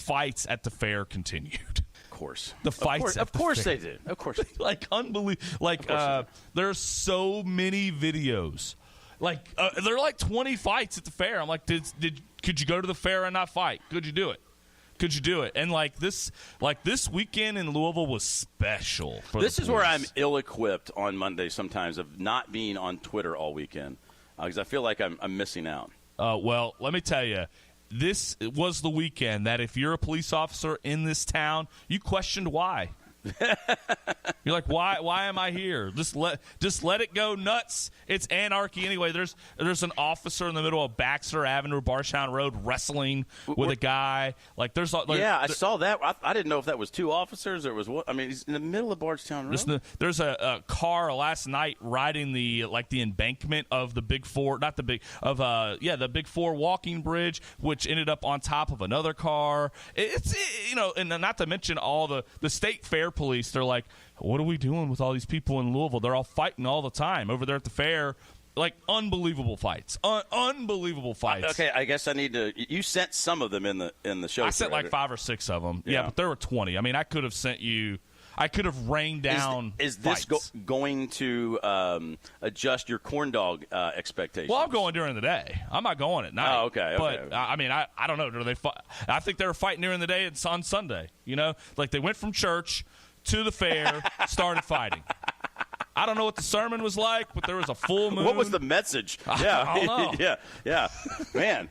fights at the fair continued. Of course. The fights. Of course they did. Of course. Like unbelievable. Like there's so many videos. Like there are like 20 fights at the fair. I'm like, could you go to the fair and not fight? Could you do it? Could you do it? And this weekend in Louisville was special. This is where I'm ill-equipped on Monday sometimes of not being on Twitter all weekend because I feel like I'm missing out. Well, let me tell you, this was the weekend that if you're a police officer in this town, you questioned why. You're like, why am I here? Just let it go nuts. It's anarchy anyway. There's an officer in the middle of Baxter Avenue, Barstown Road, wrestling with a guy. Like there's I saw that. I didn't know if that was two officers or it was what. I mean, he's in the middle of Bardstown Road. There's a car last night riding the embankment of the Big Four, the Big Four walking bridge, which ended up on top of another car. And not to mention all the state fair police. They're like, what are we doing with all these people in Louisville? They're all fighting all the time over there at the fair. Like unbelievable fights. Unbelievable fights. Okay, I guess I need to. You sent some of them in the show. I sent like 5 or 6 of them. Yeah, but there were 20. I mean, I could have sent you. I could have rained down. Is this going to adjust your corn dog expectations? Well, I'm going during the day. I'm not going at night. Oh, okay. But I mean, I don't know. Do they? I think they were fighting during the day. It's on Sunday. Like they went from church to the fair, started fighting. I don't know what the sermon was like, but there was a full moon. What was the message? Yeah, I don't know. yeah. Man,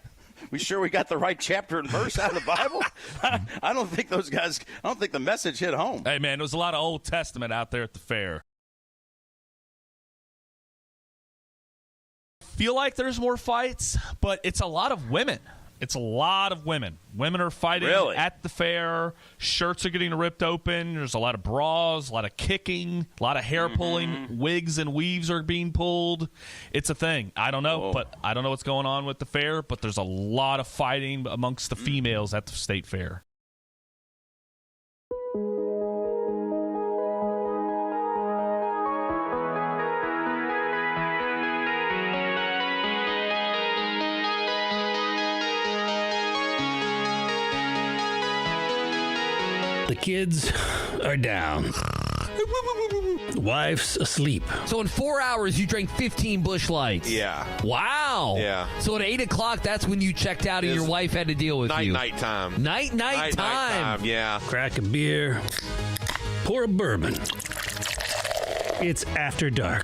we sure we got the right chapter and verse out of the Bible? I don't think those guys. I don't think the message hit home. Hey, man, there was a lot of Old Testament out there at the fair. Feel like there's more fights, but it's a lot of women. It's a lot of women. Women are fighting at the fair. Shirts are getting ripped open. There's a lot of bras, a lot of kicking, a lot of hair pulling. Wigs and weaves are being pulled. It's a thing. I don't know, but I don't know what's going on with the fair, but there's a lot of fighting amongst the females at the state fair. The kids are down. The wife's asleep. So in 4 hours, you drank 15 Busch Lights. Yeah. Wow. Yeah. So at 8 o'clock, that's when you checked out and your wife had to deal with you. Night time. Night time. Yeah. Crack a beer. Pour a bourbon. It's After Dark.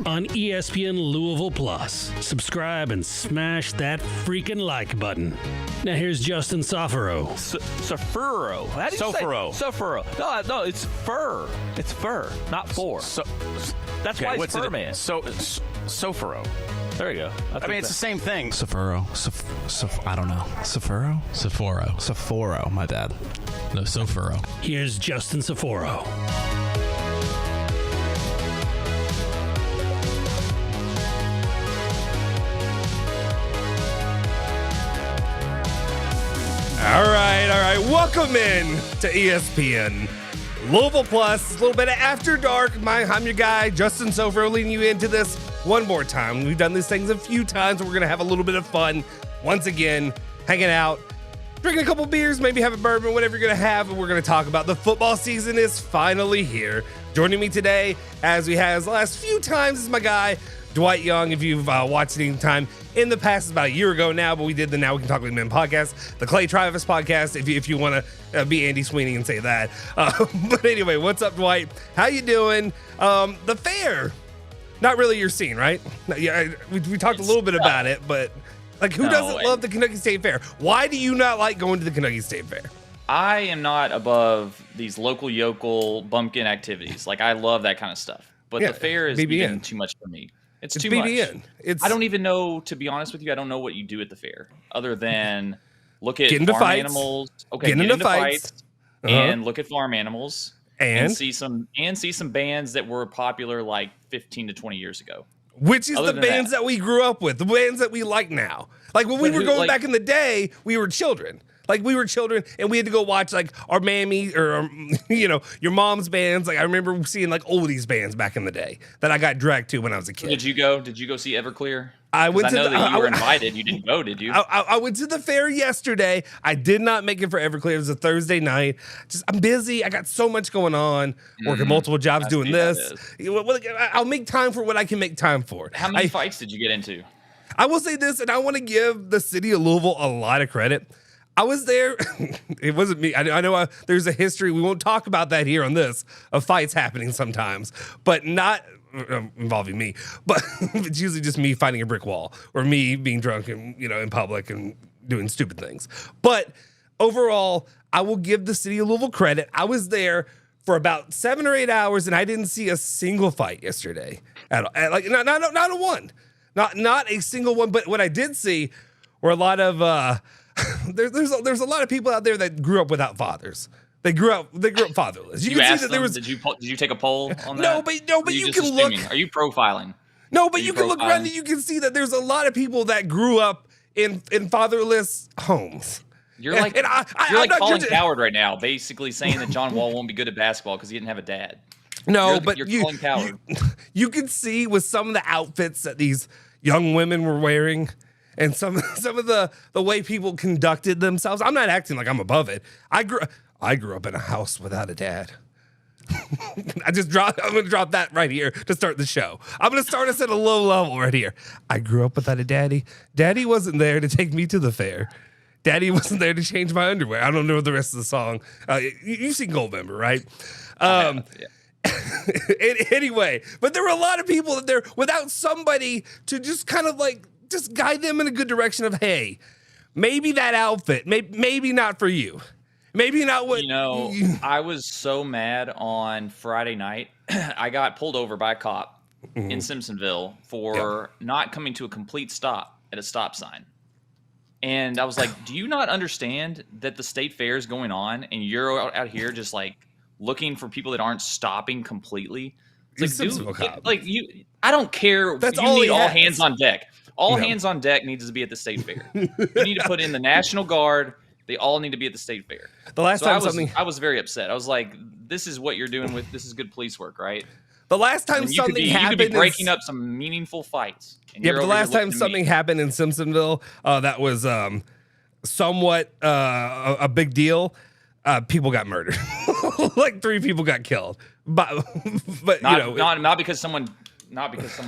On ESPN Louisville Plus. Subscribe and smash that freaking like button. Now here's Justin Soforo. Sofuro. How do you Soforo. say Sofuro? No, it's fur. It's fur, not four. That's why it's fur, man. Soforo. There you go. I mean, it's the same thing. Sofuro. I don't know. Sofuro? Soforo, my bad. No, Sofuro. Here's Justin Soforo. All right. Welcome in to ESPN Louisville Plus. A little bit of After Dark. I'm your guy, Justin Sofro, leading you into this one more time. We've done these things a few times. We're going to have a little bit of fun once again, hanging out, drinking a couple beers, maybe have a bourbon, whatever you're going to have. And we're going to talk about the football season is finally here. Joining me today, as we have the last few times, is my guy, Dwight Young. If you've watched any time in the past, it's about a year ago now, but we did the Now We Can Talk Like Men podcast, the Clay Travis podcast, if you want to be Andy Sweeney and say that. But anyway, what's up, Dwight? How you doing? The fair, not really your scene, right? Yeah, we talked a little bit about it, but like, who doesn't love the Kentucky State Fair? Why do you not like going to the Kentucky State Fair? I am not above these local yokel bumpkin activities. Like, I love that kind of stuff. But the fair is even too much for me. It's too BBN. Much. I don't even know, to be honest with you, I don't know what you do at the fair other than look at farm animals. Okay, get into fights. And look at farm animals and see some bands that were popular like 15 to 20 years ago. Which is the bands that we grew up with, the bands that we like now. Like when we were going back in the day, we were children. Like we were children and we had to go watch like our mammy or, your mom's bands. Like I remember seeing like oldies bands back in the day that I got dragged to when I was a kid. Did you go see Everclear? I know that you were invited. You didn't go, did you? I went to the fair yesterday. I did not make it for Everclear. It was a Thursday night. I'm busy. I got so much going on, working multiple jobs, doing this. I'll make time for what I can make time for. How many fights did you get into? I will say this, and I want to give the city of Louisville a lot of credit. I was there. It wasn't me. I know there's a history. We won't talk about that here on this, of fights happening sometimes, but not involving me. But it's usually just me fighting a brick wall or me being drunk and, in public and doing stupid things. But overall, I will give the city of Louisville credit. I was there for about 7 or 8 hours, and I didn't see a single fight yesterday at all. Like not a one, not a single one. But what I did see were a lot of. There's a lot of people out there that grew up without fathers. They grew up fatherless. You can see that there was. Did you take a poll on that? No, but you can look. Are you profiling? No, but you can look around and you can see that there's a lot of people that grew up in fatherless homes. You're like calling coward right now, basically saying that John Wall won't be good at basketball because he didn't have a dad. No, you're calling coward. You can see with some of the outfits that these young women were wearing. And some of the way people conducted themselves. I'm not acting like I'm above it. I grew up in a house without a dad. I'm going to drop that right here to start the show. I'm going to start us at a low level right here. I grew up without a daddy. Daddy wasn't there to take me to the fair. Daddy wasn't there to change my underwear. I don't know the rest of the song. You've seen Goldmember, right? Anyway, but there were a lot of people that there without somebody to just kind of just guide them in a good direction of, hey, maybe that outfit, maybe not for you. Maybe not what I was so mad on Friday night. I got pulled over by a cop in Simpsonville for not coming to a complete stop at a stop sign. And I was like, do you not understand that the state fair is going on and you're out here just looking for people that aren't stopping completely? It's dude, I don't care. That's you need all hands on deck. All hands on deck needs to be at the state fair. You need to put in the National Guard. They all need to be at the state fair. The last time I was very upset. I was like, this is what you're doing this is good police work, right? The last time something happened, you could be breaking up some meaningful fights. But the last time something happened in Simpsonville, that was somewhat a big deal. People got murdered. 3 people got killed. But not because someone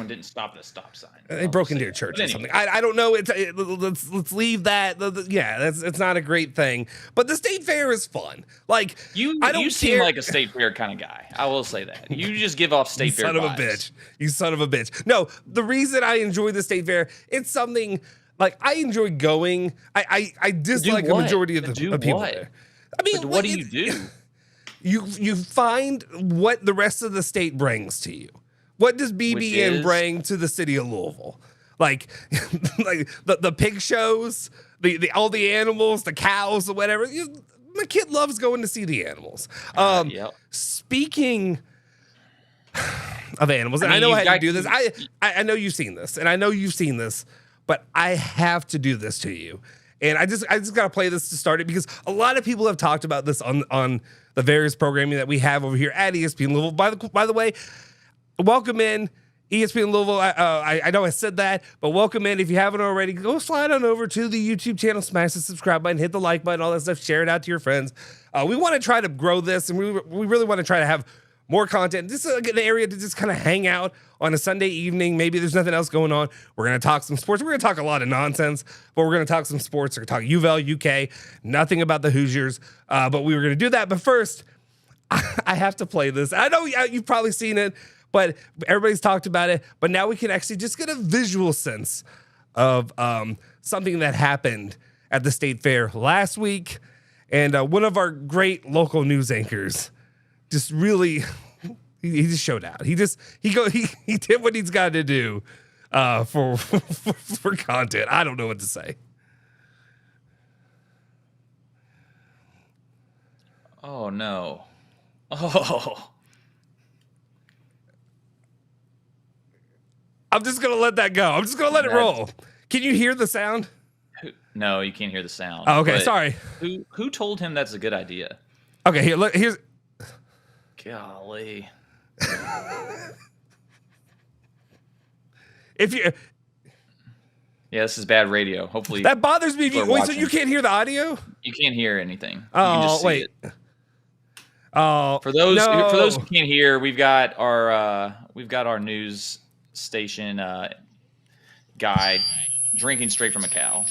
didn't stop at a stop sign. They broke into your church or something. I don't know. Let's leave that. It's not a great thing. But the state fair is fun. You seem like a state fair kind of guy. I will say that. You just give off state fair vibes. You son of a bitch. No, the reason I enjoy the state fair, it's something I enjoy going. I dislike a majority of the people there. I mean, what do you do? You find what the rest of the state brings to you. What does BBN bring to the city of Louisville? Like the pig shows, the all the animals, the cows, or whatever. My kid loves going to see the animals. Speaking of animals, and I know I had to do this. I know you've seen this, and I know you've seen this, but I have to do this to you. And I just got to play this to start it because a lot of people have talked about this on the various programming that we have over here at ESPN Louisville. By the way, welcome in ESPN Louisville. I know I said that, but welcome in. If you haven't already, go slide on over to the YouTube channel, smash the subscribe button, hit the like button, all that stuff. Share it out to your friends. We want to try to grow this, and we really want to try to have more content. This is an area to just kind of hang out on a Sunday evening. Maybe there's nothing else going on. We're going to talk some sports. We're going to talk a lot of nonsense, but we're going to talk some sports. We're going to talk Ville, UK, nothing about the Hoosiers, but we were going to do that. But first, I have to play this. I know you've probably seen it, but everybody's talked about it. But now we can actually just get a visual sense of something that happened at the State Fair last week. And one of our great local news anchors just really, he just showed out. He did what he's got to do for content. I don't know what to say. Oh no! Oh, I'm just gonna let that go. I'm just gonna let it roll. Can you hear the sound? No, you can't hear the sound. Oh, okay, sorry. Who told him that's a good idea? Okay, here. Look, here's. Golly. If you Yeah, this is bad radio. Hopefully That bothers me. people are Wait, so watching. you can't hear the audio? You can't hear anything. You Oh, can just see wait. it. Oh, For those no. who can't hear, we've got our news station guy drinking straight from a cow.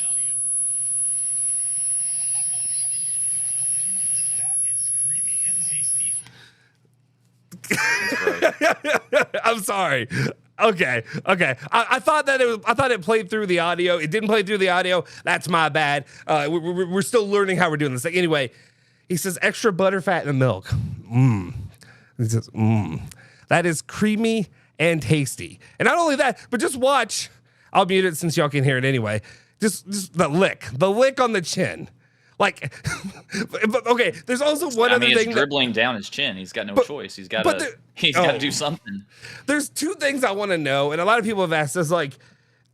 I'm sorry. Okay. I thought it played through the audio. It didn't play through the audio. That's my bad. We're still learning how we're doing this thing. Anyway, he says extra butter, fat in the milk. He says, that is creamy and tasty. And not only that, but just watch. I'll mute it since y'all can hear it anyway. Just the lick on the chin. Like, but okay, there's also one other thing. It's dribbling down his chin. He's got no choice. He's got to do something. There's two things I want to know, and a lot of people have asked us, like,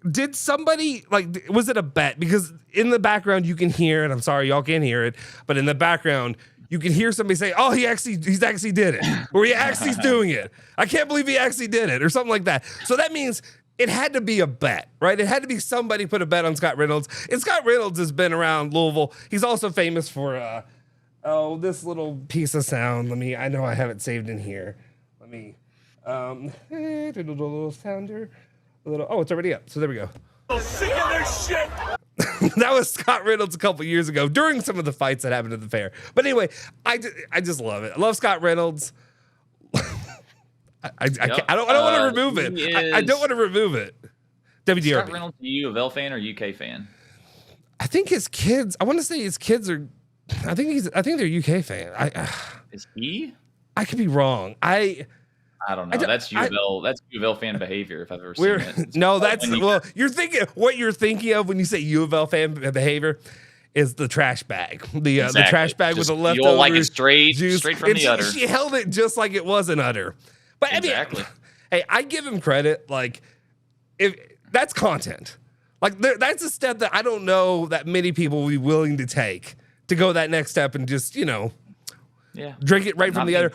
did somebody, like, was it a bet? Because in the background you can hear it. I'm sorry, y'all can't hear it, but in the background you can hear somebody say, "Oh, he actually did it," or "He actually's doing it. I can't believe he actually did it," or something like that. So that means it had to be a bet, right? It had to be somebody put a bet on Scott Reynolds. And Scott Reynolds has been around Louisville. He's also famous for, this little piece of sound. I know I have it saved in here. Let me, little sounder. It's already up. So there we go. Sick of their shit. That was Scott Reynolds a couple years ago during some of the fights that happened at the fair. But anyway, I just love it. I love Scott Reynolds. I don't want to remove it. I don't want to remove it. WDRB. Scott Reynolds, are you a Ville fan or UK fan? I think his kids. I want to say his kids are. I think they're UK fan. Is he? I could be wrong. I don't know. That's U of L fan behavior if I've ever seen it. No, you're thinking what you're thinking of when you say U of L fan behavior is the trash bag. The trash bag with the leftovers. You'll like it straight from the udder. She held it just like it was an udder. But exactly. I mean, hey, I give him credit. Like, if that's content, like that's a step that I don't know that many people will be willing to take to go that next step and just drink it right from the udder.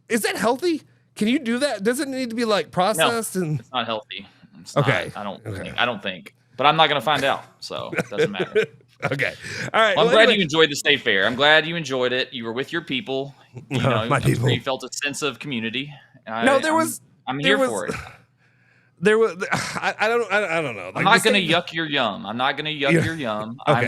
Is that healthy? Can you do that? Does it need to be like processed? No, it's not healthy. It's okay. Not. I don't think. But I'm not going to find out, so it doesn't matter. Okay. All right. Well, I'm glad you enjoyed the state fair. I'm glad you enjoyed it. You were with your people. My people. You felt a sense of community. I'm here for it. There was. I don't know. Like, I'm not going to yuck your yum. I'm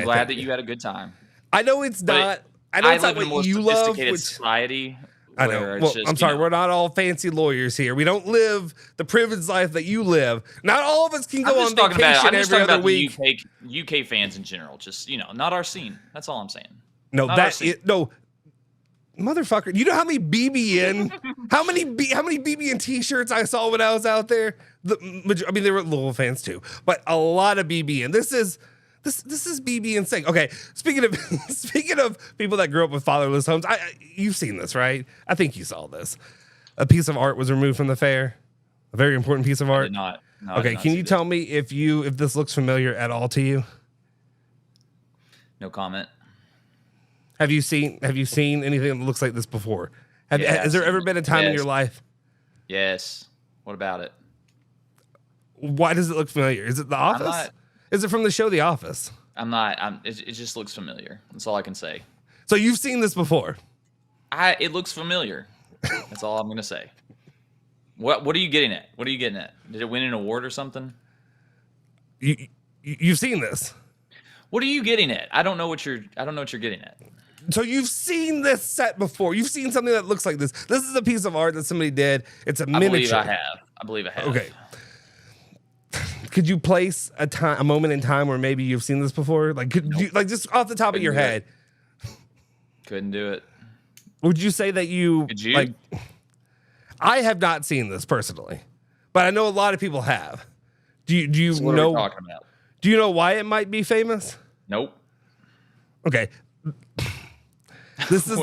glad that you had a good time. I know it's not. I know it's not what you love. Society. I know. Well, I'm sorry. We're not all fancy lawyers here. We don't live the privileged life that you live. Not all of us can go on vacation every other week. UK fans in general, just not our scene. That's all I'm saying. No, motherfucker. You know how many BBN, how many BBN T-shirts I saw when I was out there? They were Louisville fans too, but a lot of BBN. This is BBN thing. Okay, speaking of people that grew up with fatherless homes, you've seen this, right? I think you saw this. A piece of art was removed from the fair. A very important piece of art. I did not. No, okay, can you tell me if this looks familiar at all to you? No comment. Have you seen anything that looks like this before? Has there ever been a time in your life? Yes. What about it? Why does it look familiar? Is it The Office? Is it from the show The Office? I'm not. It just looks familiar. That's all I can say. So you've seen this before? It looks familiar. That's all I'm going to say. What are you getting at? Did it win an award or something? You've seen this. What are you getting at? I don't know what you're getting at. So you've seen this set before. You've seen something that looks like this. This is a piece of art that somebody did. It's a miniature. I believe I have. Okay. Could you place a moment in time where maybe you've seen this before? Like, just off the top of your head? Couldn't do it. Would you say that you? Could you? Like, I have not seen this personally, but I know a lot of people have. Do you so what know? Are we talking about? Do you know why it might be famous? Nope. Okay. This is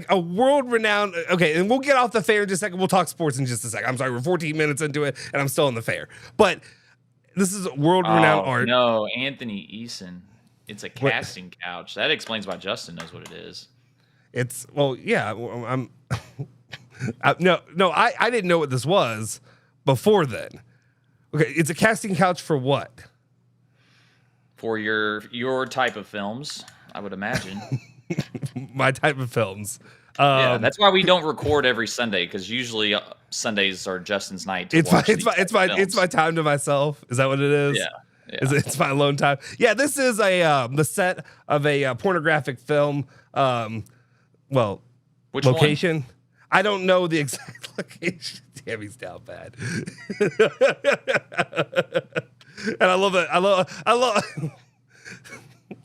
a world-renowned. Okay, and we'll get off the fair in just a second. We'll talk sports in just a second. I'm sorry, we're 14 minutes into it, and I'm still in the fair. But this is world-renowned art. No, Anthony Eason. It's a casting couch. That explains why Justin knows what it is. It's I didn't know what this was before then. Okay, it's a casting couch for what? For your type of films, I would imagine. My type of films. Yeah, that's why we don't record every Sunday, because usually Sundays are Justin's night. To watch it's my time to myself. Is that what it is? Yeah. It's my alone time. Yeah, this is the set of a pornographic film. Which location. one? I don't know the exact location. Damn, he's down bad. And I love it.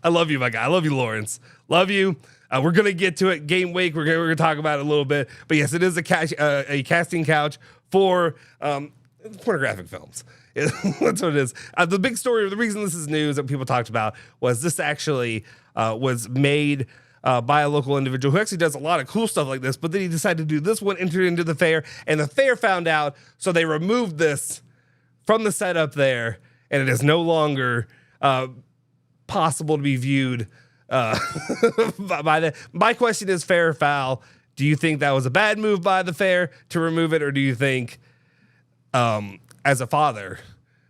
I love you, my guy. I love you, Lawrence. Love you. We're gonna get to it. Game week. We're gonna talk about it a little bit. But yes, it is a casting couch for pornographic films. That's what it is. The big story, the reason this is news that people talked about was this actually was made by a local individual who actually does a lot of cool stuff like this. But then he decided to do this one, entered into the fair, and the fair found out, so they removed this from the setup there, and it is no longer possible to be viewed by the. My question is fair or foul? Do you think that was a bad move by the fair to remove it, or do you think, as a father,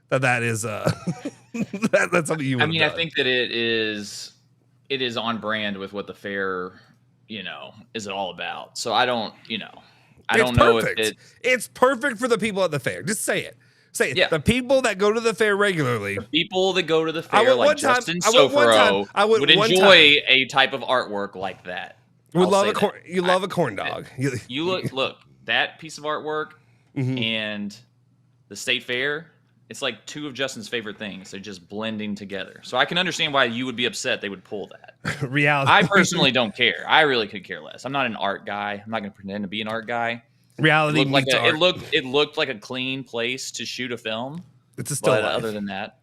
that is that's something you would have done? I think that it is on brand with what the fair, is all about. So I don't know if it's perfect for the people at the fair. Just say it. Say it. Yeah. The people that go to the fair regularly. The people that go to the fair, like Justin Sofro, would enjoy a type of artwork like that. You love a corn dog. You look that piece of artwork and the state fair. It's like two of Justin's favorite things. They're just blending together. So I can understand why you would be upset they would pull that. Reality. I personally don't care. I really could care less. I'm not an art guy. I'm not going to pretend to be an art guy. Reality it looked like a clean place to shoot a film. It's a still life. Other than that,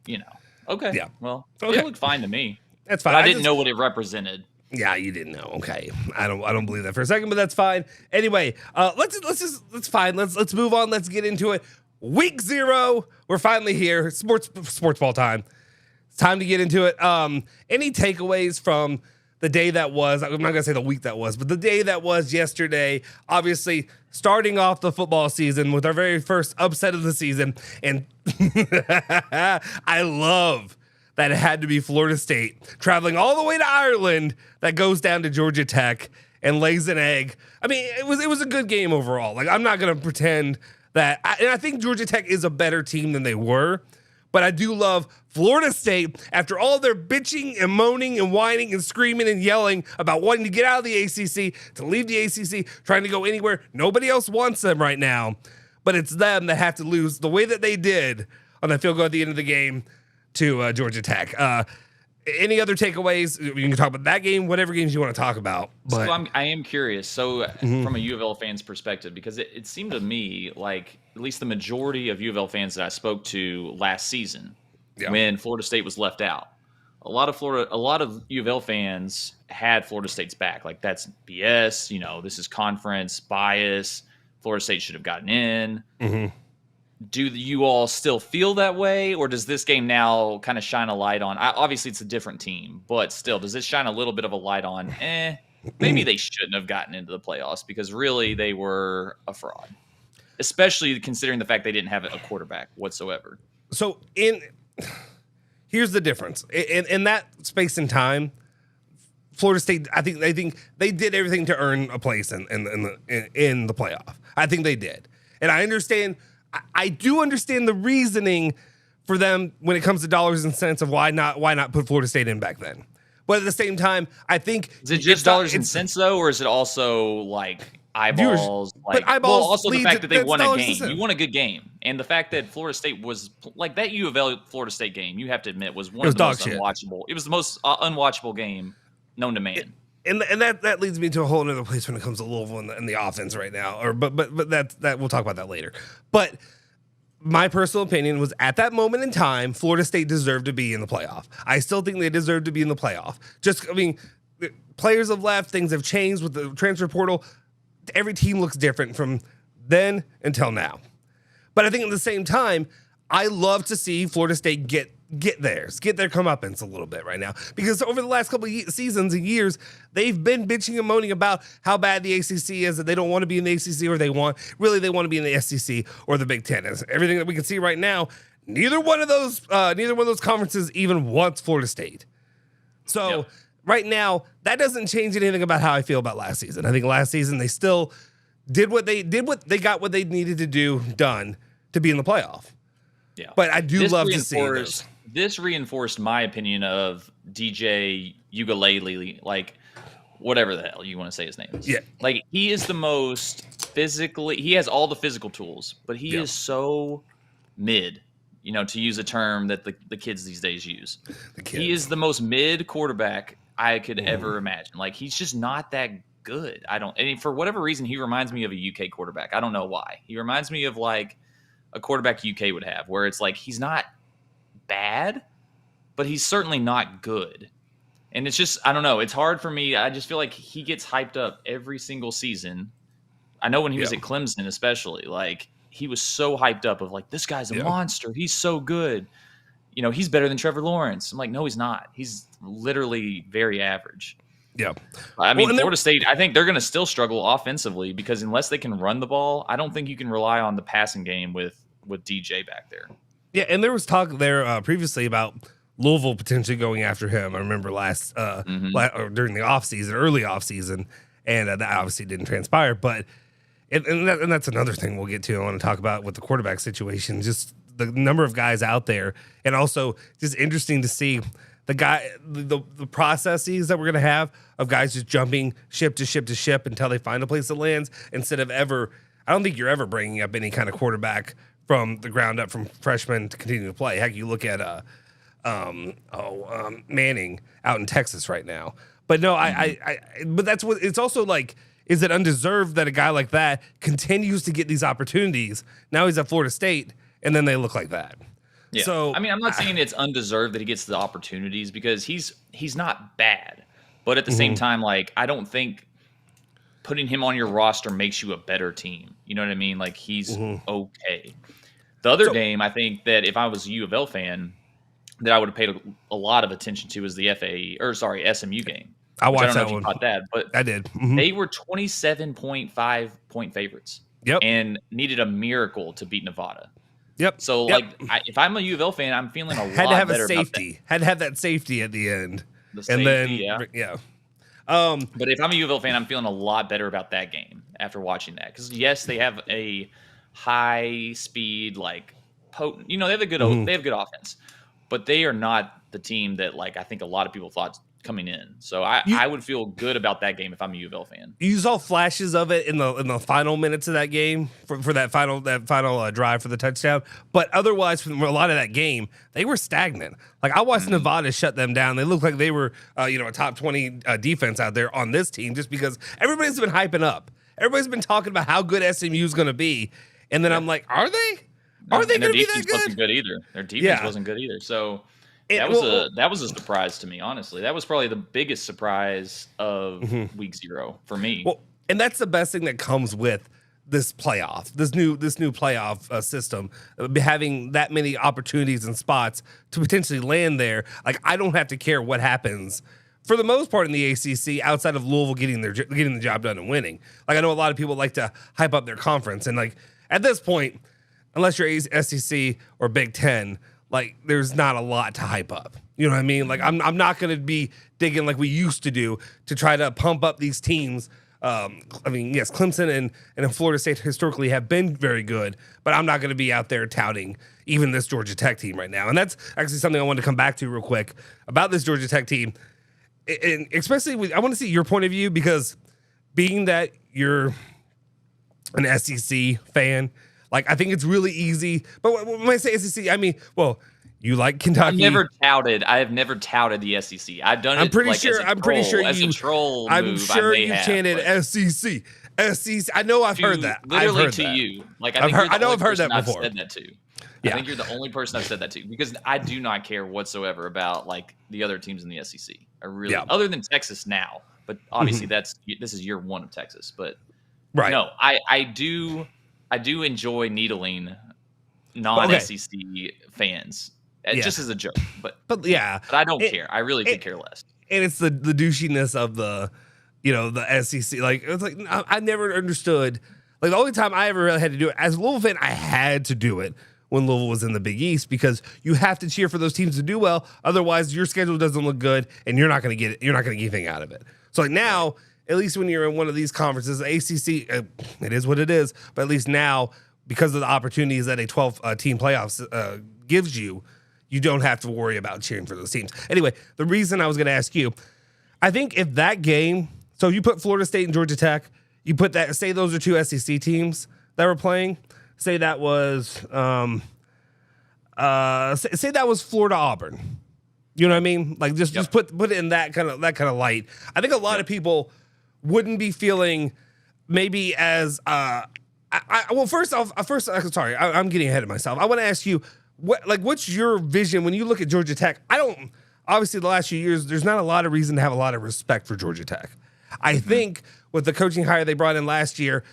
okay. Yeah. Well, okay. It looked fine to me. That's fine. But I didn't know what it represented. Yeah, you didn't know. Okay, I don't believe that for a second, but that's fine. Anyway, let's fine. Let's move on. Let's get into it. Week 0, we're finally here. Sports ball time. It's time to get into it. Any takeaways from the day that was? I'm not gonna say the week that was, but the day that was yesterday. Obviously, starting off the football season with our very first upset of the season, and I love that it had to be Florida State traveling all the way to Ireland that goes down to Georgia Tech and lays an egg. I mean, it was a good game overall. Like, I'm not gonna pretend that, and I think Georgia Tech is a better team than they were, but I do love Florida State, after all their bitching and moaning and whining and screaming and yelling about wanting to get out of the ACC, to leave the ACC, trying to go anywhere. Nobody else wants them right now, but it's them that have to lose the way that they did on that field goal at the end of the game to Georgia Tech. Any other takeaways? You can talk about that game, whatever games you want to talk about. But So I am curious. So from a U of L fan's perspective, because it seemed to me like at least the majority of U of L fans that I spoke to last season, when Florida State was left out, a lot of U of L fans had Florida State's back. Like, that's BS. This is conference bias. Florida State should have gotten in. Mm-hmm. Do you all still feel that way, or does this game now kind of shine a light on? Obviously, it's a different team, but still, does this shine a little bit of a light on? Maybe they shouldn't have gotten into the playoffs, because really they were a fraud, especially considering the fact they didn't have a quarterback whatsoever. So here's the difference in that space and time. Florida State, I think they did everything to earn a place in the playoff. I think they did, and I understand. I do understand the reasoning for them when it comes to dollars and cents of why not put Florida State in back then. But at the same time, I think is it just dollars and cents though, or is it also like eyeballs? Also the fact that they won a game. You won a good game, and the fact that Florida State was like that U of L Florida State game, you have to admit, was one of the most unwatchable. It was the most unwatchable game known to man. And that leads me to a whole other place when it comes to Louisville and the offense right now. But that we'll talk about that later. But my personal opinion was, at that moment in time, Florida State deserved to be in the playoff. I still think they deserve to be in the playoff. Players have left, things have changed with the transfer portal. Every team looks different from then until now. But I think at the same time, I love to see Florida State get get their comeuppance a little bit right now, because over the last couple of seasons and years, they've been bitching and moaning about how bad the ACC is, that they don't want to be in the ACC, or they want to be in the SEC or the Big Ten. As everything that we can see right now, neither one of those conferences even wants Florida State. So right now, that doesn't change anything about how I feel about last season. I think last season they still did what they got what they needed to do done to be in the playoff. Yeah, but I do love to see this. This reinforced my opinion of DJ Ugalele, like whatever the hell you want to say his name is. Yeah. Like he is the most he has all the physical tools, but he is so mid, to use a term that the kids these days use. He is the most mid quarterback I could ever imagine. Like he's just not that good. And for whatever reason, he reminds me of a UK quarterback. I don't know why. He reminds me of like a quarterback UK would have, where it's like he's not bad, but he's certainly not good. And it's just, I don't know. It's hard for me. I just feel like he gets hyped up every single season. I know when he was at Clemson, especially, like he was so hyped up of like, this guy's a monster. He's so good. He's better than Trevor Lawrence. I'm like, no, he's not. He's literally very average. Yeah. I mean, Florida State, I think they're going to still struggle offensively, because unless they can run the ball, I don't think you can rely on the passing game with DJ back there. Yeah, and there was talk there previously about Louisville potentially going after him. I remember or during the early offseason, and that obviously didn't transpire. But and that's another thing we'll get to. I want to talk about with the quarterback situation, just the number of guys out there, and also just interesting to see the processes that we're gonna have of guys just jumping ship to ship to ship until they find a place that lands, instead of ever. I don't think you're ever bringing up any kind of quarterback from the ground up, from freshmen to continue to play. Heck, you look at Manning out in Texas right now. But no, but that's what it's also like. Is it undeserved that a guy like that continues to get these opportunities? Now he's at Florida State, and then they look like that. Yeah. So I mean, I'm not saying it's undeserved that he gets the opportunities, because he's not bad, but at the same time, like I don't think putting him on your roster makes you a better team. You know what I mean? Like he's okay. The other game, I think that if I was a U of L fan, that I would have paid a lot of attention to is the SMU game. I watched that one. I don't know if you caught that, but I did. They were 27.5 point favorites. Yep. And needed a miracle to beat Nevada. Yep. So if I'm a U of L fan, I'm feeling a lot better. Had to have a safety. Had to have that safety at the end. But if I'm a U of L fan, I'm feeling a lot better about that game after watching that, because yes, they have a high speed, like potent. They have they have good offense, but they are not the team that like I think a lot of people thought coming in. So I would feel good about that game if I'm a U of L fan. You saw flashes of it in the final minutes of that game for that final drive for the touchdown, but otherwise for a lot of that game they were stagnant. Like I watched Nevada shut them down. They looked like they were a top 20 defense out there on this team, just because everybody's been hyping up. Everybody's been talking about how good SMU is going to be, and then I'm like, are they? Are they going to be that good? Their defense wasn't good either. Their defense wasn't good either. So that was a surprise to me, honestly. That was probably the biggest surprise of week 0 for me. Well, and that's the best thing that comes with this playoff, this new playoff system, having that many opportunities and spots to potentially land there. Like I don't have to care what happens for the most part in the ACC, outside of Louisville getting the job done and winning. Like I know a lot of people like to hype up their conference, and like at this point, unless you're SEC or Big Ten, like there's not a lot to hype up. You know what I mean? Like I'm not going to be digging like we used to do to try to pump up these teams. I mean, yes, Clemson and Florida State historically have been very good, but I'm not going to be out there touting even this Georgia Tech team right now. And that's actually something I wanted to come back to real quick about this Georgia Tech team. And especially I want to see your point of view, because being that you're an SEC fan, like I think it's really easy. But when I say SEC, I mean, well, you like Kentucky. I have never touted the SEC. I've done it. I'm pretty sure as a troll. I'm sure you chanted SEC. I know I've heard that. Literally to you. Like I've heard that before. I've said that to. Yeah. I think you're the only person I've said that to, because I do not care whatsoever about like the other teams in the SEC. I really, other than Texas now, but obviously this is year 1 of Texas. But no, I do enjoy needling non-SEC fans. just as a joke. But yeah, but I don't care. I really could care less. And it's the douchiness of the SEC. Like, it's like I never understood. Like, the only time I ever really had to do it as a Louisville fan, I had to do it when Louisville was in the Big East, because you have to cheer for those teams to do well. Otherwise, your schedule doesn't look good, and you're not going to get it. You're not going to get anything out of it. So, like, now, at least when you're in one of these conferences, ACC, it is what it is. But at least now, because of the opportunities that a 12-team playoffs gives you, you don't have to worry about cheering for those teams. Anyway, the reason I was going to ask you, I think if that game, so you put Florida State and Georgia Tech, you put that, say those are two SEC teams that were playing, say that was, say that was Florida Auburn. You know what I mean? Like, just put it in that kind of light. I think a lot of people wouldn't be feeling maybe as, first, sorry, I'm getting ahead of myself. I want to ask you, what's your vision when you look at Georgia Tech? Obviously the last few years, there's not a lot of reason to have a lot of respect for Georgia Tech. I think with the coaching hire they brought in last year,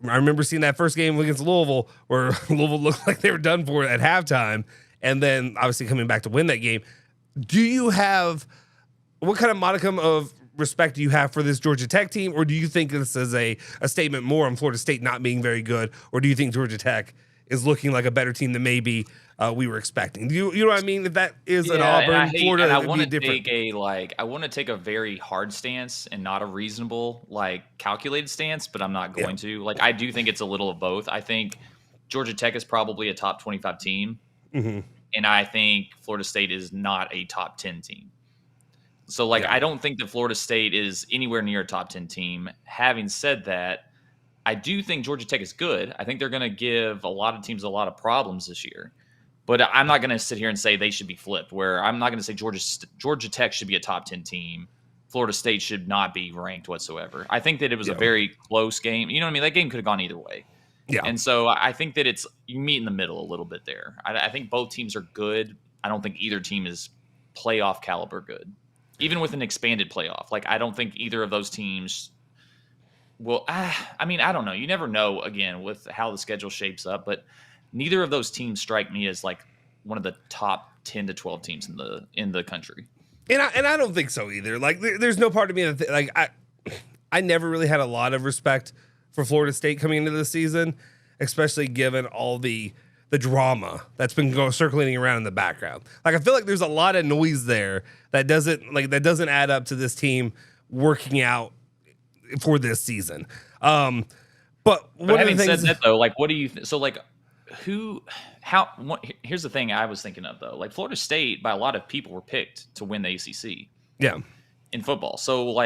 I remember seeing that first game against Louisville where Louisville looked like they were done for at halftime, and then obviously coming back to win that game. What kind of modicum of respect do you have for this Georgia Tech team, or do you think this is a statement more on Florida State not being very good, or do you think Georgia Tech is looking like a better team than maybe we were expecting? You know what I mean? If that is an Auburn, Florida, I would want be to different. I want to take a very hard stance and not a reasonable, calculated stance, but I'm not going to. Like, I do think it's a little of both. I think Georgia Tech is probably a top 25 team, and I think Florida State is not a top 10 team. So, I don't think that Florida State is anywhere near a top 10 team. Having said that, I do think Georgia Tech is good. I think they're going to give a lot of teams a lot of problems this year. But I'm not going to sit here and say they should be flipped, where I'm not going to say Georgia Tech should be a top 10 team. Florida State should not be ranked whatsoever. I think that it was a very close game. You know what I mean? That game could have gone either way. Yeah. And so I think that you meet in the middle a little bit there. I think both teams are good. I don't think either team is playoff caliber good. Even with an expanded playoff. I don't think either of those teams will. I don't know. You never know, again, with how the schedule shapes up. But neither of those teams strike me as one of the top 10 to 12 teams in the country. And I don't think so either. There's no part of me that I never really had a lot of respect for Florida State coming into the season, especially given all the drama that's been circulating around in the background. I feel like there's a lot of noise there that doesn't add up to this team working out for this season. But having said that, though, what do you here's the thing I was thinking of, though. Florida State, by a lot of people, were picked to win the ACC. Yeah. In football. So,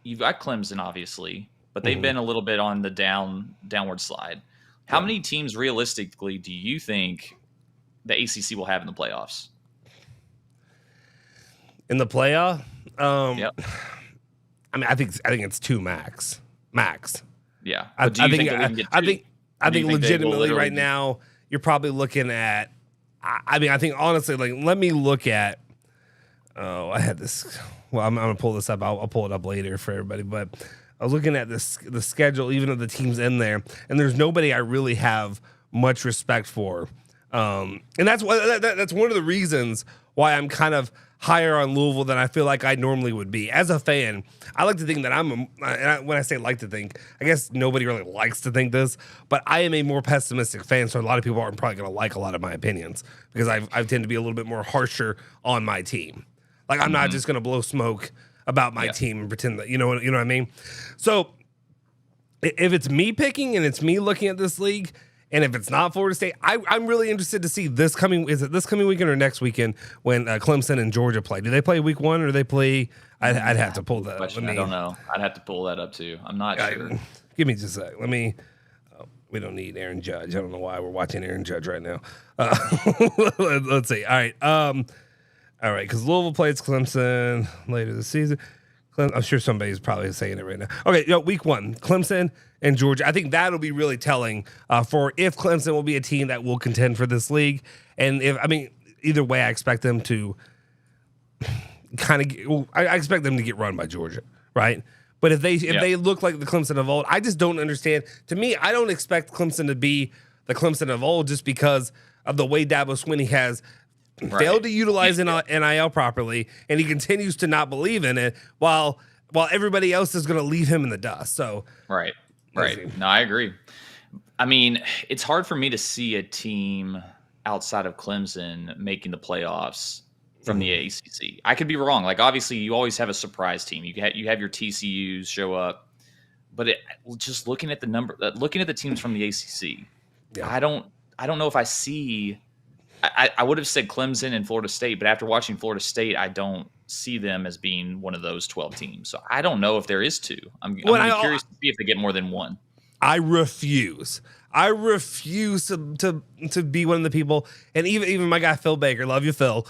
you've got Clemson, obviously, but they've been a little bit on the downward slide. How many teams realistically do you think the ACC will have in the playoffs? In the playoff? Yep. I think it's 2 max. Yeah. I think legitimately right now you're probably looking at. I think honestly, let me look at. Oh, I had this. Well, I'm gonna pull this up. I'll pull it up later for everybody. But I was looking at the schedule, even of the teams in there, and there's nobody I really have much respect for. And that's that's one of the reasons why I'm kind of higher on Louisville than I feel like I normally would be. As a fan, I like to think that when I say like to think, I guess nobody really likes to think this, but I am a more pessimistic fan, so a lot of people aren't probably going to like a lot of my opinions because I tend to be a little bit more harsher on my team. I'm not just going to blow smoke about my team and pretend that, you know what I mean? So if it's me picking and it's me looking at this league, and if it's not Florida State, I'm really interested to see this coming weekend or next weekend when Clemson and Georgia play. Do they play week 1 or do they play? I'd have to pull that up. I don't know. I'd have to pull that up too. I'm not sure. Give me just a sec. Let me. We don't need Aaron Judge. I don't know why we're watching Aaron Judge right now. Let's see. All right. Because Louisville plays Clemson later this season. I'm sure somebody's probably saying it right now. Okay, week 1, Clemson and Georgia. I think that'll be really telling for if Clemson will be a team that will contend for this league. And either way, I expect them to I expect them to get run by Georgia, right? But if they look like the Clemson of old, I just don't understand. To me, I don't expect Clemson to be the Clemson of old just because of the way Dabo Swinney has failed to utilize NIL properly, and he continues to not believe in it while everybody else is going to leave him in the dust. So right. No, I agree. I mean, it's hard for me to see a team outside of Clemson making the playoffs from the ACC. I could be wrong. Like, obviously, you always have a surprise team. You have your TCUs show up, but just looking at the teams from the ACC, I don't know if I see. I would have said Clemson and Florida State, but after watching Florida State, I don't see them as being one of those 12 teams. So I don't know if there is two. I'm curious to see if they get more than one. I refuse to be one of the people, and even my guy Phil Baker, love you, Phil.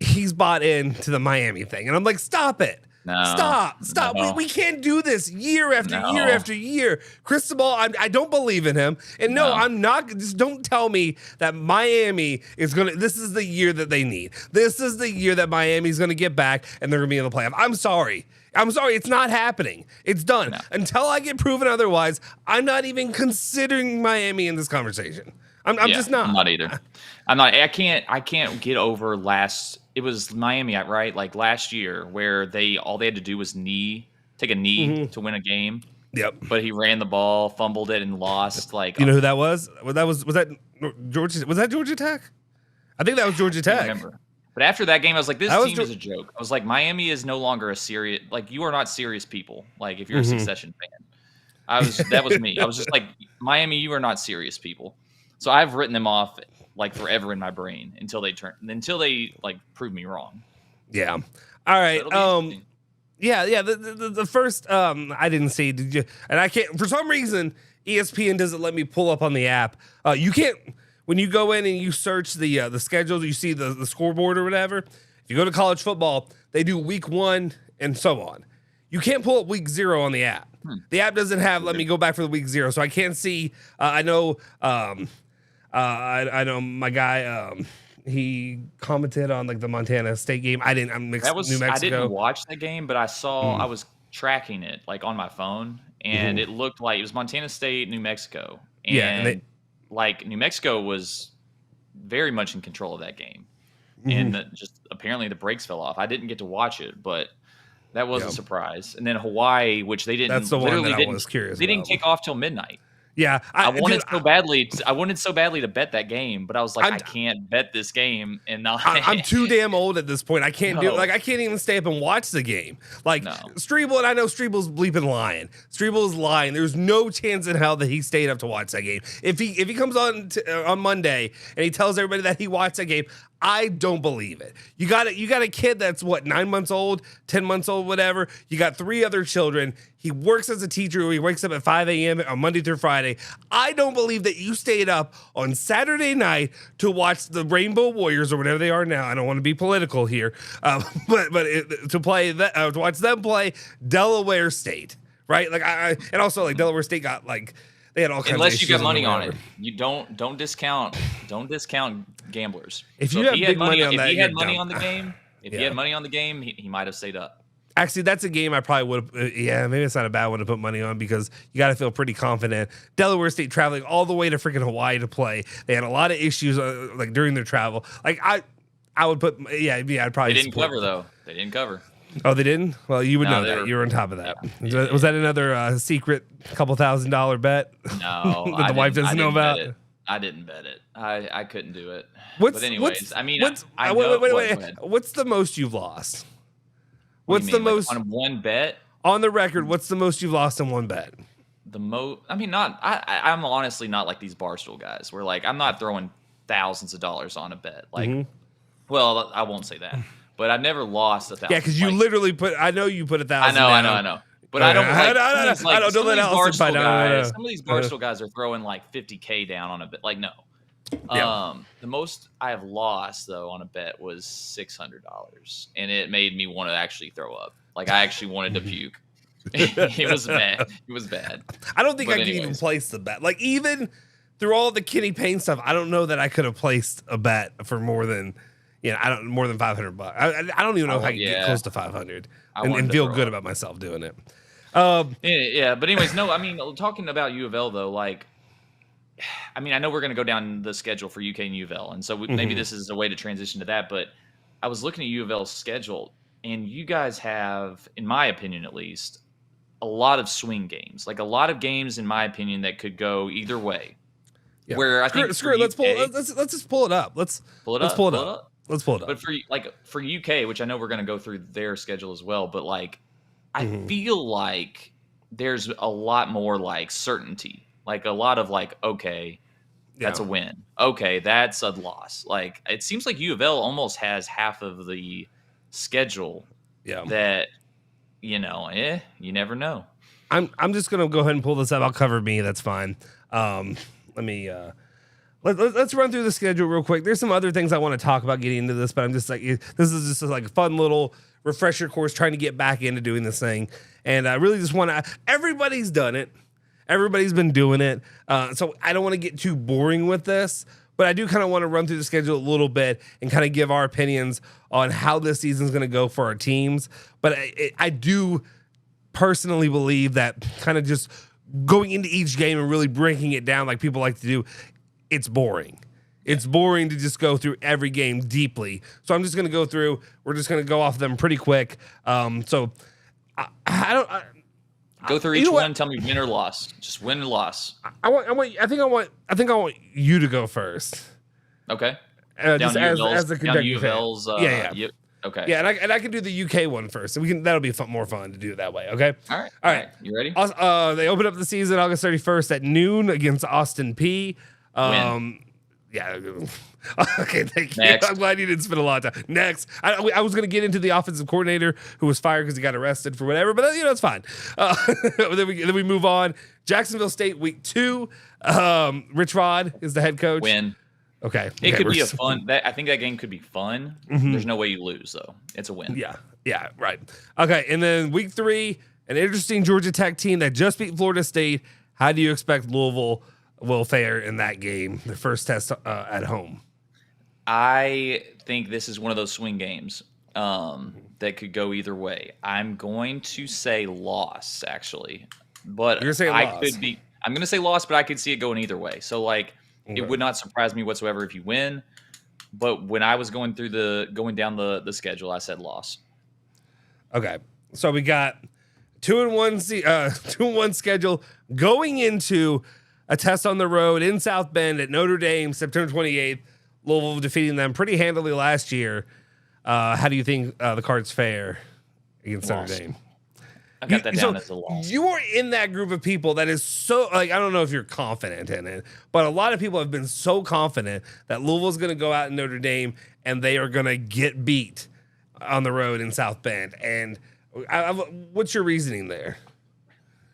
He's bought into the Miami thing, and I'm like, stop it. Stop. No. We can't do this year after year after year. Cristobal, I don't believe in him. And no, I'm not. Just don't tell me that Miami is going to, this is the year that they need. This is the year that Miami's going to get back and they're going to be in the playoff. I'm sorry. It's not happening. It's done. No. Until I get proven otherwise, I'm not even considering Miami in this conversation. I'm just not. I'm not either. I'm not. I can't get over it was Miami, right? Like last year, where all they had to do was take a knee to win a game. Yep. But he ran the ball, fumbled it, and lost. Like, you know who that was? Was that Georgia? Was that Georgia Tech? I think that was Georgia Tech. I remember. But after that game, I was like, this team is a joke. I was like, Miami is no longer a serious. Like, you are not serious people. Like, if you're a Succession fan, that was me. I was just like, Miami, you are not serious people. So I've written them off like forever in my brain until they like prove me wrong. Yeah. All right. Yeah. The first I didn't see. Did you? And I can't, for some reason, ESPN doesn't let me pull up on the app. You can't, when you go in and you search the schedules, you see the scoreboard or whatever. If you go to college football, they do week 1 and so on. You can't pull up week 0 on the app. The app doesn't have let me go back for the week 0, so I can't see. I know my guy. He commented on like the Montana State game. New Mexico. I didn't watch the game, but I saw I was tracking it like on my phone, and it looked like it was Montana State, New Mexico, and like New Mexico was very much in control of that game, and just apparently the brakes fell off. I didn't get to watch it, but that was a surprise. And then Hawaii, which they didn't. That's the one that I was curious. They didn't kick off till midnight. Yeah, I wanted so badly to bet that game, but I was like, I can't bet this game, and now I'm too damn old at this point. I can't do it. Like, I can't even stay up and watch the game. Like Strebel, and I know Strebel's bleeping lying. Strebel's lying. There's no chance in hell that he stayed up to watch that game. If he comes on Monday and he tells everybody that he watched that game, I don't believe it. You got a kid that's 9 months old, 10 months old, whatever. You got 3 other children. He works as a teacher. He wakes up at 5 a.m. on Monday through Friday. I don't believe that you stayed up on Saturday night to watch the Rainbow Warriors or whatever they are now. I don't want to be political here, but to watch them play Delaware State, right? Like and also like Delaware State got like they had all kinds. Unless of you got money on it, you don't discount gamblers. If you have big money on that, if he had money on the game, he had money on the game, he might have stayed up. Actually, that's a game I probably would have. Maybe it's not a bad one to put money on because you got to feel pretty confident. Delaware State traveling all the way to freaking Hawaii to play. They had a lot of issues like during their travel. Like I would put. I'd probably. They didn't cover though. They didn't cover. Oh, they didn't? Well, you would know that. You were on top of that. Yeah. Was that another secret couple $1,000 bet? No, that the wife doesn't know about. I didn't bet it. I couldn't do it. But anyways, wait. What's the most you've lost? What's the most on one bet? On the record, what's the most you've lost in one bet? The most. I mean, I'm honestly not like these Barstool guys. Where like I'm not throwing thousands of dollars on a bet. Like, well, I won't say that. But I've never lost $1,000. Yeah, because you literally put. I know you put $1,000. I know. But I don't. I don't. Don't let Allison find out. Some of these Barstool guys are throwing like $50K down on a bet. Like no. The most I have lost though on a bet was $600, and it made me want to actually throw up. Like I actually wanted to puke. It was bad. It was bad. I don't think I could even place the bet. Like even through all the Kenny Payne stuff, I don't know that I could have placed a bet for more than more than $500. I don't even know if I could get close to 500 and feel good about myself doing it. But anyways, no. I mean, talking about U of L though, like. I mean, I know we're going to go down the schedule for UK and U of L, and so maybe this is a way to transition to that. But I was looking at U of L's schedule, and you guys have, in my opinion at least, a lot of swing games. Like a lot of games, in my opinion, that could go either way. Yeah. Where I think screw it. Let's just pull it up. Let's pull it up. Let's pull it up. But for UK, which I know we're going to go through their schedule as well, but like I feel like there's a lot more like certainty. Like a lot of like, okay, that's a win. Okay, that's a loss. Like it seems like U of L almost has half of the schedule that, you never know. I'm just gonna go ahead and pull this up. I'll cover me. That's fine. Let me let's run through the schedule real quick. There's some other things I want to talk about getting into this, but I'm just like, this is just like a fun little refresher course trying to get back into doing this thing. And I really just want to, everybody's done it. Everybody's been doing it. So I don't want to get too boring with this, but I do kind of want to run through the schedule a little bit and kind of give our opinions on how this season's going to go for our teams. But I do personally believe that kind of just going into each game and really breaking it down like people like to do, it's boring. It's boring to just go through every game deeply. So I'm just going to go through. We're just going to go off them pretty quick. So I don't. Go through each one and tell me win or loss. Just win or loss. I think I want you to go first. Okay. Just as the conducting fan. Yeah. Okay. Yeah, and I can do the UK one first. So that'll be more fun to do it that way. Okay. All right. You ready? They open up the season August 31st at noon against Austin P. Win. Yeah. Okay, thank you. Next. I'm glad you didn't spend a lot of time. Next. I was going to get into the offensive coordinator who was fired because he got arrested for whatever, but it's fine. Then we move on. Jacksonville State week 2. Rich Rod is the head coach. Win. Okay. It could be a fun. I think that game could be fun. There's no way you lose though. It's a win. Yeah, right. Okay, and then week 3, an interesting Georgia Tech team that just beat Florida State. How do you expect Louisville will fare in that game, the first test at home? I think this is one of those swing games that could go either way. I'm going to say loss, actually, but You're saying loss. I'm going to say loss, but I could see it going either way. So, like, it would not surprise me whatsoever if you win. But when I was going down the schedule, I said loss. Okay, so we got 2-1 schedule going into a test on the road in South Bend at Notre Dame, September 28th. Louisville defeating them pretty handily last year. How do you think the Cards fare against Notre Dame? I got that down as a loss. You are in that group of people that is so, like, I don't know if you're confident in it, but a lot of people have been so confident that Louisville's going to go out in Notre Dame and they are going to get beat on the road in South Bend. And what's your reasoning there?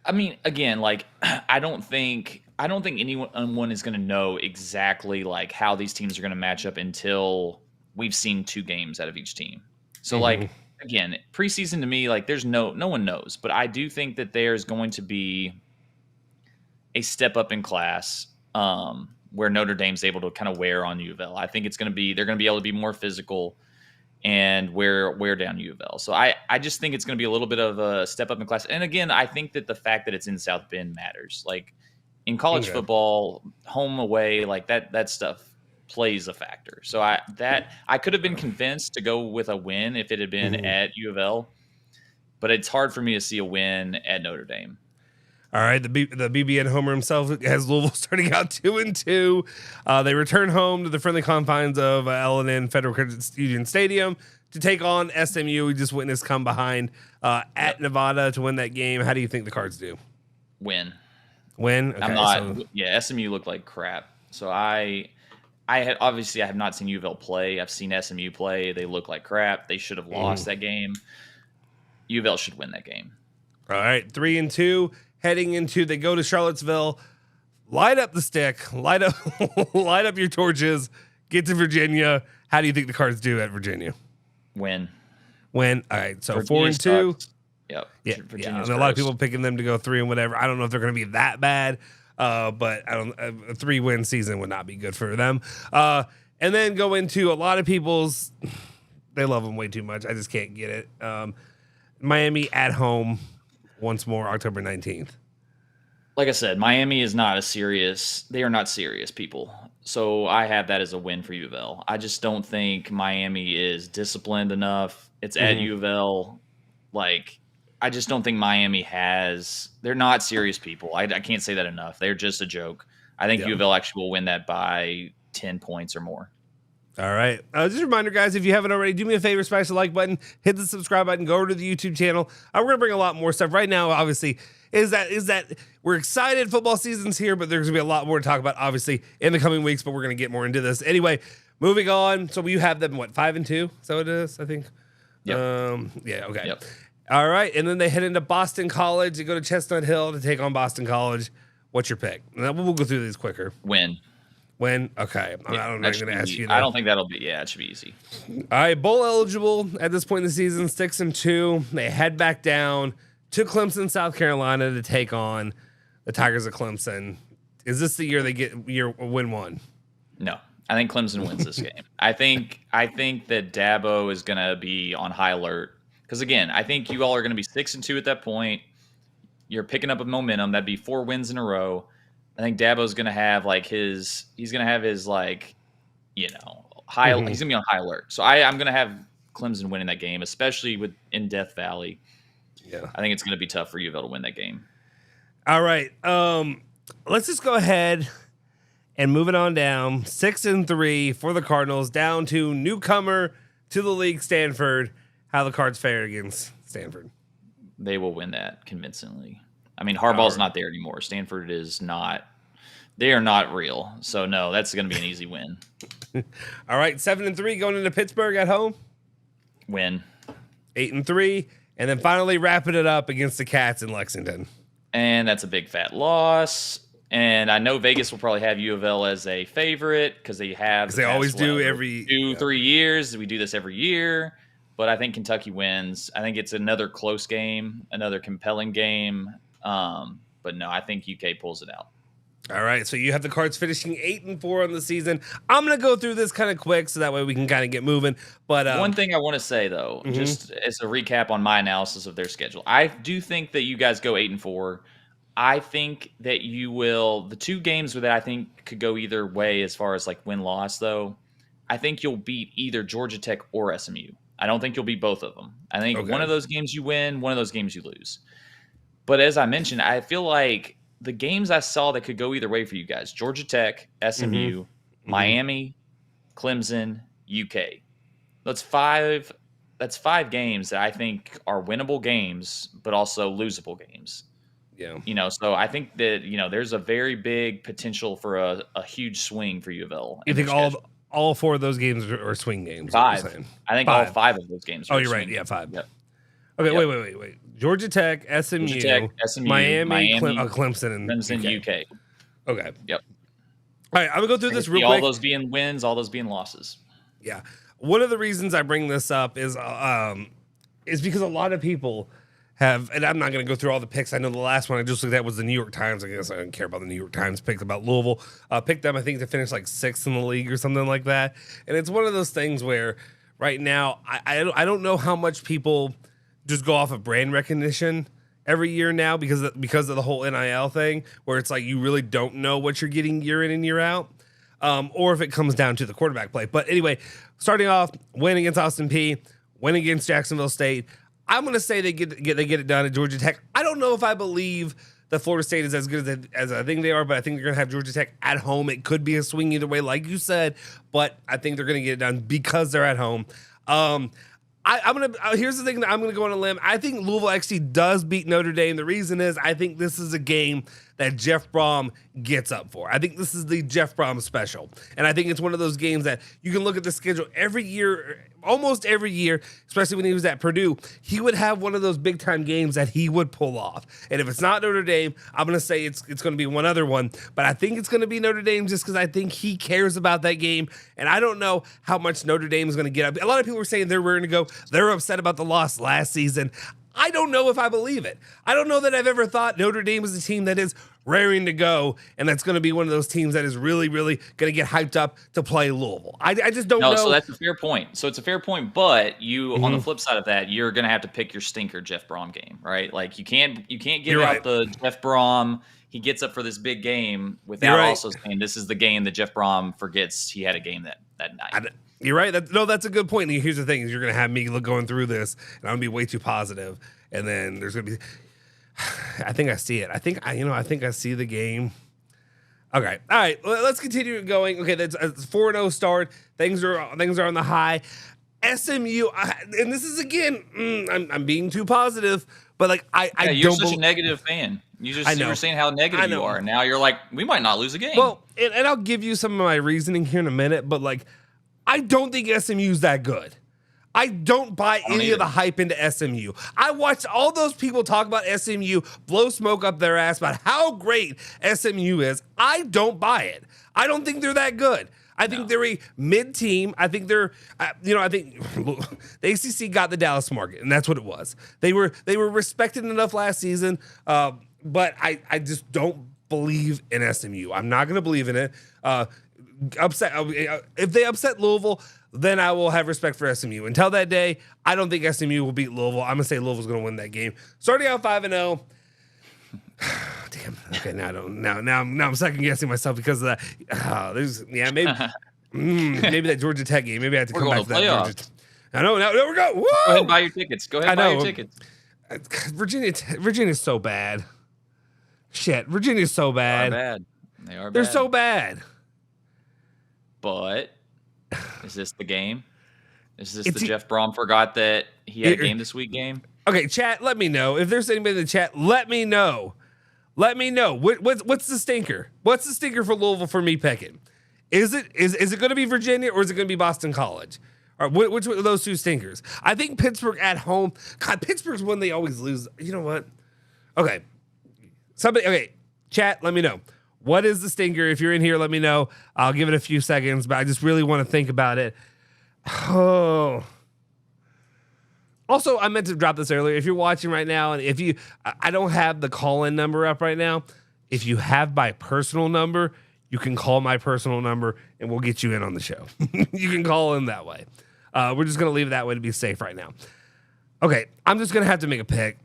I mean, again, like, I don't think anyone is going to know exactly like how these teams are going to match up until we've seen 2 games out of each team. So like, again, preseason to me, like there's no one knows, but I do think that there's going to be a step up in class where Notre Dame's able to kind of wear on U of L. I think they're going to be able to be more physical and wear down U of L. So I just think it's going to be a little bit of a step up in class. And again, I think that the fact that it's in South Bend matters. Like in college football, home away, like that stuff plays a factor. So I could have been convinced to go with a win if it had been at U of L, but it's hard for me to see a win at Notre Dame. All right, the BBN homer himself has Louisville starting out 2-2. They return home to the friendly confines of L&N Federal Credit Union Stadium to take on SMU. We just witnessed come behind at Nevada to win that game. How do you think the Cards do? Win. Okay, I'm not. Yeah, SMU looked like crap. So I have not seen U of L play. I've seen SMU play. They look like crap. They should have lost that game. U of L should win that game. All right, 3-2. Heading into, they go to Charlottesville, light up the stick, light up your torches, get to Virginia. How do you think the Cards do at Virginia? Win. All right, so Virginia 4-2. sucks. Yep. Yeah. Virginia's A lot of people picking them to go 3 and whatever. I don't know if they're going to be that bad, but a 3-win season would not be good for them. And then go into a lot of people's. They love them way too much. I just can't get it. Miami at home once more, October 19th. like I said, Miami is not they are not serious people. So I have that as a win for U of L. I just don't think Miami is disciplined enough. It's at U of L. Like, I just don't think Miami they're not serious people. I can't say that enough. They're just a joke. I think U of L actually will win that by 10 points or more. All right. Just a reminder, guys, if you haven't already, do me a favor, smash the like button, hit the subscribe button, go over to the YouTube channel. We're going to bring a lot more stuff. Right now, obviously, is that we're excited football season's here, but there's going to be a lot more to talk about, obviously, in the coming weeks, but we're going to get more into this. Anyway, moving on. So you have them, 5-2? So it is, I think? Yep. Yeah, okay. Yep. All right. And then they head into Boston College. They go to Chestnut Hill to take on Boston College. What's your pick? We'll go through these quicker. Win. When? Okay. I'm not going to ask you that. I don't think that'll be. Yeah, it should be easy. All right. Bowl eligible at this point in the season, 6-2. They head back down to Clemson, South Carolina to take on the Tigers of Clemson. Is this the year they get win one? No. I think Clemson wins this game. I think that Dabo is going to be on high alert. Because, again, I think you all are going to be 6-2 at that point. You're picking up a momentum. That'd be 4 wins in a row. I think Dabo's going to have high, he's going to be on high alert. So I'm going to have Clemson winning that game, especially in Death Valley. Yeah. I think it's going to be tough for U of L to win that game. All right. Let's just go ahead and move it on down. 6-3 for the Cardinals, down to newcomer to the league, Stanford. How the Cards fare against Stanford? They will win that convincingly. I mean, Harbaugh's not there anymore. Stanford is not. They are not real. So, no, that's going to be an easy win. All right, 7-3 going into Pittsburgh at home. Win. 8-3, and then finally wrapping it up against the Cats in Lexington. And that's a big fat loss. And I know Vegas will probably have U of L as a favorite because they have. Because they always do every 2-3 years. We do this every year. But I think Kentucky wins. I think it's another close game, another compelling game. But no, I think UK pulls it out. All right, so you have the Cards finishing 8-4 on the season. I'm going to go through this kind of quick so that way we can kind of get moving. But one thing I want to say, though, just as a recap on my analysis of their schedule, I do think that you guys go 8-4. I think that you will – the 2 games that I think could go either way as far as win-loss, though, I think you'll beat either Georgia Tech or SMU. I don't think you'll beat both of them. I think one of those games you win, one of those games you lose. But as I mentioned, I feel like the games I saw that could go either way for you guys, Georgia Tech, SMU, Miami, Clemson, UK. That's 5 games that I think are winnable games, but also losable games. Yeah. So I think that, there's a very big potential for a huge swing for U of L. You think all 4 of those games are swing games? 5. I think all 5 of those games are you're right. games. Yeah, 5. Yep. Okay, yep. Wait. Georgia Tech, SMU, Miami, Clemson, and UK. Okay. Yep. All right, I'm going to go through this real quick. All those being wins, all those being losses. Yeah. One of the reasons I bring this up is because a lot of people have, and I'm not going to go through all the picks. I know the last one I just looked at was the New York Times. I guess I don't care about the New York Times picks about Louisville. Picked them, I think, to finish 6th in the league or something like that. And it's one of those things where right now I don't know how much people just go off of brand recognition every year now because of the whole NIL thing, where it's you really don't know what you're getting year in and year out, or if it comes down to the quarterback play. But anyway, starting off, win against Austin Peay, win against Jacksonville State. I'm going to say they get it done at Georgia Tech. I don't know if I believe that Florida State is as good as I think they are, but I think they're going to have Georgia Tech at home. It could be a swing either way, like you said, but I think they're going to get it done because they're at home. Here's the thing that I'm gonna go on a limb. I think Louisville actually does beat Notre Dame. The reason is I think this is a game that Jeff Brom gets up for. I think this is the Jeff Brom special, and I think it's one of those games that you can look at the schedule every year, almost every year, especially when he was at Purdue. He would have one of those big time games that he would pull off. And if it's not Notre Dame, I'm gonna say it's gonna be one other one, but I think it's gonna be Notre Dame just because I think he cares about that game, and I don't know how much Notre Dame is gonna get up. A lot of people were saying they're ready to go. They're upset about the loss last season. I don't know if I believe it. I don't know that I've ever thought Notre Dame is a team that is raring to go, and that's going to be one of those teams that is really, really going to get hyped up to play Louisville. I just don't know. So that's a fair point. So it's a fair point, but you on the flip side of that, you're going to have to pick your stinker Jeff Brom game, right? You can't give out the Jeff Brom. he gets up for this big game without also saying this is the game that Jeff Brom forgets he had a game that night. You're right. That's a good point. And here's the thing: is you're going to have me going through this, and I'm going to be way too positive, and then there's going to be. I think I see it. I think I see the game. Okay. All right. Let's continue going. Okay. That's a 4-0 start. Things are on the high. SMU, and this is again, I'm being too positive, but like you're such a negative fan. You were saying how negative you are. Now you're like, we might not lose a game. Well, and I'll give you some of my reasoning here in a minute, but like, I don't think SMU's that good. I don't buy any of the hype into SMU. I watched all those people talk about SMU, blow smoke up their ass about how great SMU is. I don't buy it. I don't think they're that good. I think they're a mid-team. I think they're, I think the ACC got the Dallas market, and that's what it was. They were respected enough last season, but I just don't believe in SMU. I'm not going to believe in it. If they upset Louisville, then I will have respect for SMU. Until that day, I don't think SMU will beat Louisville. I'm going to say Louisville's going to win that game. Starting out 5-0. Damn. Okay, now I'm second guessing myself because of that. Maybe that Georgia Tech game. Maybe I have to come back to that. Georgia. I know. Now there we go. Woo! Go ahead and buy your tickets. Buy your tickets. Virginia's so bad. Shit, Virginia's so bad. They are bad. They're so bad. But is this the game? Is this the Jeff Brom forgot that he had a game this week game? Okay, chat, let me know. If there's anybody in the chat, let me know. Let me know. What's the stinker? What's the stinker for Louisville for me picking? Is it going to be Virginia or is it going to be Boston College? Or which of those two stinkers? I think Pittsburgh at home. God, Pittsburgh's one they always lose. You know what? Okay. Chat, let me know. What is the stinker? If you're in here, let me know. I'll give it a few seconds, but I just really want to think about it. Oh. Also, I meant to drop this earlier. If you're watching right now, and I don't have the call-in number up right now. If you have my personal number, you can call my personal number, and we'll get you in on the show. You can call in that way. We're just going to leave it that way to be safe right now. Okay, I'm just going to have to make a pick.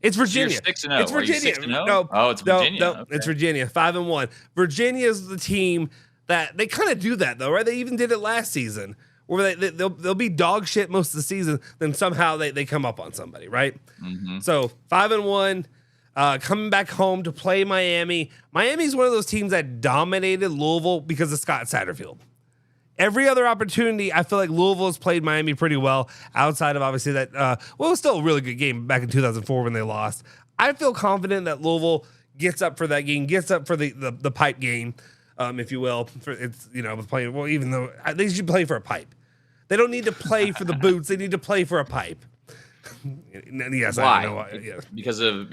It's Virginia. So 6-0. It's Virginia. 6-0? No, it's Virginia. No, okay. It's Virginia. 5-1. Virginia is the team that they kind of do that though, right? They even did it last season, where they'll be dog shit most of the season, then somehow they come up on somebody, right? Mm-hmm. So 5-1, coming back home to play Miami. Miami's one of those teams that dominated Louisville because of Scott Satterfield. Every other opportunity, I feel like Louisville has played Miami pretty well, outside of obviously that, it was still a really good game back in 2004 when they lost. I feel confident that Louisville gets up for that game, gets up for the pipe game, if you will. Playing, well, even though they should play for a pipe. They don't need to play for the boots. They need to play for a pipe. Yes, why? I know why. Yeah. Because of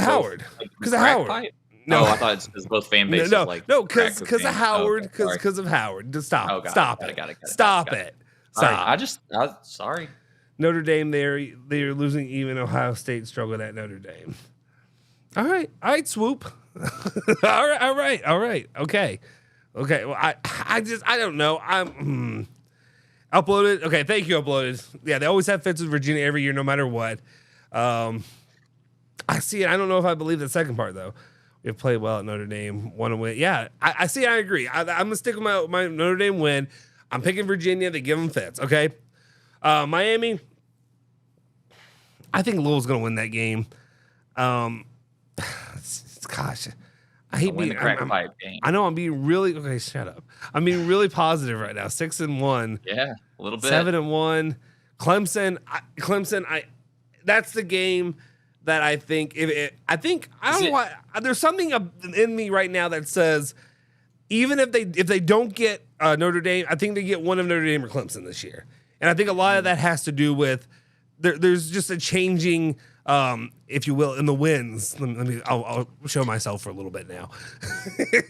Howard. Because of Howard. Pipe? No, I thought it's both fan bases. No, because of Howard. Because of Howard. Just stop. Stop it. Stop it. Sorry. Notre Dame. They're losing. Even Ohio State struggled at Notre Dame. All right. Swoop. all right. Okay. Well, I don't know. I'm uploaded. Okay, thank you, uploaded. Yeah, they always have fits with Virginia every year, no matter what. I see it. I don't know if I believe the second part though. We've played well at Notre Dame, want to win. Yeah, I see. I agree. I'm gonna stick with my Notre Dame win. I'm picking Virginia. They give them fits. Okay. Miami. I think Louisville's gonna win that game. Gosh, I hate being pipe game. I know I'm being really okay. Shut up. I'm being really positive right now. 6-1. Yeah, a little bit. 7-1. Clemson. That's the game that I think. I don't know why. There's something in me right now that says even if they don't get Notre Dame, I think they get one of Notre Dame or Clemson this year, and I think a lot of that has to do with there's just a changing. If you will, in the wins. I'll show myself for a little bit now,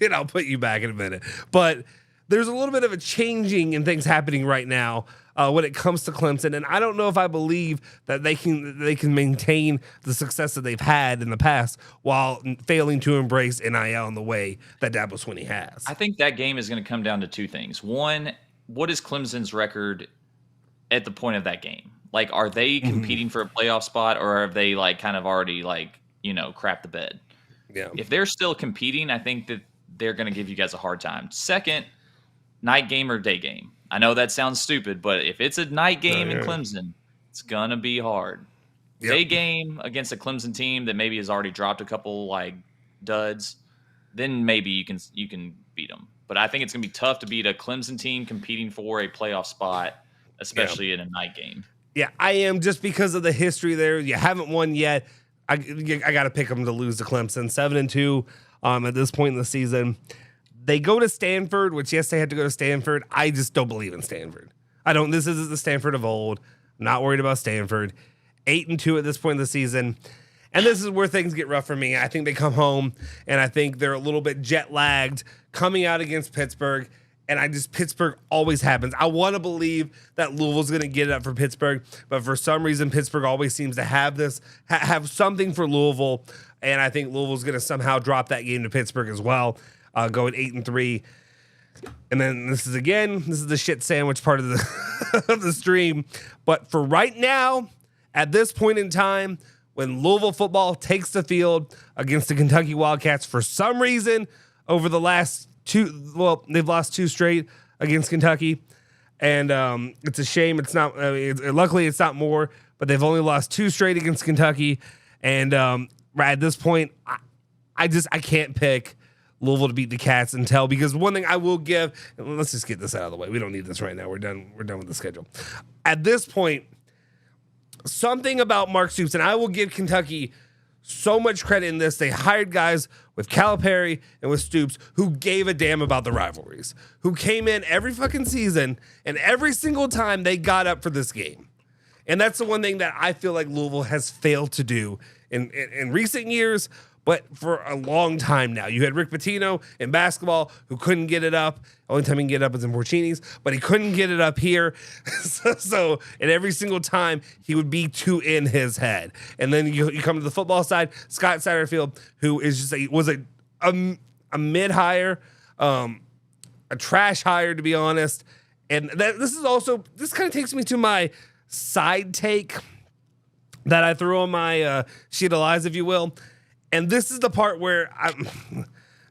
and I'll put you back in a minute. But there's a little bit of a changing in things happening right now when it comes to Clemson, and I don't know if I believe that they can maintain the success that they've had in the past while failing to embrace NIL in the way that Dabo Swinney has. I think that game is going to come down to two things. One, what is Clemson's record at the point of that game? Like, are they competing for a playoff spot, or have they like kind of already like, crapped the bed? Yeah. If they're still competing, I think that they're going to give you guys a hard time. Second, night game or day game. I know that sounds stupid, but if it's a night game in Clemson, it's going to be hard. Yep. Day game against a Clemson team that maybe has already dropped a couple like duds, then maybe you can beat them. But I think it's going to be tough to beat a Clemson team competing for a playoff spot, especially in a night game. Yeah, I am, just because of the history there. You haven't won yet. I got to pick them to lose to Clemson. 7-2 at this point in the season. They go to Stanford, which, yes, they had to go to Stanford. I just don't believe in Stanford. This isn't the Stanford of old. I'm not worried about Stanford. 8-2 at this point in the season. And this is where things get rough for me. I think they come home, and I think they're a little bit jet-lagged coming out against Pittsburgh. And Pittsburgh always happens. I want to believe that Louisville's going to get it up for Pittsburgh, but for some reason, Pittsburgh always seems to have have something for Louisville, and I think Louisville's going to somehow drop that game to Pittsburgh as well, going 8-3. And then this is the shit sandwich part of the of the stream. But for right now, at this point in time, when Louisville football takes the field against the Kentucky Wildcats, for some reason, over the last they've lost 2 straight against Kentucky, and it's a shame. It's not. Luckily, it's not more, but they've only lost 2 straight against Kentucky, and right at this point, I can't pick Louisville to beat the Cats until, because one thing I will give. Let's just get this out of the way. We don't need this right now. We're done. We're done with the schedule. At this point, something about Mark Stoops, and I will give Kentucky so much credit in this. They hired guys with Calipari and with Stoops who gave a damn about the rivalries, who came in every fucking season, and every single time they got up for this game. And that's the one thing that I feel like Louisville has failed to do in recent years, but for a long time now. You had Rick Pitino in basketball who couldn't get it up. Only time he can get it up is in Porcini's, but he couldn't get it up here. And every single time he would be too in his head. And then you come to the football side, Scott Satterfield, who is just was a mid hire, a trash hire, to be honest. And this kind of takes me to my side take that I threw on my sheet of lies, if you will. And this is the part where I'm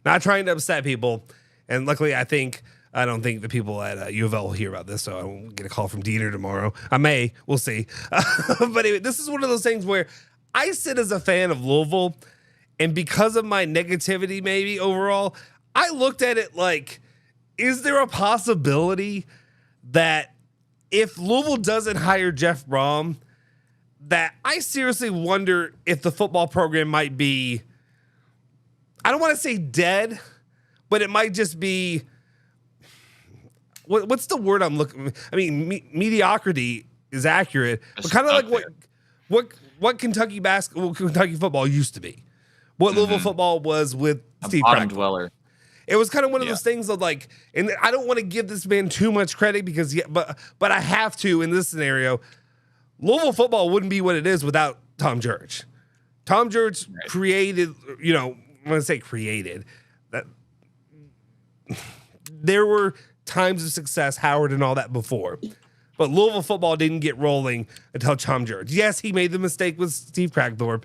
not trying to upset people. And luckily, I don't think the people at U of L will hear about this, so I won't get a call from Diener tomorrow. I may. We'll see. But anyway, this is one of those things where I sit as a fan of Louisville, and because of my negativity maybe overall, I looked at it like, is there a possibility that if Louisville doesn't hire Jeff Brom, that I seriously wonder if the football program might be, I don't want to say dead, but it might just be, what's the word I'm looking, mediocrity is accurate, but kind of like what Kentucky Kentucky football used to be, what Louisville football was with Steve bottom Crackle. dweller. It was kind of one of those things of like, and I don't want to give this man too much credit because, but I have to in this scenario. Louisville football wouldn't be what it is without Tom Jurich. Tom Jurich created, I'm going to say created, that there were times of success, Howard and all that before. But Louisville football didn't get rolling until Tom Jurich. Yes, he made the mistake with Steve Crackthorpe.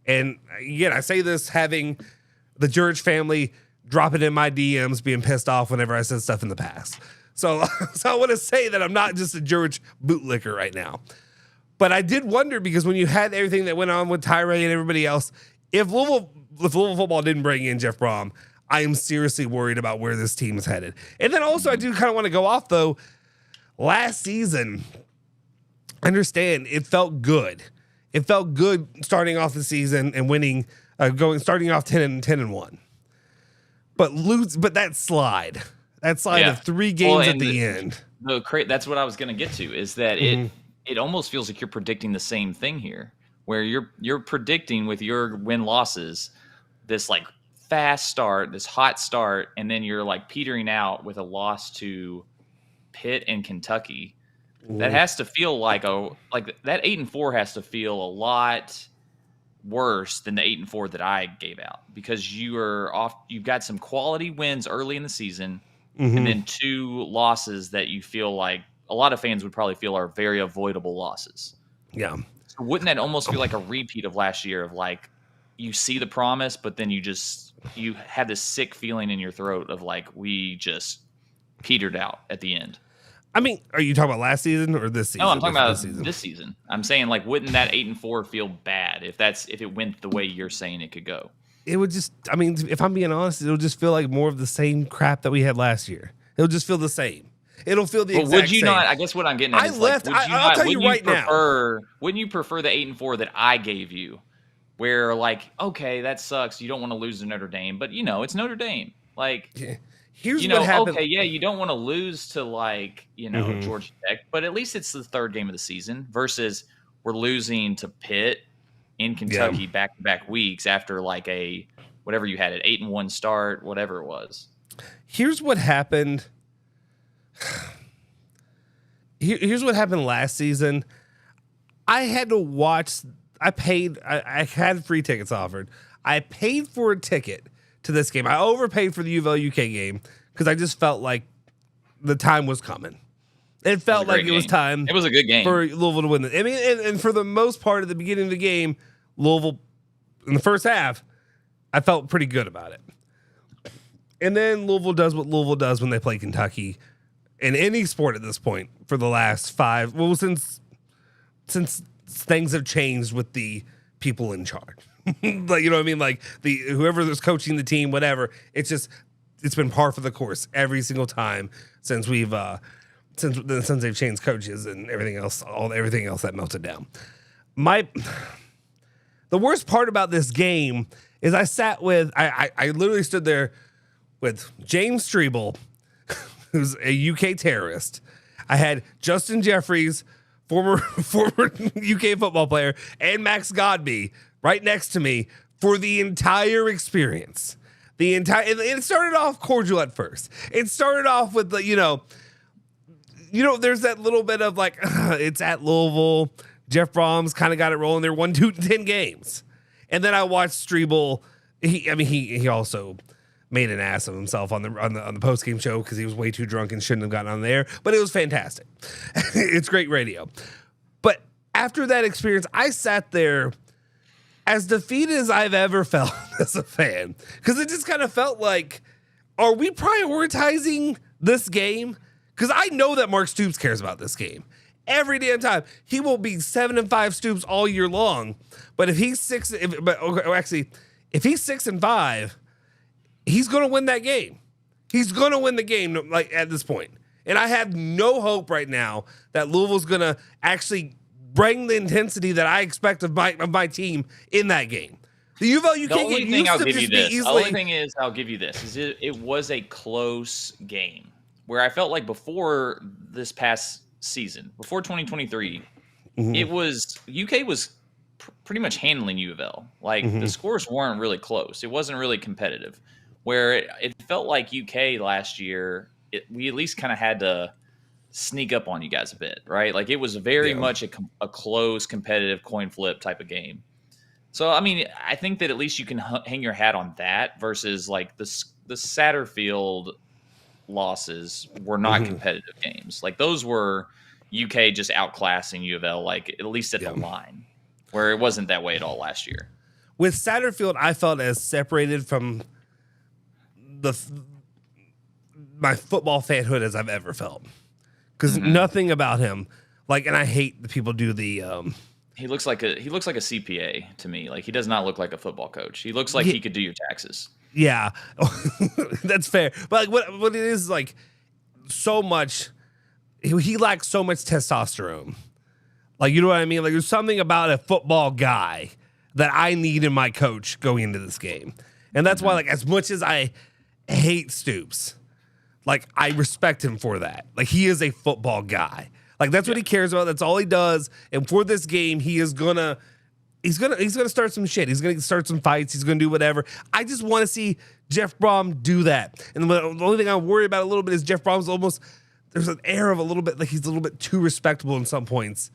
And again, I say this having the Jurich family dropping in my DMs, being pissed off whenever I said stuff in the past. So I want to say that I'm not just a Jurich bootlicker right now. But I did wonder, because when you had everything that went on with Tyree and everybody else, if Louisville football didn't bring in Jeff Brom, I am seriously worried about where this team is headed. And then also, I do kind of want to go off, though. Last season, I understand it felt good. It felt good starting off the season and winning, starting off 10-1. But that slide of 3 games at the end. That's what I was going to get to, is that it almost feels like you're predicting the same thing here, where you're predicting with your win-losses this like fast start, this hot start, and then you're like petering out with a loss to Pitt and Kentucky. That has to feel like that 8-4 has to feel a lot worse than the 8-4 that I gave out, because you've got some quality wins early in the season, and then 2 losses that you feel like a lot of fans would probably feel are very avoidable losses. Yeah. So wouldn't that almost feel like a repeat of last year of like you see the promise, but then you have this sick feeling in your throat of like we just petered out at the end? I mean, are you talking about last season or this season? No, I'm talking about this season. I'm saying like wouldn't that 8-4 feel bad if it went the way you're saying it could go? It would just, I mean, if I'm being honest, it'll just feel like more of the same crap that we had last year. It'll just feel the same. It'll feel the exact same. Would you not? I guess what I'm getting at is like, I'll tell you right now. Wouldn't you prefer the 8-4 that I gave you, where like, okay, that sucks. You don't want to lose to Notre Dame, but it's Notre Dame. Like, here's what happened. Okay, yeah, you don't want to lose to like Georgia Tech, but at least it's the third game of the season versus we're losing to Pitt in Kentucky back-to-back weeks after like a whatever you had an 8-1 start, whatever it was. Here's what happened. Here's what happened last season. I had to watch. I had free tickets offered. I paid for a ticket to this game. I overpaid for the UVille UK game because I just felt like the time was coming. It felt like it was time. It was a good game for Louisville to win it. I mean, and for the most part, at the beginning of the game, Louisville in the first half, I felt pretty good about it. And then Louisville does what Louisville does when they play Kentucky in any sport at this point for the last since things have changed with the people in charge. Like, you know what I mean? Like whoever is coaching the team, whatever. It's been par for the course every single time since since they've changed coaches and everything else that melted down. The worst part about this game is I literally stood there with James Strebel, who's a UK terrorist. I had Justin Jeffries, former UK football player, and Max Godby right next to me for the entire experience. It started off cordial at first. It started off with there's that little bit of like, it's at Louisville. Jeff Brom's kind of got it rolling. They're 1-2-10 games. And then I watched Strebel. He also made an ass of himself on the post-game show because he was way too drunk and shouldn't have gotten on there. But it was fantastic. It's great radio. But after that experience, I sat there as defeated as I've ever felt as a fan. Because it just kind of felt like, are we prioritizing this game? Because I know that Mark Stoops cares about this game. Every damn time. He will be 7-5 Stoops all year long. But if he's 6-5, he's going to win that game. He's going to win the game like at this point. And I have no hope right now that Louisville's going to actually bring the intensity that I expect of my team in that game. The UVille UK game used to just be easily. The only thing is, I'll give you this: is it was a close game where I felt like before this past season, before 2023, it was UK was pretty much handling U of L. Like the scores weren't really close. It wasn't really competitive. Where it felt like UK last year, we at least kind of had to sneak up on you guys a bit, right? Like it was very much a close, competitive coin flip type of game. So, I mean, I think that at least you can hang your hat on that versus like the Satterfield losses were not competitive games. Like those were UK just outclassing U of L, like at least at the line, where it wasn't that way at all last year. With Satterfield, I felt as separated from my football fanhood as I've ever felt. Because nothing about him, like, and I hate that people do the. He looks like a CPA to me. Like he does not look like a football coach. He looks like he could do your taxes. Yeah, that's fair. But like, what it is like, so much. He lacks so much testosterone. Like, you know what I mean? Like, there's something about a football guy that I need in my coach going into this game, and that's why, like, as much as I hate Stoops, like, I respect him for that. Like, he is a football guy. Like, that's what he cares about. That's all he does. And for this game, he's gonna start some shit. He's gonna start some fights. He's gonna do whatever. I just want to see Jeff Brom do that. And the only thing I worry about a little bit is Jeff Brom's almost, there's an air of a little bit like he's a little bit too respectable in some points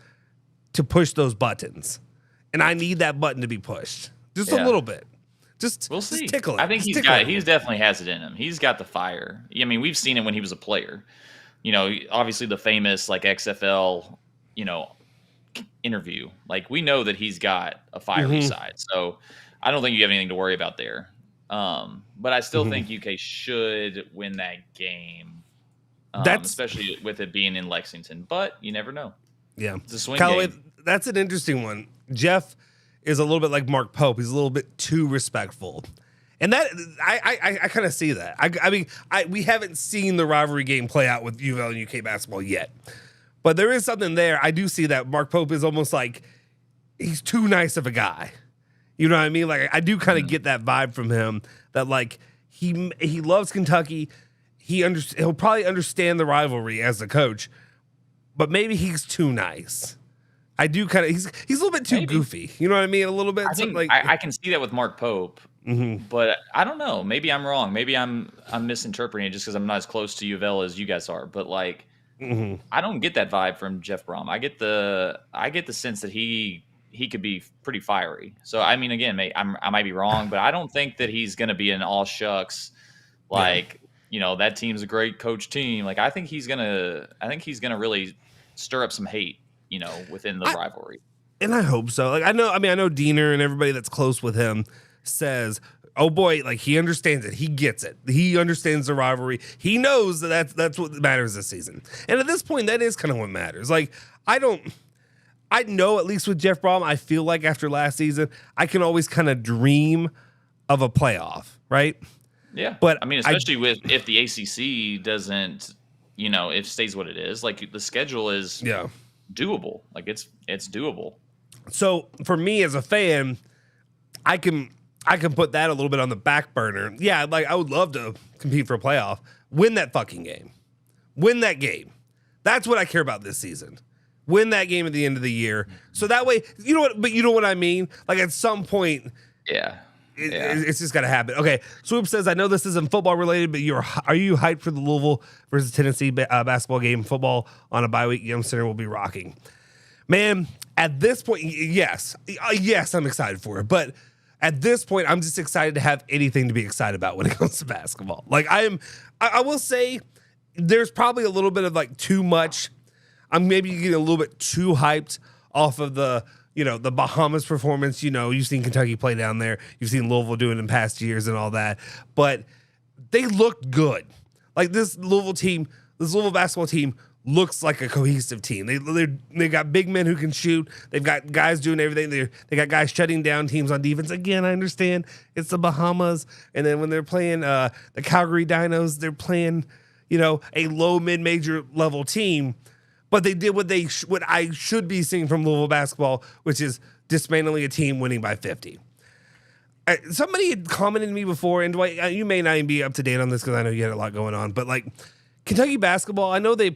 to push those buttons. And I need that button to be pushed just a little bit. We'll see. Tickle it. I think he definitely has it in him. He's got the fire. I mean, we've seen it when he was a player. obviously the famous like XFL, interview. Like we know that he's got a fiery side, so I don't think you have anything to worry about there. But I still think UK should win that game, especially with it being in Lexington. But you never know. Yeah, it's a swing Callaway, game. That's an interesting one. Jeff is a little bit like Mark Pope. He's a little bit too respectful. And that I kind of see that. I mean, we haven't seen the rivalry game play out with UVL and UK basketball yet, but there is something there. I do see that Mark Pope is almost like he's too nice of a guy. You know what I mean? Like I do kind of get that vibe from him that like he loves Kentucky. He'll probably understand the rivalry as a coach, but maybe he's too nice. I do kind of he's a little bit too goofy. You know what I mean? A little bit. I think I can see that with Mark Pope. But I don't know. Maybe I'm wrong. Maybe I'm misinterpreting it just because I'm not as close to UVL as you guys are. But like, I don't get that vibe from Jeff Brom. I get the sense that he could be pretty fiery. So I mean, again, I might be wrong, but I don't think that he's going to be an all shucks. Like that team's a great coach team. Like I think he's gonna really stir up some hate. Within the rivalry. And I hope so. Like I know Diener and everybody that's close with him says, oh boy, like he understands it. He gets it. He understands the rivalry. He knows that's what matters this season. And at this point, that is kind of what matters. Like I know at least with Jeff Brom, I feel like after last season, I can always kind of dream of a playoff, right? Yeah. But I mean, especially if the ACC doesn't, if it stays what it is, like the schedule is doable. Like it's doable. So for me as a fan, I can put that a little bit on the back burner. Yeah, like I would love to compete for a playoff. Win that fucking game. Win that game. That's what I care about this season. Win that game at the end of the year. So that way, you know what I mean? Like at some point, it's just got to happen. Okay, Swoop says, I know this isn't football related, but are you hyped for the Louisville versus Tennessee basketball game? Football on a bye week. Yum Center will be rocking. Man, at this point, yes, I'm excited for it. But at this point, I'm just excited to have anything to be excited about when it comes to basketball. Like I will say there's probably a little bit of like too much. I'm maybe getting a little bit too hyped off of the Bahamas performance. You've seen Kentucky play down there. You've seen Louisville do it in past years and all that. But they looked good. Like this Louisville basketball team looks like a cohesive team. They got big men who can shoot. They've got guys doing everything. They got guys shutting down teams on defense. Again, I understand it's the Bahamas. And then when they're playing the Calgary Dinos, they're playing, a low mid-major level team. But they did what I should be seeing from Louisville basketball, which is dismantling a team winning by 50. Somebody had commented to me before, and Dwight, you may not even be up to date on this because I know you had a lot going on, but like Kentucky basketball, I know they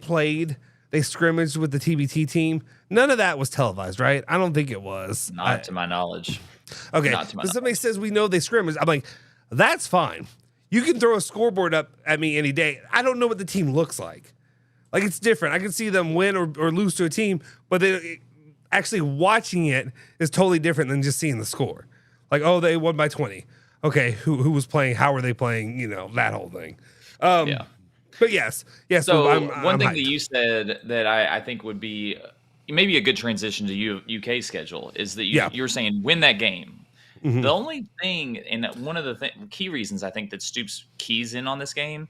scrimmaged with the TBT team. None of that was televised, right? I don't think it was. Not to my knowledge. Okay. But somebody says we know they scrimmaged. I'm like, that's fine. You can throw a scoreboard up at me any day. I don't know what the team looks like. Like, it's different. I can see them win or lose to a team, but actually watching it is totally different than just seeing the score. Like, oh, they won by 20. Okay, who was playing? How were they playing? That whole thing. But yes. So I'm one thing hyped. that you said that I think would be maybe a good transition to UK schedule is that you're saying win that game. Mm-hmm. The only thing, and one of the key reasons I think that Stoops keys in on this game,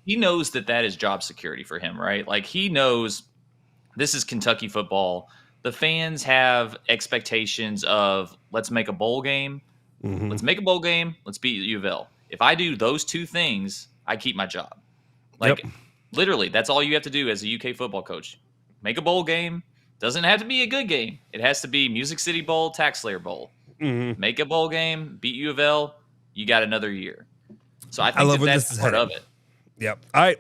he knows that is job security for him, right? Like he knows this is Kentucky football. The fans have expectations of let's make a bowl game. Mm-hmm. Let's make a bowl game. Let's beat UVL. If I do those two things, I keep my job. Like literally, that's all you have to do as a UK football coach. Make a bowl game. Doesn't have to be a good game. It has to be Music City Bowl, Tax Slayer Bowl. Mm-hmm. Make a bowl game, beat UVL. You got another year. So I think that's part of it. Yep. All right.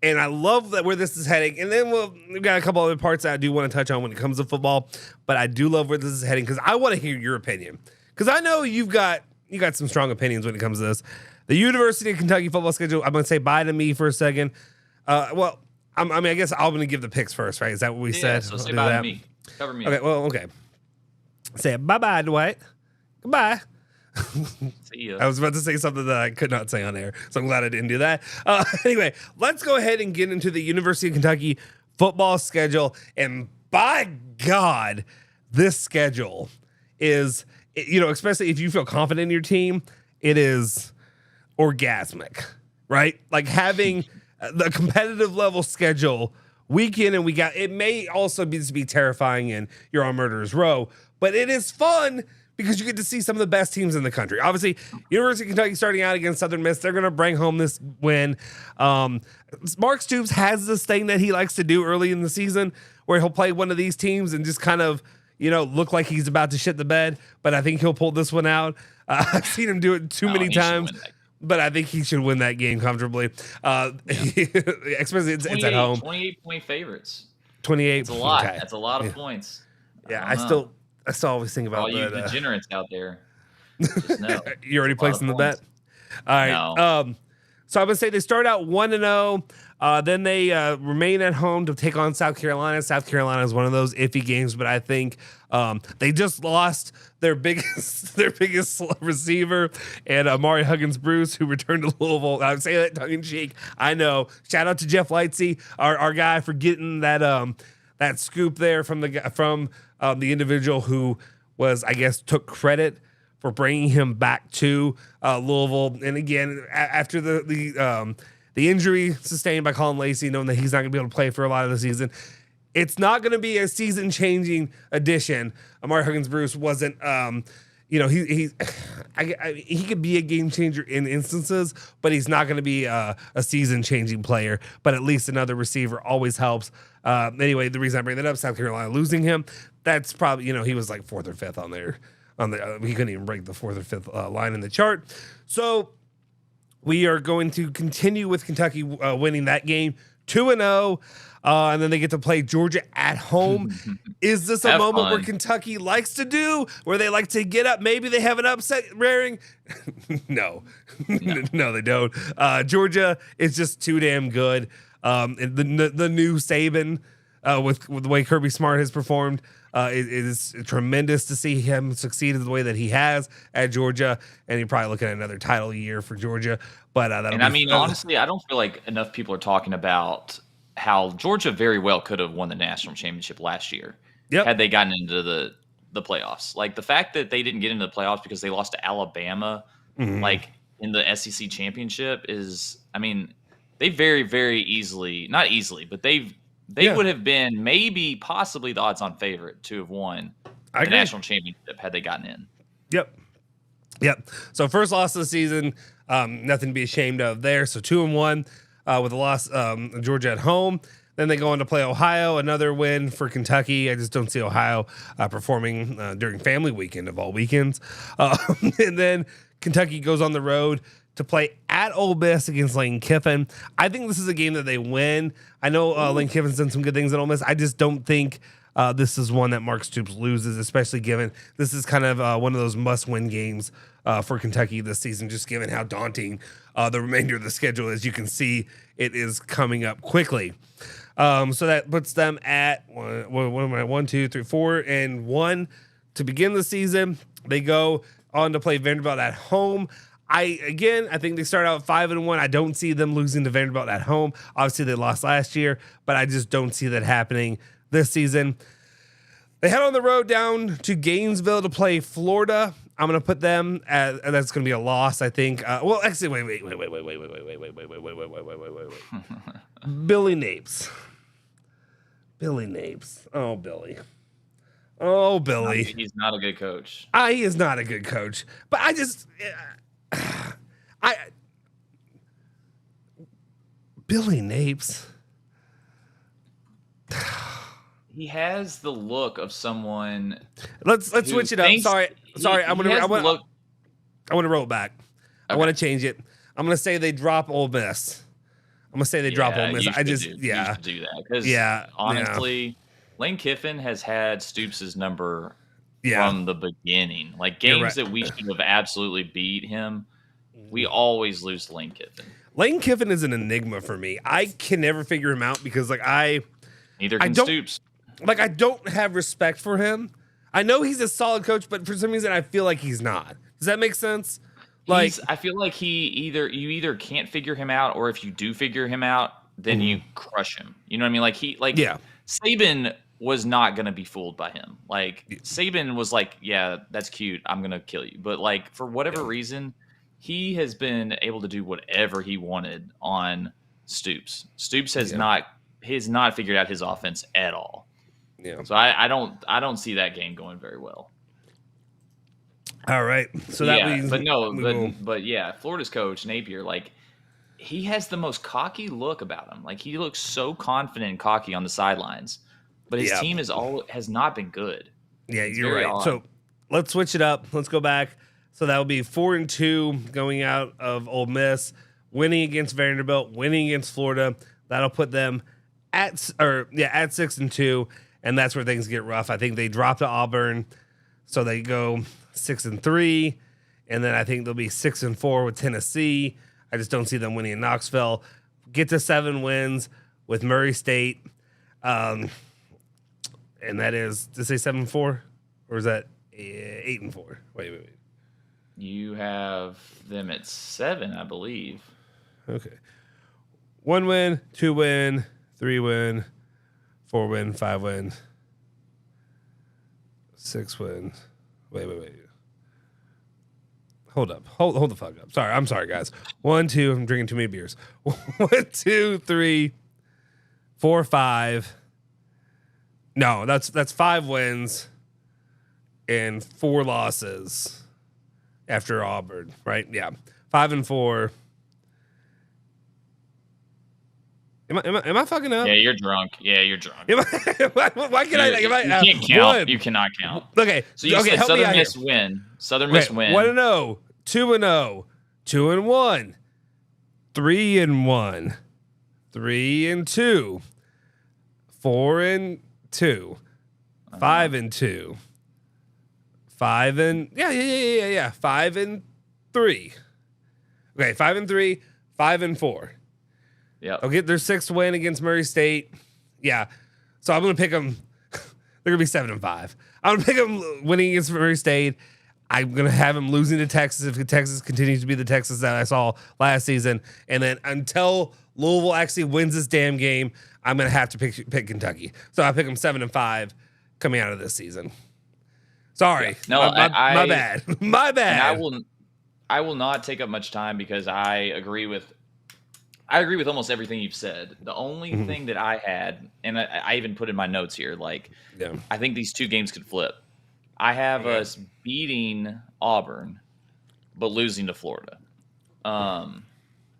And I love that where this is heading. And then we've got a couple other parts that I do want to touch on when it comes to football. But I do love where this is heading because I want to hear your opinion. Because I know you got some strong opinions when it comes to this. The University of Kentucky football schedule, I'm going to say bye to me for a second. I guess I'm going to give the picks first, right? Is that what we said? So say bye to me. Cover me. Okay, okay. Say bye-bye, Dwight. Goodbye. See ya. I was about to say something that I could not say on air, so I'm glad I didn't do that. Anyway, let's go ahead and get into the University of Kentucky football schedule. And by God, this schedule is, especially if you feel confident in your team, it is orgasmic, right? Like having the competitive level schedule week in and week out. It may also be terrifying and you're on murderer's row, but it is fun because you get to see some of the best teams in the country. Obviously, University of Kentucky starting out against Southern Miss, they're going to bring home this win. Mark Stoops has this thing that he likes to do early in the season where he'll play one of these teams and just kind of, look like he's about to shit the bed, but I think he'll pull this one out. I've seen him do it too many times. But I think he should win that game comfortably. Especially it's at home. 28-point favorients. 28. That's a lot. Okay. That's a lot of points. Yeah, I still always think about all you that. degenerates out there. Just know. You already placing the bet? All right. No. So I would say they start out 1-0. Then they remain at home to take on South Carolina. South Carolina is one of those iffy games, but I think they just lost their biggest receiver and Amari Huggins-Bruce, who returned to Louisville. I would say that tongue in cheek. I know. Shout out to Jeff Lightsey, our guy, for getting that scoop there from the individual who was, I guess, took credit for bringing him back to Louisville. And again, after the injury sustained by Colin Lacey, knowing that he's not going to be able to play for a lot of the season, it's not going to be a season-changing addition. Amari Huggins-Bruce wasn't, he could be a game changer in instances, but he's not going to be a season-changing player. But at least another receiver always helps. Anyway, the reason I bring that up, South Carolina losing him, that's probably, he was like 4th or 5th on there. He couldn't even break the 4th or 5th line in the chart. So we are going to continue with Kentucky winning that game 2-0. And then they get to play Georgia at home. Is this a moment where Kentucky likes to do, where they like to get up? Maybe they have an upset raring? No. No, they don't. Georgia is just too damn good. The new Saban, with the way Kirby Smart has performed, it is tremendous to see him succeed the way that he has at Georgia. And you're probably looking at another title year for Georgia. But honestly, I don't feel like enough people are talking about how Georgia very well could have won the national championship last year had they gotten into the playoffs. Like the fact that they didn't get into the playoffs because they lost to Alabama, like in the SEC championship is, they very, very easily, not easily, but they would have been maybe possibly the odds-on favorite to have won the national championship had they gotten in. Yep. So first loss of the season, nothing to be ashamed of there. So 2-1. With a loss, Georgia at home. Then they go on to play Ohio, another win for Kentucky. I just don't see Ohio performing during family weekend of all weekends. And then Kentucky goes on the road to play at Ole Miss against Lane Kiffin. I think this is a game that they win. I know Lane Kiffin's done some good things at Ole Miss. I just don't think this is one that Mark Stoops loses, especially given this is kind of one of those must-win games for Kentucky this season, just given how daunting the remainder of the schedule is. You can see it is coming up quickly. So that puts them at 4-1 to begin the season. They go on to play Vanderbilt at home. I think they start out 5-1. I don't see them losing to Vanderbilt at home. Obviously, they lost last year, but I just don't see that happening this season. They head on the road down to Gainesville to play Florida. I'm going to put them at, that's going to be a loss, I think. Well, actually, wait. Billy Napes. Oh, Billy. He's not a good coach. He is not a good coach. But I just... Billy Napes. He has the look of someone. Let's switch it up. Sorry. I want to roll it back. Okay. I want to change it. I'm going to say they drop Ole Miss. Ole Miss. You should do that because honestly, Lane Kiffin has had Stoops' number from the beginning. Like games that we should have absolutely beat him, we always lose to Lane Kiffin. Lane Kiffin is an enigma for me. I can never figure him out because neither can Stoops. I don't have respect for him. I know he's a solid coach, but for some reason I feel like he's not. Does that make sense? I feel like you either can't figure him out, or if you do figure him out, then you crush him. You know what I mean? Saban was not going to be fooled by him. Like Saban was like, yeah, that's cute. I'm going to kill you. But like for whatever reason, he has been able to do whatever he wanted on Stoops. Stoops has not figured out his offense at all. Yeah. So I don't see that game going very well. All right. So that means Florida's coach, Napier, like he has the most cocky look about him. Like he looks so confident and cocky on the sidelines, but his team has not been good. Yeah, you're right. Odd. So let's switch it up. Let's go back. So that will be 4-2 going out of Ole Miss, winning against Vanderbilt, winning against Florida. That'll put them at 6-2, and that's where things get rough. I think they drop to Auburn, so they go 6-3, and then I think they'll be 6-4 with Tennessee. I just don't see them winning in Knoxville. Get to 7 wins with Murray State, and that is, did I say 7-4, or is that 8-4? Wait. You have them at 7, I believe. Okay. 1 win, 2 win, 3 win, 4 win, 5 win, 6 win. Wait. Hold up. Hold the fuck up. I'm sorry, guys. 1, 2. I'm drinking too many beers. 1, 2, 3, 4, 5. No, that's 5 wins and 4 losses after Auburn, right? Yeah, 5-4. Am I fucking up? Yeah, you're drunk. Why can I? You can't count. You cannot count. Okay. So you said Southern Miss win. Southern Miss win. 1-0, 2-0, 2-1, 3-1, 3-2, 4-2, 5-2, 5-3. Okay, 5-3, 5-4. Yeah. They'll get their 6th win against Murray State. Yeah. So I'm going to pick them. They're going to be 7-5. I'm going to pick them winning against Murray State. I'm going to have them losing to Texas if Texas continues to be the Texas that I saw last season. And then until Louisville actually wins this damn game, I'm going to have to pick Kentucky. So I pick them 7-5 coming out of this season. Sorry. Yeah. No, my bad. My bad. And I will not take up much time because I agree with almost everything you've said. The only thing that I had, and I even put in my notes here, I think these 2 games could flip. I have us beating Auburn, but losing to Florida.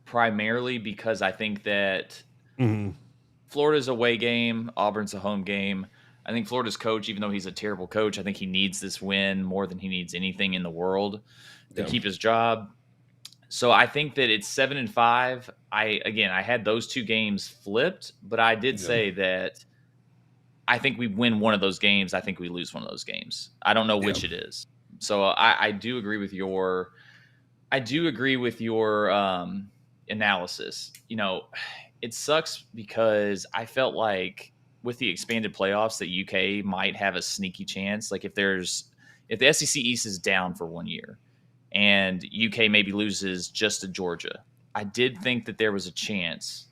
Primarily because I think that Florida's away game, Auburn's a home game. I think Florida's coach, even though he's a terrible coach, I think he needs this win more than he needs anything in the world to keep his job. So I think that it's 7-5. I had those 2 games flipped, but I did say that I think we win one of those games. I think we lose one of those games. I don't know which it is. So I do agree with your analysis. You know, it sucks because I felt like with the expanded playoffs that UK might have a sneaky chance. Like if the SEC East is down for 1 year and UK maybe loses just to Georgia, I did think that there was a chance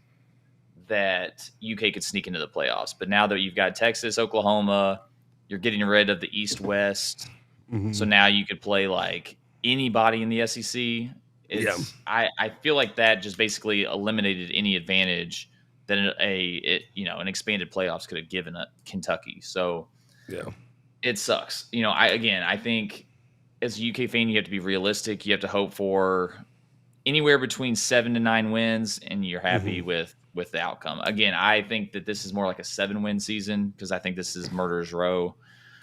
that UK could sneak into the playoffs. But now that you've got Texas, Oklahoma, you're getting rid of the East-West. So now you could play like anybody in the SEC. I feel like that just basically eliminated any advantage that an expanded playoffs could have given Kentucky. So it sucks. You know, I think as a UK fan, you have to be realistic. You have to hope for anywhere between 7 to 9 wins, and you're happy with the outcome. Again, I think that this is more like a 7-win season because I think this is Murderer's Row.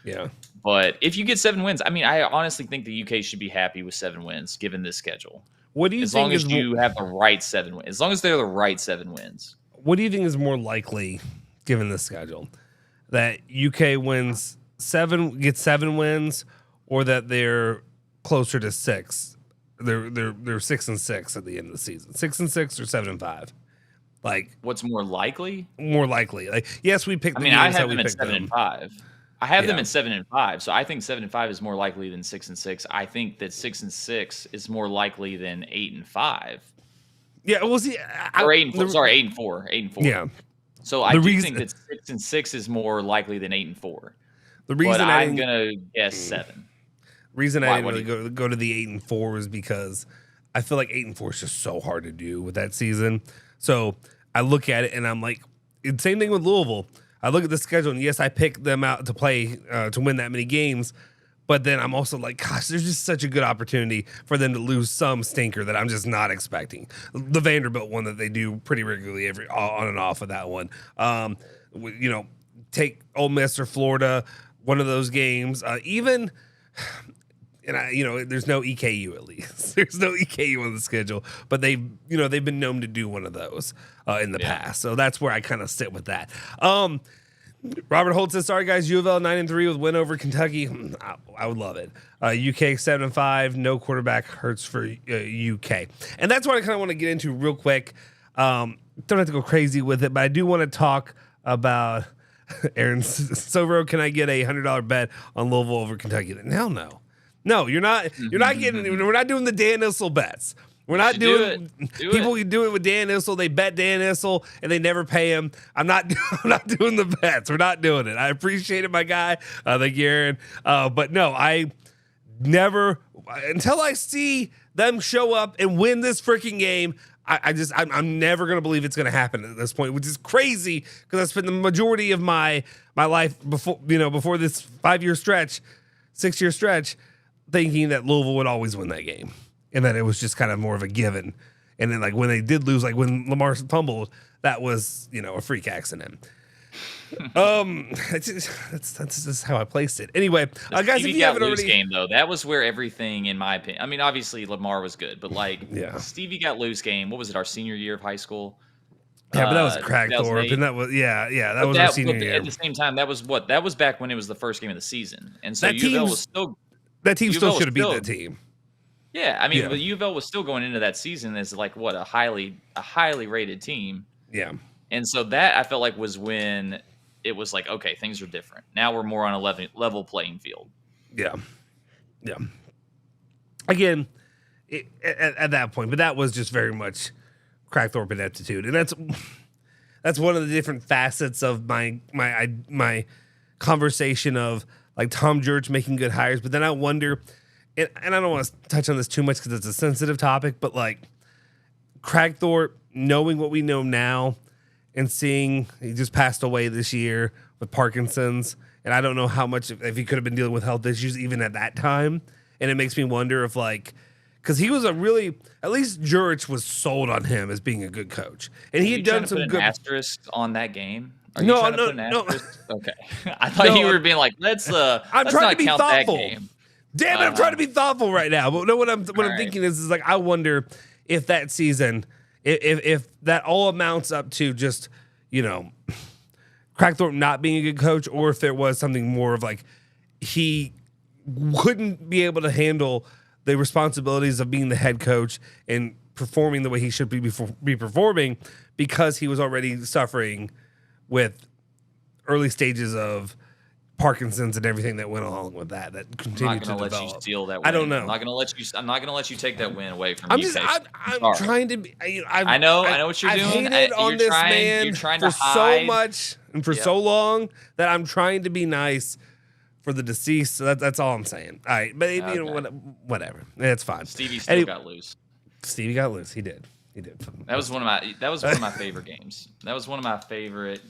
Yeah. But if you get 7 wins, I mean, I honestly think the UK should be happy with 7 wins given this schedule. What do you think? As long as you have the right 7 wins. As long as they're the right 7 wins. What do you think is more likely, given this schedule, that UK gets 7 wins, or that they're closer to 6? They're 6-6 at the end of the season. 6-6 or 7-5. Like, what's more likely? More likely. Like, yes, we picked. I have them at 7-5. I have them at 7-5, so I think 7-5 is more likely than 6-6. I think that 6-6 is more likely than 8-5. Yeah, well, see, Or 8-4. Sorry, 8-4. 8-4. Yeah. So I do think that 6-6 is more likely than 8-4. The reason but I'm gonna guess 7. Reason I didn't really go to the 8-4 was because I feel like 8-4 is just so hard to do with that season. So I look at it and I'm like, same thing with Louisville. I look at the schedule and yes, I picked them out to play to win that many games. But then I'm also like, gosh, there's just such a good opportunity for them to lose some stinker that I'm just not expecting. The Vanderbilt one that they do pretty regularly on and off of that one. Take Ole Miss or Florida, one of those games. There's no EKU at least. There's no EKU on the schedule, but they've been known to do one of those in the past. So that's where I kind of sit with that. Robert Holt says, sorry guys, U of L 9-3 with win over Kentucky. I would love it. UK 7-5, no quarterback hurts for UK. And that's what I kind of want to get into real quick. Don't have to go crazy with it, but I do want to talk about Aaron Sovero. Can I get a $100 bet on Louisville over Kentucky? Hell no. No, you're not getting, we're not doing the Dan Issel bets. We're not doing people can do it with Dan Issel. They bet Dan Issel and they never pay him. I'm not doing the bets. We're not doing it. I appreciate it, my guy. Thank you, Aaron. But no, I never until I see them show up and win this freaking game. I'm never gonna believe it's gonna happen at this point, which is crazy because I spent the majority of my life before this 6-year stretch, thinking that Louisville would always win that game. And that it was just kind of more of a given. And then, like, when they did lose, like when Lamar fumbled, that was, a freak accident. That's just how I placed it. Anyway, guys, if you haven't already, game though, that was where everything, in my opinion. I mean, obviously Lamar was good, but Stevie got loose game. What was it? Our senior year of high school. Yeah, but that was Cragthorpe, and that was that was our senior year. At the same time, that was back when it was the first game of the season, and so U of L was still that team still should have beat that team. Yeah, I mean, but U of L was still going into that season as like a highly rated team. Yeah, and so that I felt like was when it was like, okay, things are different. Now we're more on a level playing field. Yeah. Again, at that point, but that was just very much Cragthorpe ineptitude, and that's one of the different facets of my conversation of like Tom Jurich making good hires. But then I wonder. And I don't want to touch on this too much because it's a sensitive topic, but like Cragthorpe, knowing what we know now and seeing he just passed away this year with Parkinson's, and I don't know how much if he could have been dealing with health issues even at that time. And it makes me wonder if because he was at least Jurich was sold on him as being a good coach, and he had done some good asterisk on that game. No. Okay, I thought you were being like, let's not count that game. Damn it, I'm trying to be thoughtful right now. But no, what I'm thinking is like I wonder if that season, if that all amounts up to just, Cragthorpe not being a good coach, or if there was something more of like he couldn't be able to handle the responsibilities of being the head coach and performing the way he should be performing because he was already suffering with early stages of Parkinson's and everything that went along with that continued to develop. I'm not going to let you steal that win. I don't know. I'm not going to let you take that win away from I'm you. I'm trying to be. I know what you're doing. I've hated on this man for so much and for so long that I'm trying to be nice for the deceased. So that's all I'm saying. All right, but whatever. It's fine. Stevie still got loose. Stevie got loose. He did. That was one of my favorite games. That was one of my favorite.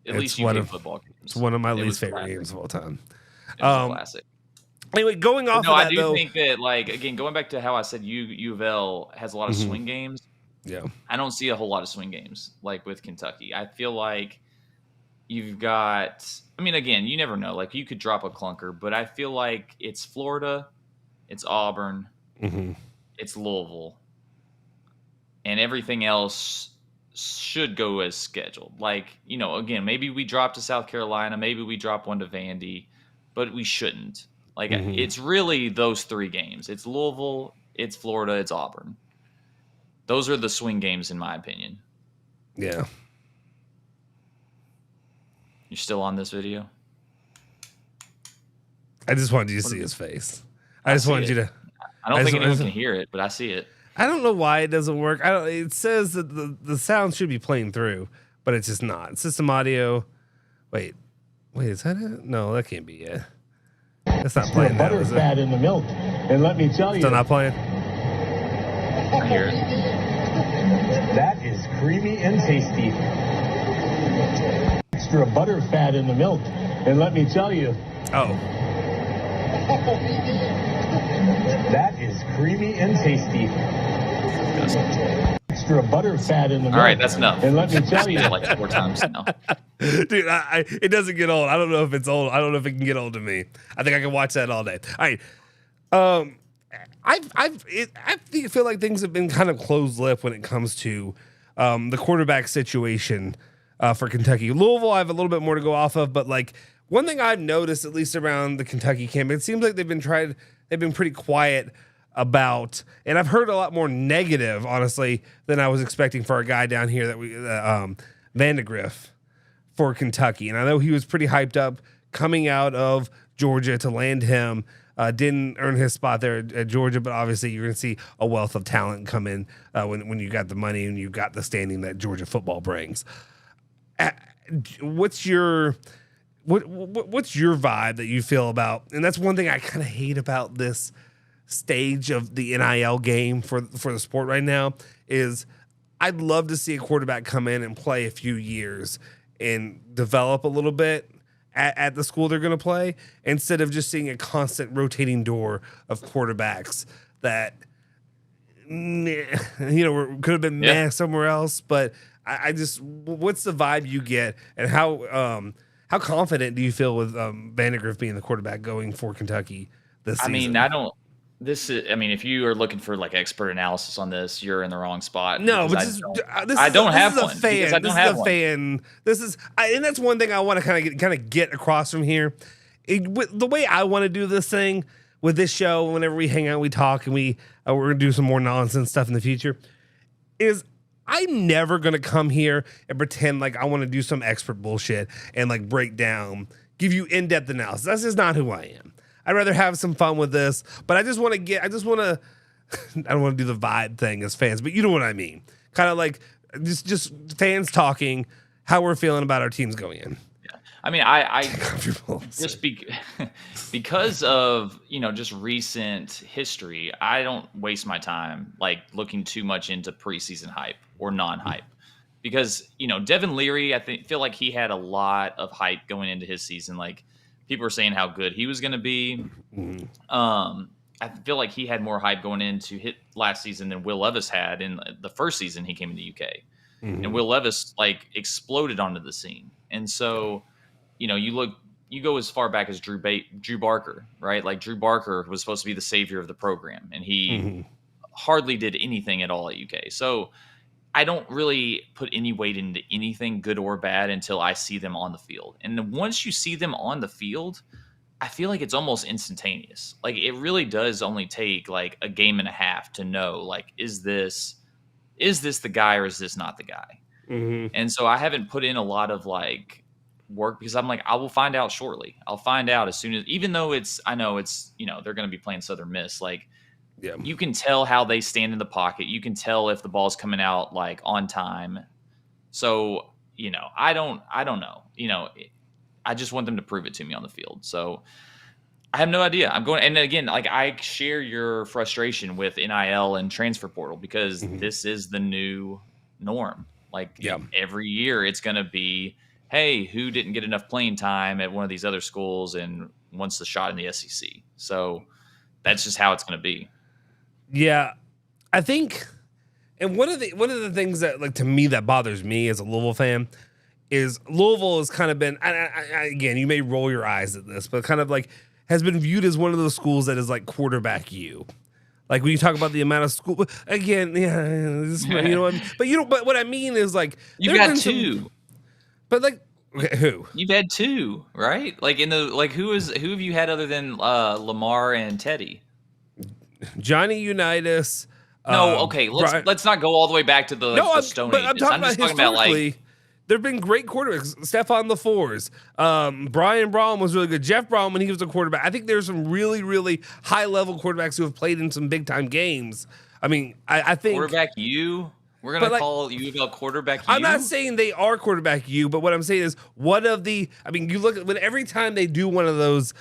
At least UK football games. It's one of my least favorite games of all time. It was a classic. Anyway, going off of that, though. I do think that, again, going back to how I said U of L has a lot of swing games. Yeah. I don't see a whole lot of swing games, like with Kentucky. I feel like you've got, again, you never know. Like, you could drop a clunker, but I feel like it's Florida, it's Auburn, it's Louisville, and everything else should go as scheduled. Like, again, maybe we drop to South Carolina, maybe we drop one to Vandy, but we shouldn't. Like, it's really those three games. It's Louisville, it's Florida, it's Auburn. Those are the swing games, in my opinion. Yeah. You're still on this video? I just wanted you to see his face. I just wanted you to. I don't think anyone can hear it, but I see it. I don't know why it doesn't work. It says that the sound should be playing through, but it's just not. System audio. Wait, is that it? No, that can't be it. That's not playing now, is it? Butterfat in the milk, and let me tell you, Still not playing. I hear it. that is creamy and tasty. Extra butterfat in the milk, and let me tell you, Oh, that is creamy and tasty. Extra butterfat in the milk. All right, that's enough. And let me tell you, Like 4 times now. dude, it doesn't get old. I don't know if it's old. I don't know if it can get old to me. I think I can watch that all day. All right. I feel like things have been kind of closed-lipped when it comes to the quarterback situation for Kentucky. Louisville, I have a little bit more to go off of, but like one thing I've noticed, at least around the Kentucky camp, it seems like they've been pretty quiet about, and I've heard a lot more negative, honestly, than I was expecting for our guy down here Vandegrift for Kentucky. And I know he was pretty hyped up coming out of Georgia to land him. Didn't earn his spot there at Georgia, but obviously you're going to see a wealth of talent come in when you got the money and you got the standing that Georgia football brings. What's your vibe that you feel about? And that's one thing I kind of hate about this stage of the NIL game for the sport right now is I'd love to see a quarterback come in and play a few years and develop a little bit at the school they're going to play, instead of just seeing a constant rotating door of quarterbacks that, could have been somewhere else. But I just, what's the vibe you get, and how confident do you feel with Vandegrift being the quarterback going for Kentucky this season? If you are looking for like expert analysis on this, you're in the wrong spot. No, but I don't have one. And that's one thing I want to kind of get across from here. The way I want to do this thing with this show, whenever we hang out, we talk, and we're gonna do some more nonsense stuff in the future, is I'm never gonna come here and pretend like I want to do some expert bullshit and like break down, give you in-depth analysis. That's just not who I am. I'd rather have some fun with this, but I don't want to do the vibe thing as fans, but you know what I mean. Kind of like just fans talking how we're feeling about our teams going in. Yeah. I mean, I just because of, just recent history, I don't waste my time like looking too much into preseason hype or non-hype, because, Devin Leary, feel like he had a lot of hype going into his season. Like, people were saying how good he was going to be. I feel like he had more hype going into hit last season than Will Levis had in the first season he came into UK. And Will Levis like exploded onto the scene. And so, you go as far back as Drew Barker, right? Like Drew Barker was supposed to be the savior of the program, and he hardly did anything at all at UK. So I don't really put any weight into anything good or bad until I see them on the field. And then once you see them on the field, I feel like it's almost instantaneous. Like it really does only take like a game and a half to know, like, is this the guy or is this not the guy? And so I haven't put in a lot of like work, because I'm like, I will find out shortly. I'll find out as soon as, even though I know it's, they're going to be playing Southern Miss. Like, yeah, you can tell how they stand in the pocket. You can tell if the ball's coming out like on time. So, I don't know. I just want them to prove it to me on the field. So I have no idea. I'm going, and again, like I share your frustration with NIL and transfer portal, because this is the new norm. Like every year it's going to be, hey, who didn't get enough playing time at one of these other schools and wants the shot in the SEC. So that's just how it's going to be. Yeah, I think, and one of the things that, like, to me that bothers me as a Louisville fan is Louisville has kind of been, again, you may roll your eyes at this, but kind of like has been viewed as one of those schools that is like quarterback you. Like when you talk about the amount of school, again, but what I mean is like you got two, but like who you've had two, right? Like who have you had other than Lamar and Teddy? Johnny Unitas. No, okay. Let's not go all the way back to the Stone Ages. I'm talking about historically. There've been great quarterbacks. Stephon LaFours, Brian Braun was really good. Jeff Braun when he was a quarterback. I think there's some really, really high level quarterbacks who have played in some big time games. I mean, I think quarterback U. We're gonna call U of L quarterback U. I'm not saying they are quarterback U, but what I'm saying is you look at when every time they do one of those.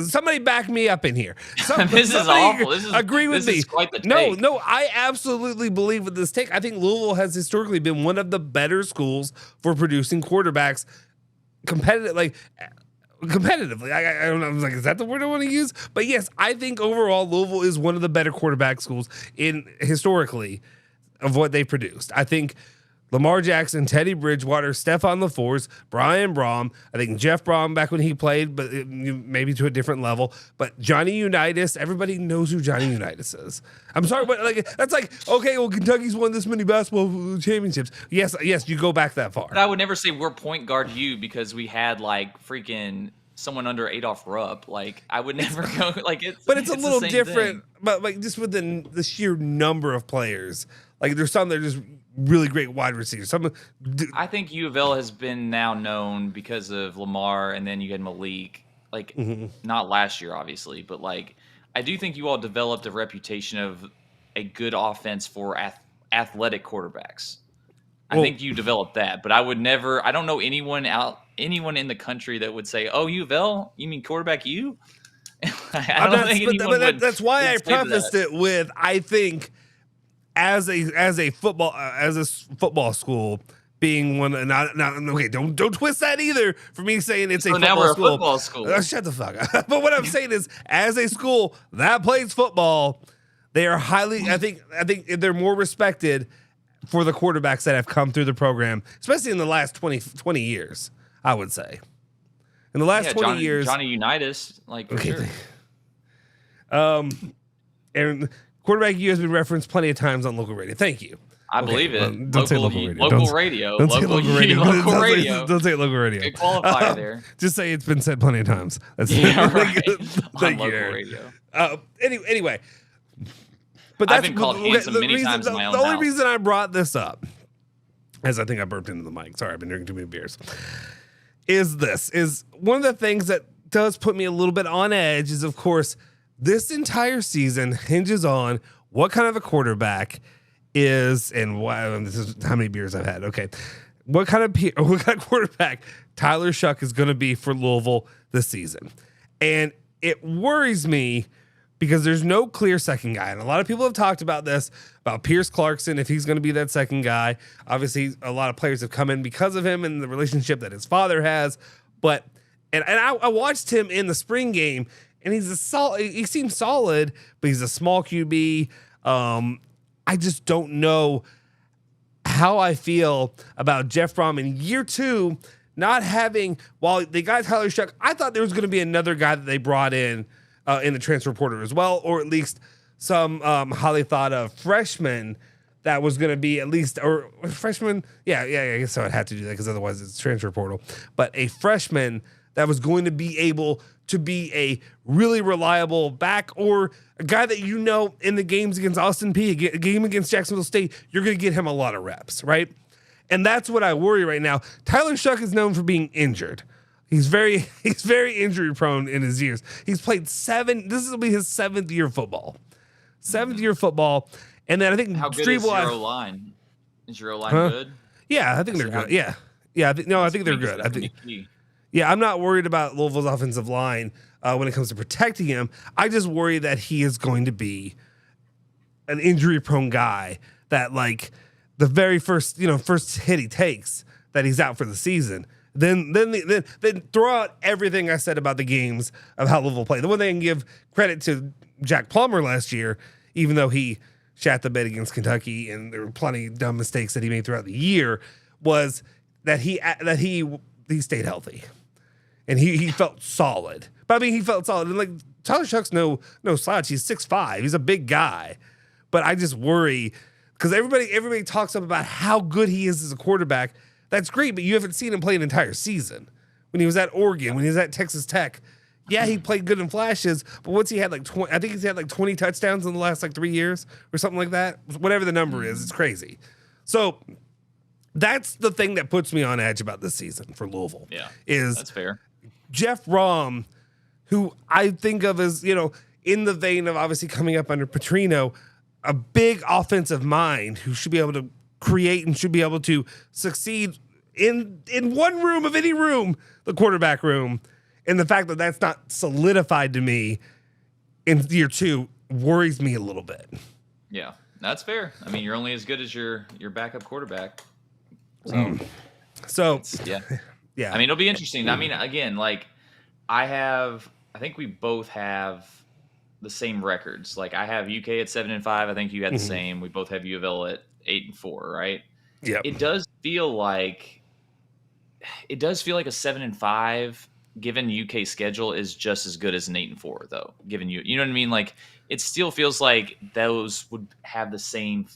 Somebody back me up in here. This is awful. Agree with me. Is quite the take. No, I absolutely believe with this take. I think Louisville has historically been one of the better schools for producing quarterbacks competitively. I don't know. I was like, is that the word I want to use? But yes, I think overall Louisville is one of the better quarterback schools historically of what they produced. I think Lamar Jackson, Teddy Bridgewater, Stephon LaFours, Brian Braun. I think Jeff Braun back when he played, but maybe to a different level. But Johnny Unitas, everybody knows who Johnny Unitas is. I'm sorry, but that's like, okay, well, Kentucky's won this many basketball championships. Yes, you go back that far. But I would never say we're point guard U because we had freaking someone under Adolph Rupp. I would never go But it's a little different. Thing. But just within the sheer number of players. There's some that are just really great wide receivers. I think U of L has been now known because of Lamar, and then you had Malik. Not last year, obviously, but I do think you all developed a reputation of a good offense for athletic quarterbacks. I think you developed that, but I would never. I don't know anyone in the country that would say, "Oh, U of L, you mean quarterback U?" I don't think anyone would. That's why I prefaced it with I think. As a football school being one, not okay. Don't twist that either. For me saying it's a football school. Shut the fuck up. But what I'm saying is, as a school that plays football, they are highly. I think they're more respected for the quarterbacks that have come through the program, especially in the last 20 years. I would say in the last 20 years, Johnny Unitas, okay. Sure. And. Quarterback U has been referenced plenty of times on local radio. Thank you. I believe it. Don't say local radio. Local radio. Don't say local radio. Local radio. Don't say local radio. Good qualifier there. Just say it's been said plenty of times. That's right. Thank on you, local radio. Anyway. But that's I've been called handsome many times in my own The only mouth. reason I brought this up, as I think I burped into the mic. Sorry, I've been drinking too many beers. Is one of the things that does put me a little bit on edge is, of course, this entire season hinges on what kind of a quarterback is and why. This is how many beers I've had. Okay, what kind of quarterback Tyler Shuck is going to be for Louisville this season, and it worries me because there's no clear second guy, and a lot of people have talked about this about Pierce Clarkson if he's going to be that second guy. Obviously, a lot of players have come in because of him and the relationship that his father has, but I watched him in the spring game. And he seems solid, but he's a small QB. I just don't know how I feel about Jeff Braun in year 2 not having, while they got Tyler Shuck, I thought there was going to be another guy that they brought in the transfer portal as well, or at least some highly thought of freshman that was going to be at least, or freshman. Yeah, I guess I would have to do that because otherwise it's transfer portal. But a freshman that was going to be able to be a really reliable back, or a guy that in the games against Austin Peay, a game against Jacksonville State, you're going to get him a lot of reps, right? And that's what I worry right now. Tyler Shuck is known for being injured. He's very injury prone in his years. He's played this will be his 7th year of football. 7th year of football. And then I think how good is your O-line? Is your O-line good? Yeah, I think they're good. Yeah. I think they're good. I think. Yeah, I'm not worried about Louisville's offensive line when it comes to protecting him. I just worry that he is going to be an injury-prone guy that, the very first hit he takes, that he's out for the season. Then throw out everything I said about the games of how Louisville played. The one thing I can give credit to Jack Plummer last year, even though he shat the bed against Kentucky and there were plenty of dumb mistakes that he made throughout the year, was that he stayed healthy. And he felt solid. But he felt solid. And Tyler Shuck's no slouch. He's 6'5". He's a big guy. But I just worry because everybody talks up about how good he is as a quarterback. That's great, but you haven't seen him play an entire season. When he was at Oregon, when he was at Texas Tech, yeah, he played good in flashes. But what's he had I think he's had 20 touchdowns in the last 3 years or something like that. Whatever the number is, it's crazy. So that's the thing that puts me on edge about this season for Louisville. Yeah, is that's fair. Jeff Rom, who I think of as, in the vein of obviously coming up under Petrino, a big offensive mind who should be able to create and should be able to succeed in one room of any room, the quarterback room. And the fact that that's not solidified to me in year 2 worries me a little bit. Yeah, that's fair. I mean, you're only as good as your backup quarterback. So yeah. Yeah. I mean, it'll be interesting. I mean, again, like I think we both have the same records. Like I have UK at 7-5. I think you had the same. We both have U of L at 8-4, right? Yeah. It does feel like a 7-5 given UK schedule is just as good as an 8-4 though. Given you know what I mean? Like it still feels like those would have the same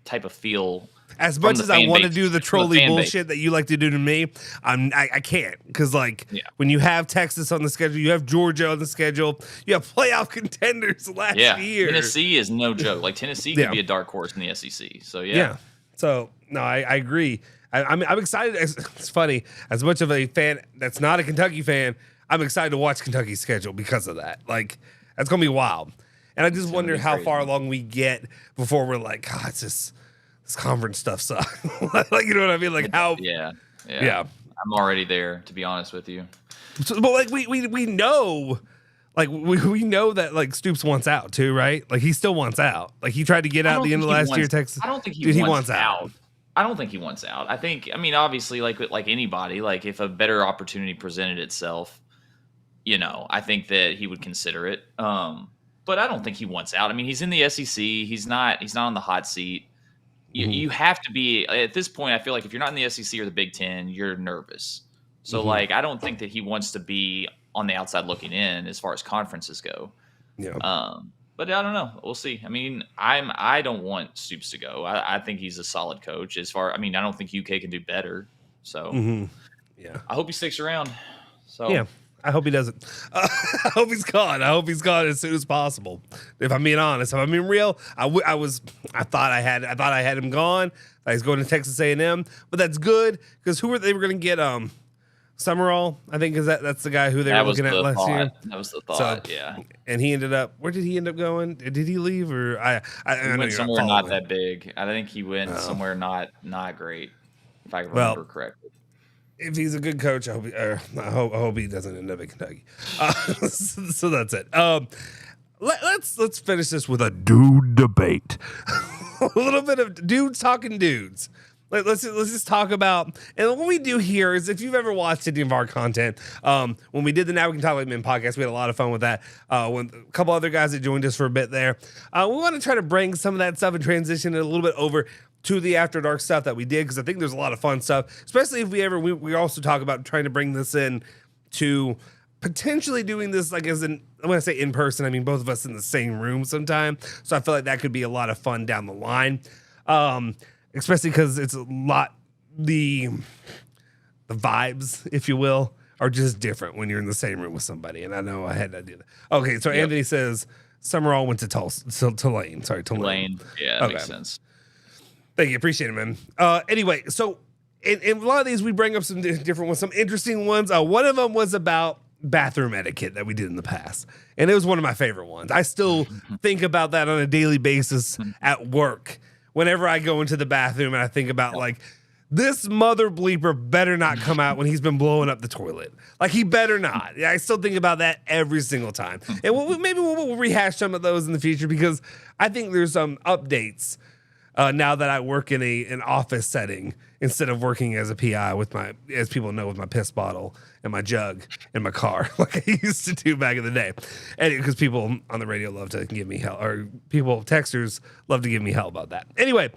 type of feel. As much as I want to do the trolley bullshit base that you like to do to me, I can't, because when you have Texas on the schedule, you have Georgia on the schedule, you have playoff contenders last year. Tennessee is no joke. Like Tennessee could be a dark horse in the SEC. So yeah. So no, I agree. I'm excited. It's funny. As much of a fan that's not a Kentucky fan, I'm excited to watch Kentucky's schedule because of that. Like that's gonna be wild. And I just wonder how far along we get before we're like, God, it's just. This conference stuff sucks. Like, you know what I mean? Like how? Yeah. I'm already there, to be honest with you. So, but like we know, like we know that like Stoops wants out too, right? Like he still wants out. Like he tried to get out at the end of last year. Texas. I don't think he wants out. I don't think he wants out. I mean, obviously, like anybody, like if a better opportunity presented itself, I think that he would consider it. But I don't think he wants out. I mean, he's in the SEC. He's not on the hot seat. You have to be at this point. I feel like if you're not in the SEC or the Big Ten, you're nervous. So like, I don't think that he wants to be on the outside looking in as far as conferences go. Yeah. But I don't know. We'll see. I mean, I don't want Stoops to go. I think he's a solid coach. I don't think UK can do better. So yeah, I hope he sticks around. So yeah. I hope he doesn't. I hope he's gone. I hope he's gone as soon as possible. If I'm being honest, if I'm being real, I thought I had him gone. He's going to Texas A&M, but that's good because who were they were going to get? Summerall, I think that's the guy who they were looking at last year. That was the thought. Yeah. And he ended up. Where did he end up going? Did he leave or he went somewhere not that big. I think he went somewhere not great, if I remember correctly. If he's a good coach, I hope he doesn't end up in Kentucky. So that's it. Let's finish this with a dude debate. A little bit of dudes talking dudes. Let's just talk about, and what we do here is, if you've ever watched any of our content, when we did the Now We Can Talk Like Men podcast, we had a lot of fun with that. When a couple other guys that joined us for a bit there, we want to try to bring some of that stuff and transition it a little bit over to the After Dark stuff that we did, because I think there's a lot of fun stuff, especially if we also talk about trying to bring this in to potentially doing this like when I say in person, I mean both of us in the same room sometime. So I feel like that could be a lot of fun down the line, especially because it's a lot, the vibes, if you will, are just different when you're in the same room with somebody. And I know I had to do that. Okay, so Anthony says Summerall went to Tulane. Sorry, Tulane. Yeah, that makes sense. Thank you. Appreciate it, man. Anyway, so in a lot of these, we bring up some different ones, some interesting ones. One of them was about bathroom etiquette that we did in the past. And it was one of my favorite ones. I still think about that on a daily basis at work. Whenever I go into the bathroom and I think about like, this mother bleeper better not come out when he's been blowing up the toilet. Like he better not. I still think about that every single time. And maybe we'll rehash some of those in the future, because I think there's some updates now that I work in an office setting instead of working as a PI with as people know, with my piss bottle and my jug in my car, like I used to do back in the day. And because people on the radio love to give me hell, or texters love to give me hell about that. Anyway,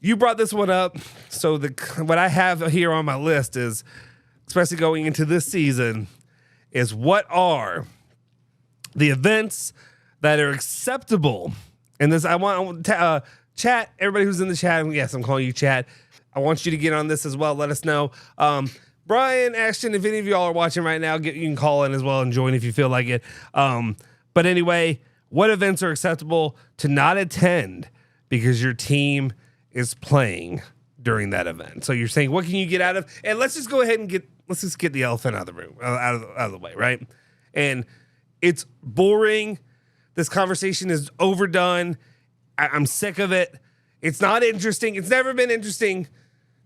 you brought this one up. So what I have here on my list is, especially going into this season, is what are the events that are acceptable. And this, I want chat, everybody who's in the chat, yes, I'm calling you chat. I want you to get on this as well. Let us know. Brian, Ashton, if any of y'all are watching right now, you can call in as well and join if you feel like it. But anyway, what events are acceptable to not attend because your team is playing during that event. So you're saying, what can you get out of? And let's just go ahead and get the elephant out of the room, out of the way, right? And it's boring. This conversation is overdone. I'm sick of it. It's not interesting. It's never been interesting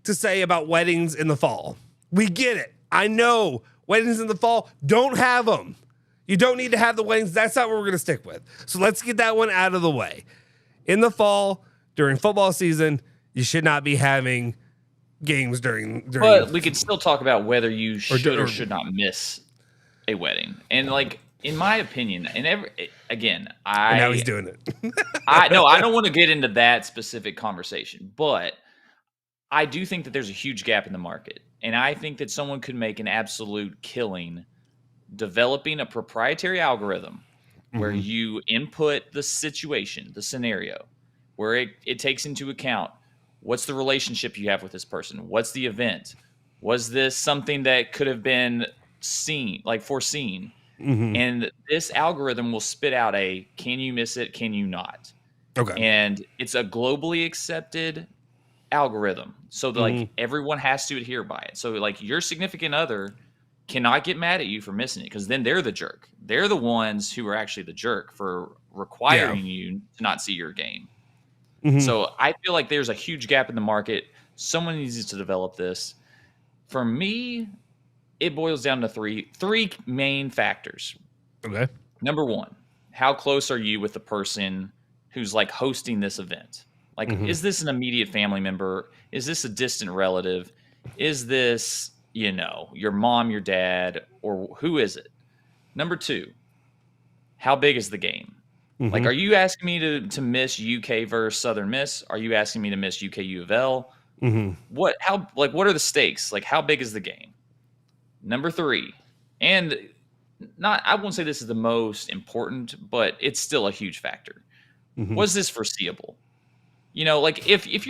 to say about weddings in the fall. We get it. I know weddings in the fall, don't have them. You don't need to have the weddings. That's not what we're going to stick with. So let's get that one out of the way. In the fall, during football season, you should not be having games during. But we could still talk about whether you should or should not miss a wedding. And like, in my opinion, and now he's doing it. I don't want to get into that specific conversation, but I do think that there's a huge gap in the market. And I think that someone could make an absolute killing developing a proprietary algorithm where you input the situation, the scenario, where it takes into account what's the relationship you have with this person? What's the event? Was this something that could have been foreseen? And this algorithm will spit out can you miss it? Can you not? Okay. And it's a globally accepted algorithm. So like everyone has to adhere by it. So like your significant other cannot get mad at you for missing it, because then they're the jerk. They're the ones who are actually the jerk for requiring you to not see your game. So I feel like there's a huge gap in the market. Someone needs to develop this. For me, it boils down to three main factors. Okay. Number one, how close are you with the person who's like hosting this event? Like, is this an immediate family member? Is this a distant relative? Is this, your mom, your dad, or who is it? Number two, how big is the game? Like, are you asking me to miss UK versus Southern Miss? Are you asking me to miss UK U of L? What are the stakes? Like, how big is the game? Number three, and I won't say this is the most important, but it's still a huge factor. Was this foreseeable? Like if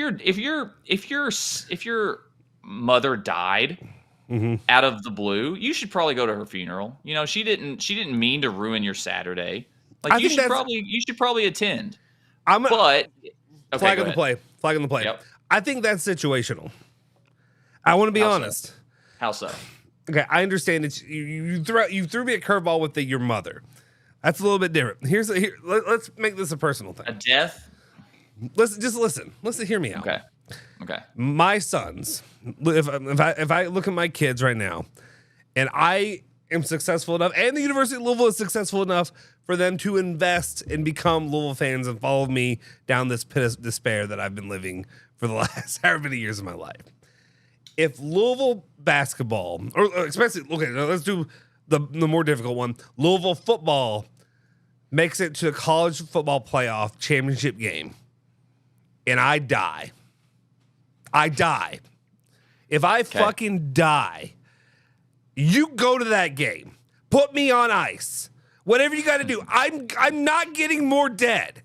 your mother died out of the blue, you should probably go to her funeral. She didn't mean to ruin your Saturday. Like you should probably attend. Flag on the play. Yep. I think that's situational. I want to be honest. How so? Okay, I understand it. You threw me a curveball with your mother. That's a little bit different. Let's make this a personal thing. A death? Listen. Hear me out. Okay. My sons, if I look at my kids right now, and I am successful enough, and the University of Louisville is successful enough for them to invest and become Louisville fans and follow me down this pit of despair that I've been living for the last however many years of my life. If Louisville basketball, or especially, let's do the more difficult one, Louisville football makes it to a college football playoff championship game, and I die. If I fucking die, you go to that game. Put me on ice. Whatever you got to do. I'm not getting more dead.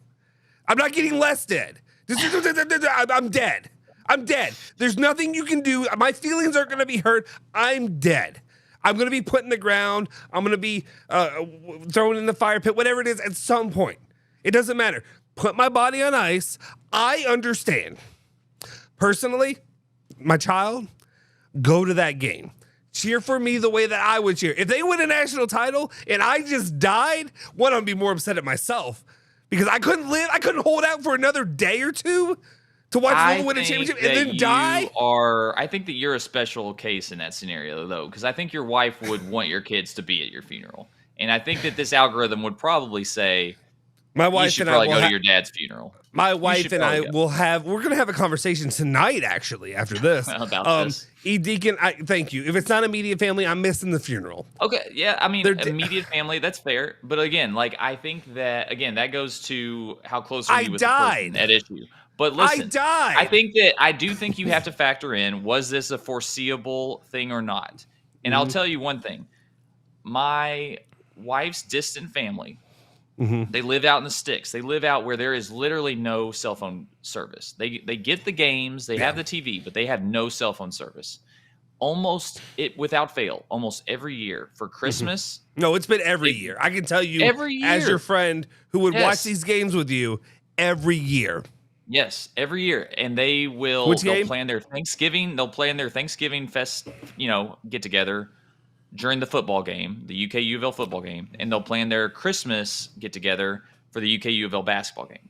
I'm not getting less dead. I'm dead. I'm dead. There's nothing you can do. My feelings aren't going to be hurt. I'm dead. I'm going to be put in the ground. I'm going to be thrown in the fire pit, whatever it is, at some point. It doesn't matter. Put my body on ice. I understand. Personally, my child, go to that game. Cheer for me the way that I would cheer. If they win a national title and I just died, one, I'd be more upset at myself because I couldn't live. I couldn't hold out for another day or two to watch Louisville win a championship and then die. I think that you're a special case in that scenario, though, because I think your wife would want your kids to be at your funeral. And I think that this algorithm would probably say, my wife you should and probably I will go to your dad's funeral. My wife and I will we're going to have a conversation tonight, actually, after this. About this. E. Deacon, thank you. If it's not immediate family, I'm missing the funeral. Okay, yeah, I mean, immediate family, that's fair. But again, I think that, that goes to how close are you with the person at issue. But listen, I died. I do think you have to factor in, was this a foreseeable thing or not? And I'll tell you one thing. My wife's distant family, they live out in the sticks. They live out where there is literally no cell phone service. They get the games, they have the TV, but they have no cell phone service. Without fail, almost every year for Christmas. No, it's been every year. I can tell you, every year, as your friend who would watch these games with you every year. Yes, every year, and they'll plan their Thanksgiving. They'll plan their Thanksgiving fest, get together during the football game, the UK U of L football game, and they'll plan their Christmas get together for the UK U of L basketball game.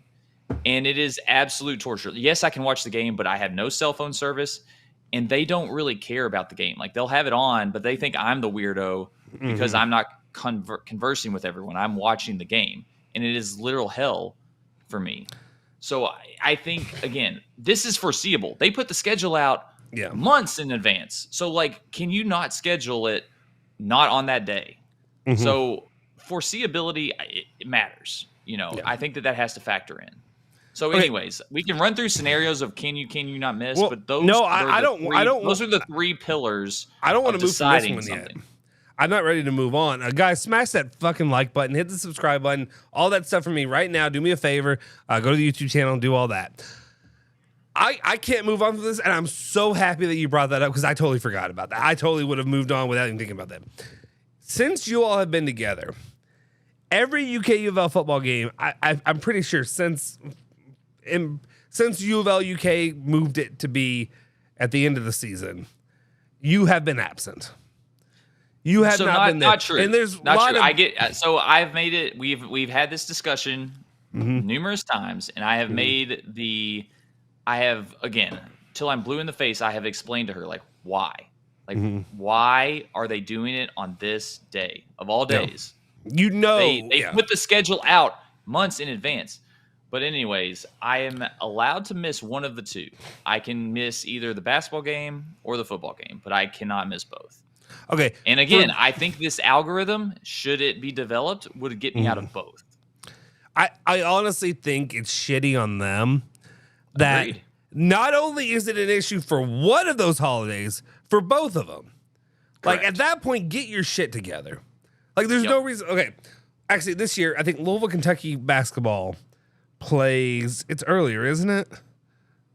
And it is absolute torture. Yes, I can watch the game, but I have no cell phone service, and they don't really care about the game. Like, they'll have it on, but they think I'm the weirdo because I'm not conversing with everyone. I'm watching the game, and it is literal hell for me. So I think, again, this is foreseeable. They put the schedule out months in advance. So, like, can you not schedule it not on that day? So foreseeability, it matters. I think that has to factor in. So, anyways, we can run through scenarios of can you not miss, but those those are the three pillars. I don't want to move from this one something. yet. I'm not ready to move on. Guys, smash that fucking like button, hit the subscribe button, all that stuff for me right now. Do me a favor, go to the YouTube channel and do all that. I can't move on from this, and I'm so happy that you brought that up because I totally forgot about that. I totally would have moved on without even thinking about that. Since you all have been together, every UK U of L football game, I'm pretty sure since U of L UK moved it to be at the end of the season, you have been absent. You have not been there. Not true. And there's not true. I've made it. We've had this discussion numerous times, and I have again, till I'm blue in the face, I have explained to her, like, why. Like, why are they doing it on this day of all days? They put the schedule out months in advance. But anyways, I am allowed to miss one of the two. I can miss either the basketball game or the football game, but I cannot miss both. Okay. And again, I think this algorithm, should it be developed, would get me out of both. I honestly think it's shitty on them that not only is it an issue for one of those holidays, for both of them. Correct. Like, at that point, get your shit together. Like, there's no reason. Okay. Actually, this year, I think Louisville, Kentucky basketball plays. It's earlier, isn't it?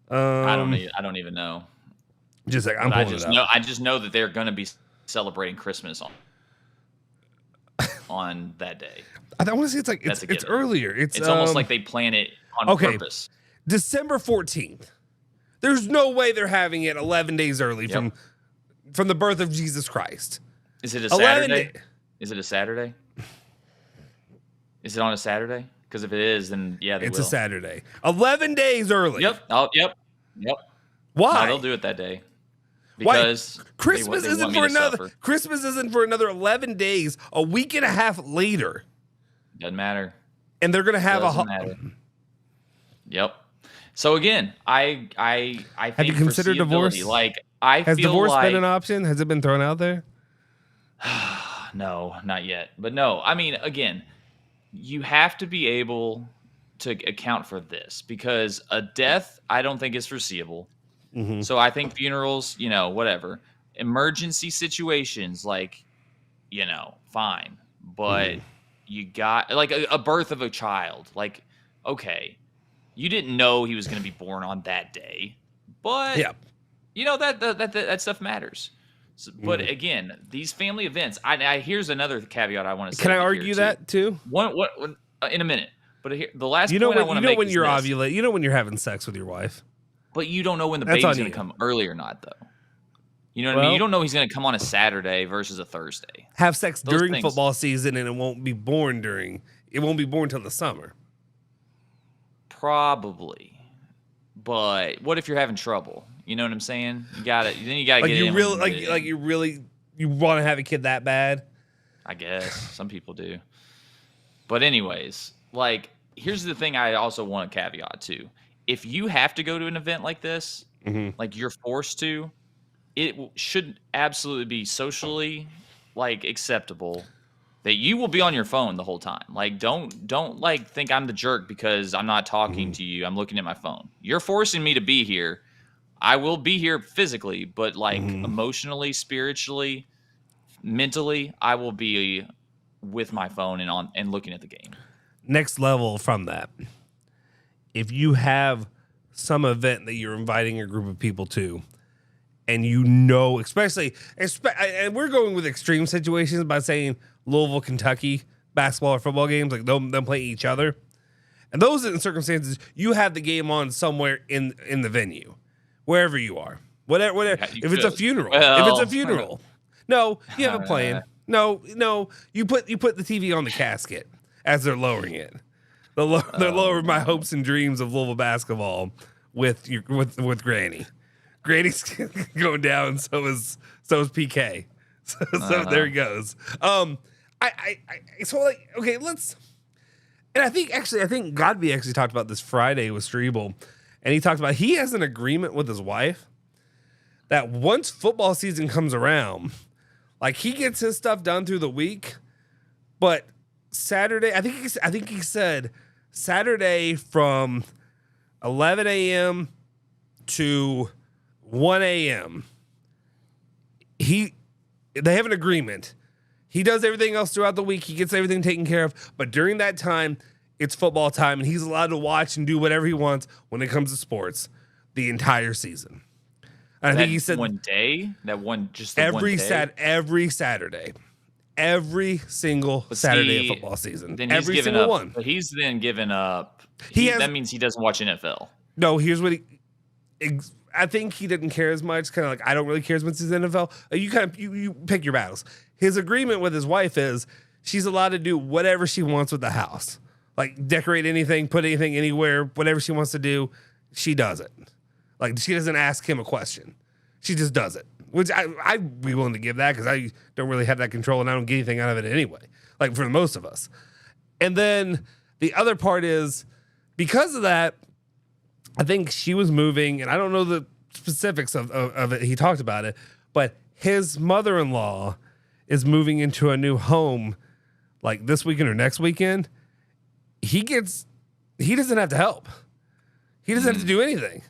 I don't even know. Just like I'm pulling it up. I just know that they're going to be celebrating Christmas on that day. I want to say it's earlier. It's almost like they plan it on purpose. December 14th. There's no way they're having it 11 days early from the birth of Jesus Christ. Is it a Saturday? Is it a Saturday? Is it on a Saturday? Because if it is, then it's a Saturday. 11 days early. Yep. Oh, yep. Why? No, they'll do it that day. Because Christmas isn't for another. Christmas isn't for another 11 days. A week and a half later. Doesn't matter. And they're gonna have matter. Yep. So again, I think have you considered divorce? Like, has divorce been an option? Has it been thrown out there? No, not yet. But no, I mean, again, you have to be able to account for this because a death, I don't think is foreseeable. So I think funerals, whatever. Emergency situations, like, fine. But you got, like, a birth of a child. Like, okay, you didn't know he was going to be born on that day. But, that stuff matters. So, but again, these family events, here's another caveat I want to say. Can I argue that too? What in a minute. But the last point I want to make when you're ovulating, when you're having sex with your wife. But you don't know when the baby's going to come early or not, though. You know what I mean? You don't know he's going to come on a Saturday versus a Thursday. Have sex during football season, and it won't be born till the summer. Probably. But what if you're having trouble? You know what I'm saying? You got to get you want to have a kid that bad? I guess some people do. But anyways, like, here's the thing I also want to caveat too. If you have to go to an event like this, like you're forced to, it should absolutely be socially, like, acceptable that you will be on your phone the whole time. Like, don't like think I'm the jerk because I'm not talking to you. I'm looking at my phone. You're forcing me to be here. I will be here physically, but like emotionally, spiritually, mentally, I will be with my phone and looking at the game. Next level from that. If you have some event that you're inviting a group of people to, and especially, and we're going with extreme situations by saying Louisville, Kentucky basketball or football games, like them playing each other. And those in circumstances, you have the game on somewhere in the venue, wherever you are. Whatever. Yeah, if it's a funeral, no, you have it playing. No, you put the TV on the casket as they're lowering it. They're lowering my hopes and dreams of Louisville basketball with Granny. Granny's going down. So is PK. So there he goes. Let's. And I think Godby actually talked about this Friday with Strebel, and he talked about he has an agreement with his wife that once football season comes around, like he gets his stuff done through the week, but Saturday, I think he said Saturday from 11 a.m. to 1 a.m. They have an agreement. He does everything else throughout the week. He gets everything taken care of. But during that time, it's football time, and he's allowed to watch and do whatever he wants when it comes to sports the entire season. And I think he said every Saturday, every single Saturday of football season, then every single one. But he's then given up. That means he doesn't watch NFL. No, here's what I think he didn't care as much. Kind of like I don't really care as much as NFL. You pick your battles. His agreement with his wife is she's allowed to do whatever she wants with the house, like decorate anything, put anything anywhere, whatever she wants to do, she does it. Like she doesn't ask him a question, she just does it. Which I'd be willing to give that because I don't really have that control and I don't get anything out of it anyway. Like for most of us. And then the other part is because of that. I think she was moving, and I don't know the specifics of it. He talked about it, but his mother-in-law is moving into a new home like this weekend or next weekend. He doesn't have to help. He doesn't have to do anything.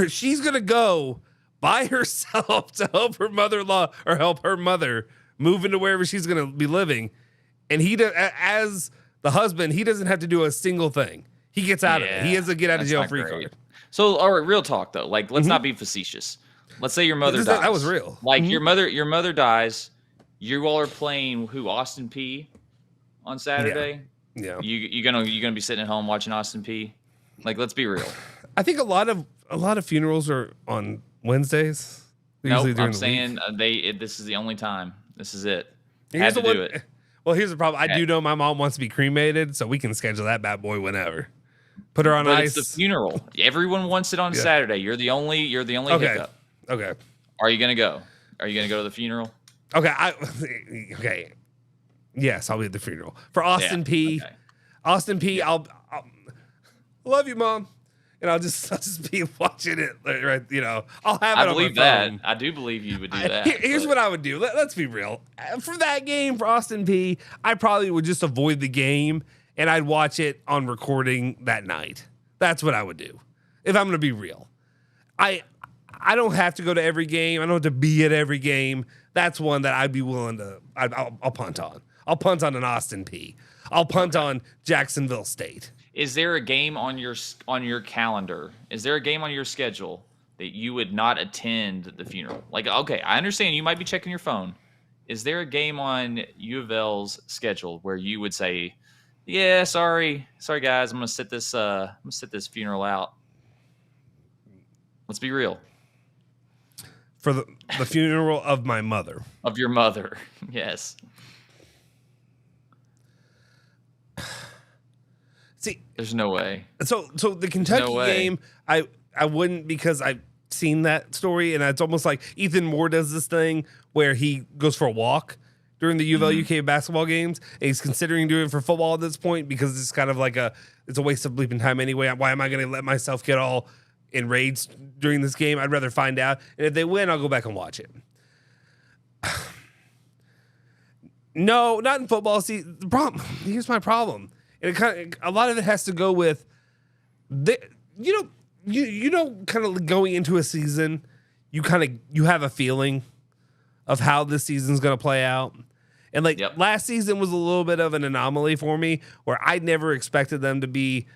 She's going to go by herself to help her mother-in-law or help her mother move into wherever she's going to be living. And as the husband, he doesn't have to do a single thing. He gets out of it. He has a get out of jail free card. So, all right, real talk though. Like, let's not be facetious. Let's say your mother dies. That was real. Like your mother dies. You all are playing Austin P on Saturday. Yeah. You gonna be sitting at home watching Austin P. Like, let's be real. I think a lot of funerals are on Wednesdays. No, I'm saying this is the only time. This is it. Had to do it. Well, here's the problem. I do know my mom wants to be cremated, so we can schedule that bad boy whenever. Put her on ice. It's the funeral. Everyone wants it on Saturday. You're the only hiccup. Okay. Are you gonna go? Are you gonna go to the funeral? Okay. Yes, I'll be at the funeral for Austin P. Okay. Austin P. I'll love you, Mom, and I'll just be watching it. Right, I'll have it. I believe on my that. phone. I do believe you would do that. Here's what I would do. Let's be real. For that game, for Austin P, I probably would just avoid the game and I'd watch it on recording that night. That's what I would do if I'm going to be real. I don't have to go to every game. I don't have to be at every game. That's one that I'd be willing to. I'll punt on. I'll punt on an Austin P. I'll punt on Jacksonville State. Is there a game on your calendar? Is there a game on your schedule that you would not attend the funeral? Like, okay, I understand you might be checking your phone. Is there a game on U of L's schedule where you would say, "Yeah, sorry guys, I'm gonna sit this funeral out"? Let's be real. For the funeral of my mother. Of your mother, yes. See, there's no way. So the Kentucky game, I wouldn't, because I've seen that story, and it's almost like Ethan Moore does this thing where he goes for a walk during the U of L UK basketball games, and he's considering doing it for football at this point because it's kind of like it's a waste of bleeping time anyway. Why am I going to let myself get all enraged during this game? I'd rather find out, and if they win, I'll go back and watch it. No, not in football. See, the problem. Here's my problem. And a lot of it has to go with kind of going into a season, you have a feeling of how this season's going to play out. And last season was a little bit of an anomaly for me, where I never expected them to be,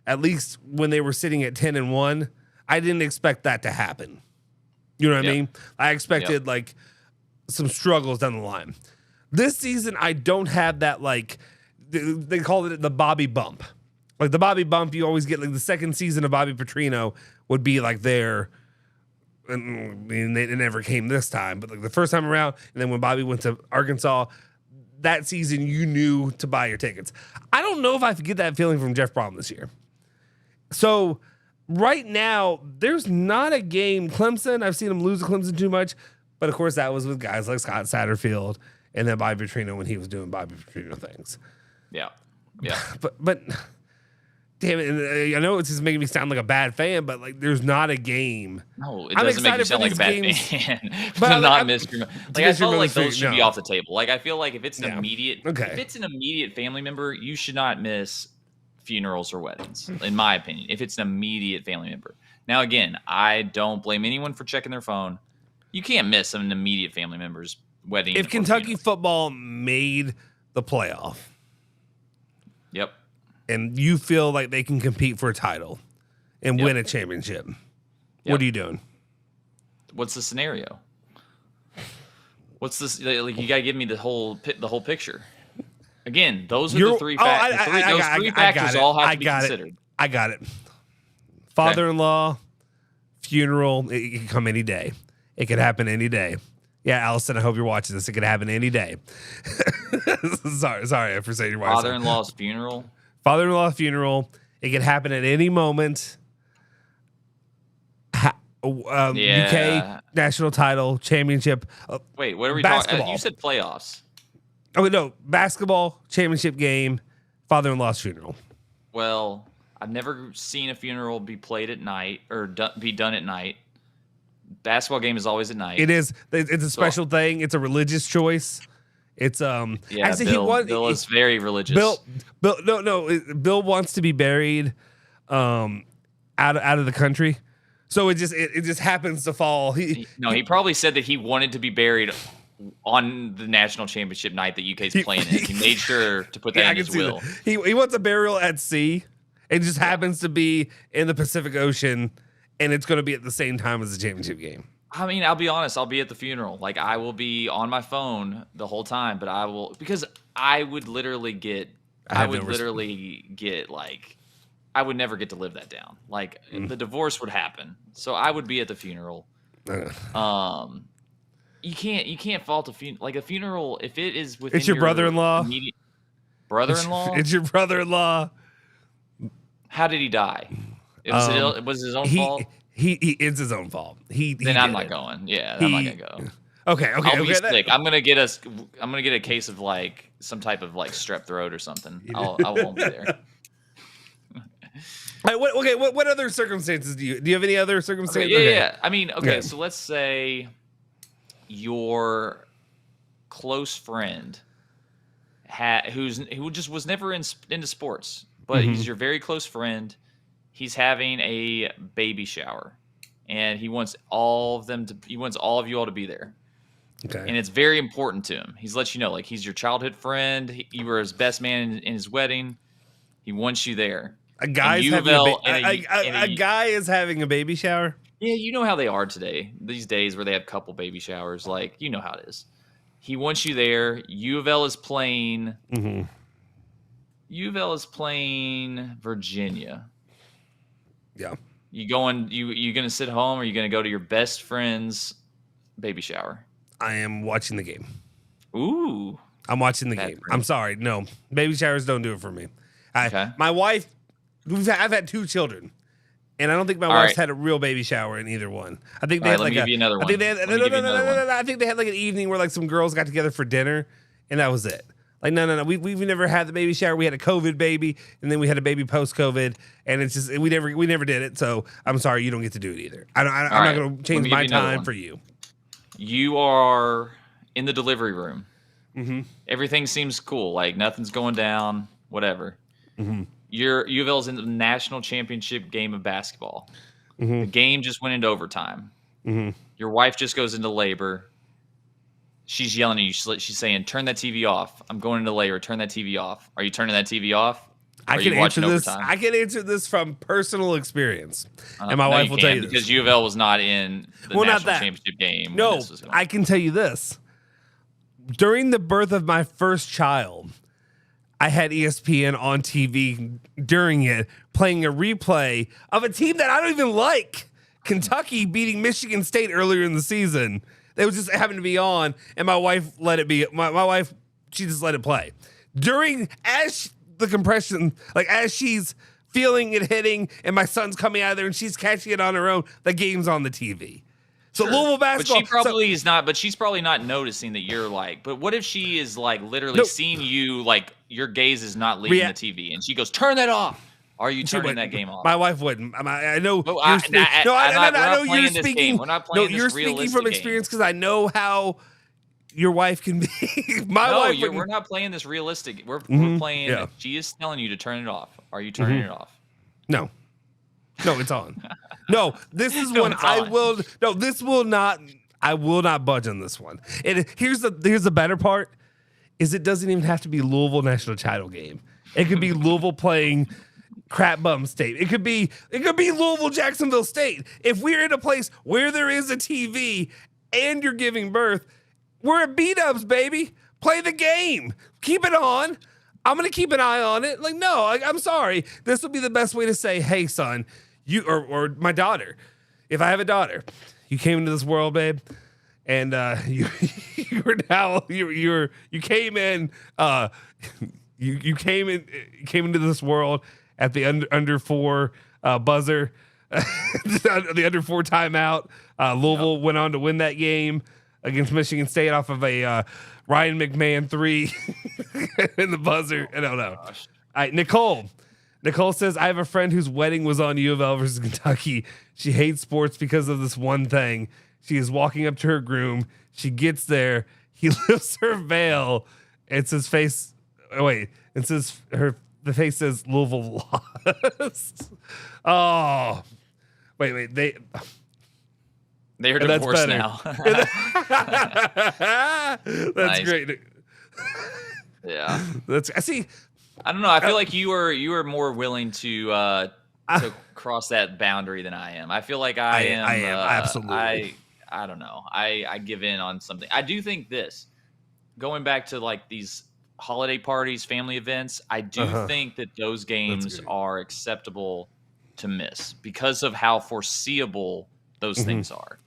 at least when they were sitting at 10-1, I didn't expect that to happen. You know what I mean? I expected some struggles down the line. This season, I don't have that, they call it the Bobby bump. Like the Bobby bump, you always get like the second season of Bobby Petrino would be like there. And it never came this time, but like the first time around, and then when Bobby went to Arkansas, that season you knew to buy your tickets. I don't know if I could get that feeling from Jeff Brom this year. So right now, there's not a game. Clemson, I've seen him lose to Clemson too much, but of course that was with guys like Scott Satterfield and then Bobby Petrino when he was doing Bobby Petrino things. Yeah. But damn it, and I know it's just making me sound like a bad fan, but like there's not a game. No, it doesn't make you sound like a bad fan. But not miss your, like I feel like those should be no. off the table. Like I feel like if it's an Okay. if it's an immediate family member, you should not miss funerals or weddings, in my opinion. If it's an immediate family member. Now again, I don't blame anyone for checking their phone. You can't miss an immediate family member's wedding. If Kentucky football made the playoff, yep, and you feel like they can compete for a title and win a championship, what are you doing? What's the scenario? What's this? Like, you got to give me the whole picture. Again, those are the three factors. Those three factors all have to be considered. I got it. Father-in-law, funeral. It can come any day. It could happen any day. Yeah, Allison, I hope you're watching this. It could happen any day. sorry for saying your wife. Father-in-law's funeral. Father-in-law funeral. It could happen at any moment. UK national title, championship. Wait, what are we basketball. talking? You said playoffs. Oh no, basketball, championship game, father-in-law's funeral. Well, I've never seen a funeral be played at night or be done at night. Basketball game is always at night. It is. It's a special thing. It's a religious choice. It's actually Bill is very religious. Bill wants to be buried out of the country. So it just happens to fall. He probably said that he wanted to be buried on the national championship night that UK's playing in. He made sure to put that in his will. He wants a burial at sea. It just happens to be in the Pacific Ocean, and it's going to be at the same time as the championship game. I mean, I'll be honest. I'll be at the funeral. Like, I will be on my phone the whole time, but because I would literally get I would never get to live that down. Like, the divorce would happen, so I would be at the funeral. You can't fault a funeral. Like a funeral, if it is within it's your brother-in-law. Brother-in-law. It's your brother-in-law. How did he die? It was his own fault. It's his own fault. Then I'm not going. Yeah, I'm not gonna go. Okay. I'll be sick. I'm gonna get a case of like some type of like strep throat or something. I won't be there. What other circumstances do you have any other circumstances? Yeah. I mean, so let's say your close friend who just was never into sports, but he's your very close friend. He's having a baby shower, and he wants all of you all to be there. Okay. And it's very important to him. He's let you know, like, he's your childhood friend. You were his best man in his wedding. He wants you there. A guy is having a baby shower. Yeah, you know how they are these days, where they have couple baby showers. Like, you know how it is. He wants you there. U of L is playing. U of L is playing Virginia. Yeah. You gonna sit home, or are you gonna go to your best friend's baby shower? I am watching the game. Ooh. I'm watching the game. I'm sorry. No, baby showers don't do it for me. Okay. My wife, I've had 2 children, and I don't think my wife's had a real baby shower in either one. I think they had like another one. I think they had no. I think they had like an evening where like some girls got together for dinner, and that was it. Like no. We've never had the baby shower. We had a COVID baby, and then we had a baby post COVID, and it's just we never did it. So I'm sorry, you don't get to do it either. I'm not going to change my time for you. You are in the delivery room. Everything seems cool. Like nothing's going down. Whatever. U of L's in the national championship game of basketball. The game just went into overtime. Your wife just goes into labor. She's yelling at you. She's saying, "Turn that TV off. I'm going into labor. Turn that TV off." Are you turning that TV off? I can answer this. I can answer this from personal experience, and my wife will tell you this. Because U of L was not in the national championship game. No, I can tell you this. During the birth of my first child, I had ESPN on TV during it, playing a replay of a team that I don't even like, Kentucky beating Michigan State earlier in the season. It was just happened to be on, and my wife let it be. My wife, she just let it play the compression, like as she's feeling it hitting, and my son's coming out of there, and she's catching it on her own. The game's on the TV. So sure. Louisville basketball. But she probably is not. But she's probably not noticing that you're like. But what if she is like literally seeing you, like your gaze is not leaving the TV, and she goes, "Turn that off." Are you turning that game off? My wife wouldn't. I know. I know you're speaking. We're not playing you're speaking from experience because I know how your wife can be. We're not playing this realistic. We're playing. Yeah. She is telling you to turn it off. Are you turning it off? No, it's on. No, this is one I will. No, this will not. I will not budge on this one. And here's the better part: is it doesn't even have to be Louisville national title game. It could be Louisville playing crap bum state. It could be Louisville Jacksonville State. If we're in a place where there is a TV and you're giving birth, we're at beat-ups, baby. Play the game. Keep it on. I'm gonna keep an eye on it. Like, no, I'm sorry. This will be the best way to say, hey, son, you or my daughter. If I have a daughter, you came into this world, babe, and you came in. You came into this world at the under 4 buzzer, the under 4 timeout. Louisville went on to win that game against Michigan State off of a Ryan McMahon 3 in the buzzer. I don't know. All right, Nicole says, I have a friend whose wedding was on U of L versus Kentucky. She hates sports because of this one thing. She is walking up to her groom. She gets there. He lifts her veil. It's his face. Oh, wait. It says the face says Louisville lost. Oh. Wait. They're divorced now. That's nice. Great. Yeah. I see. I don't know. I feel like you are more willing to cross that boundary than I am. I feel like I am. I am absolutely. I don't know. I give in on something. I do think this. Going back to like these holiday parties, family events, I do think that those games are acceptable to miss because of how foreseeable those things are.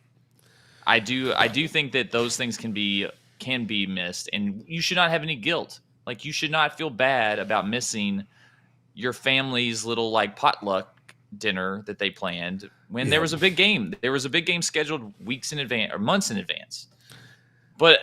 I do think that those things can be missed, and you should not have any guilt. Like, you should not feel bad about missing your family's little like potluck dinner that they planned when there was a big game. There was a big game scheduled weeks in advance or months in advance. But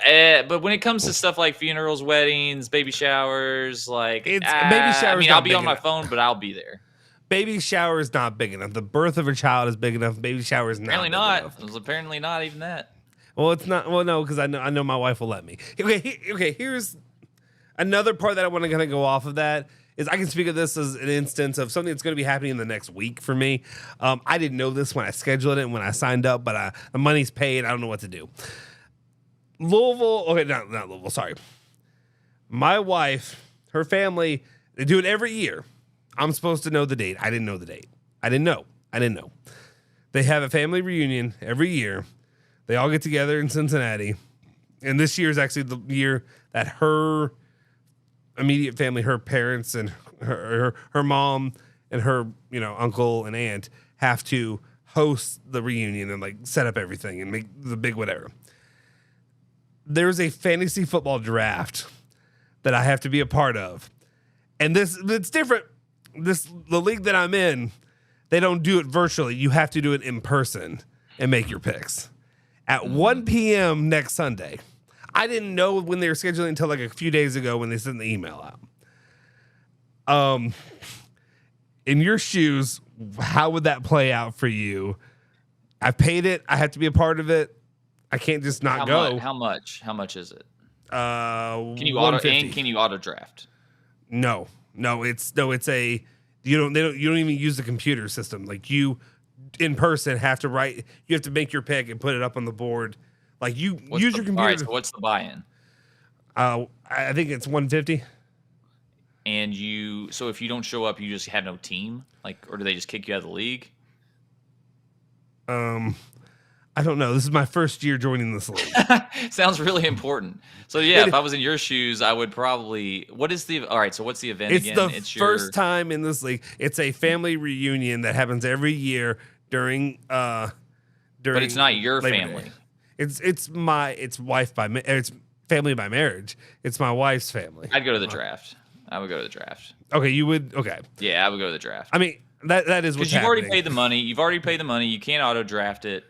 when it comes to stuff like funerals, weddings, baby showers, like baby showers. I mean, I'll be on my phone, but I'll be there. Baby shower is not big enough. The birth of a child is big enough. Baby shower is not. Apparently not. It was apparently not even that. Well, it's not. Well, no, because I know my wife will let me. Okay. Here's another part that I want to kind of go off of that is I can speak of this as an instance of something that's going to be happening in the next week for me. I didn't know this when I scheduled it and when I signed up, but the money's paid. I don't know what to do. Louisville. Okay, not Louisville. Sorry. My wife, her family, they do it every year. I'm supposed to know the date. I didn't know the date. I didn't know. They have a family reunion every year. They all get together in Cincinnati. And this year is actually the year that her immediate family, her parents and her mom and her, uncle and aunt have to host the reunion and like set up everything and make the big whatever. There's a fantasy football draft that I have to be a part of. And it's different. The league that I'm in, they don't do it virtually. You have to do it in person and make your picks. At 1 p.m. next Sunday. I didn't know when they were scheduling until like a few days ago when they sent the email out. In your shoes, how would that play out for you? I paid it. I have to be a part of it. I can't just not go. How much? How much is it? Can you auto draft? No. It's a you don't even use the computer system. Like, you in person have to write. You have to make your pick and put it up on the board. Like, use your computer. All right, so what's the buy-in? I think it's $150. And so if you don't show up, you just have no team, like, or do they just kick you out of the league? I don't know. This is my first year joining this league. Sounds really important. So yeah, if I was in your shoes, I would probably. What's the event again? It's the first time in this league. It's a family reunion that happens every year during. But it's not your Labor family. Day. It's family by marriage. It's my wife's family. I'd go to the draft. I would go to the draft. Okay, you would. Okay. Yeah, I would go to the draft. I mean that is what's because you've already happening. paid the money. You've already paid the money. You can't auto draft it.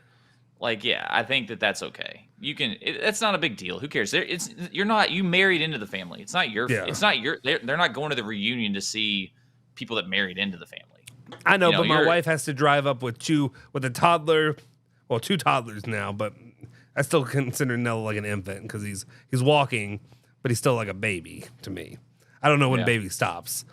Like, yeah, I think that's okay. You can. It's not a big deal. Who cares? You're not. You married into the family. It's not your. Yeah. It's not your. They're not going to the reunion to see people that married into the family. I know, but my wife has to drive up with a toddler. Well, 2 toddlers now, but I still consider Nella like an infant because he's walking, but he's still like a baby to me. I don't know when baby stops.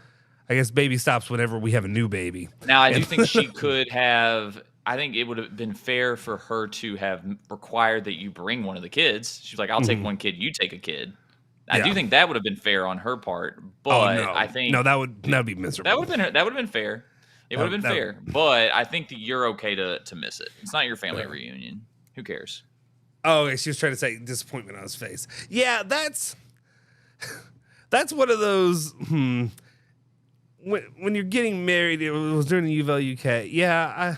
I guess baby stops whenever we have a new baby. Now, I do think she could have. I think it would have been fair for her to have required that you bring one of the kids. She's like, I'll take one kid, you take a kid. I do think that would have been fair on her part, but I think that would be miserable. That would have been fair. It would have been fair, but I think that you're okay to miss it. It's not your family reunion. Who cares? Oh, okay, she was trying to say disappointment on his face. Yeah, that's one of those. When you're getting married, it was during the UVL UK. Yeah,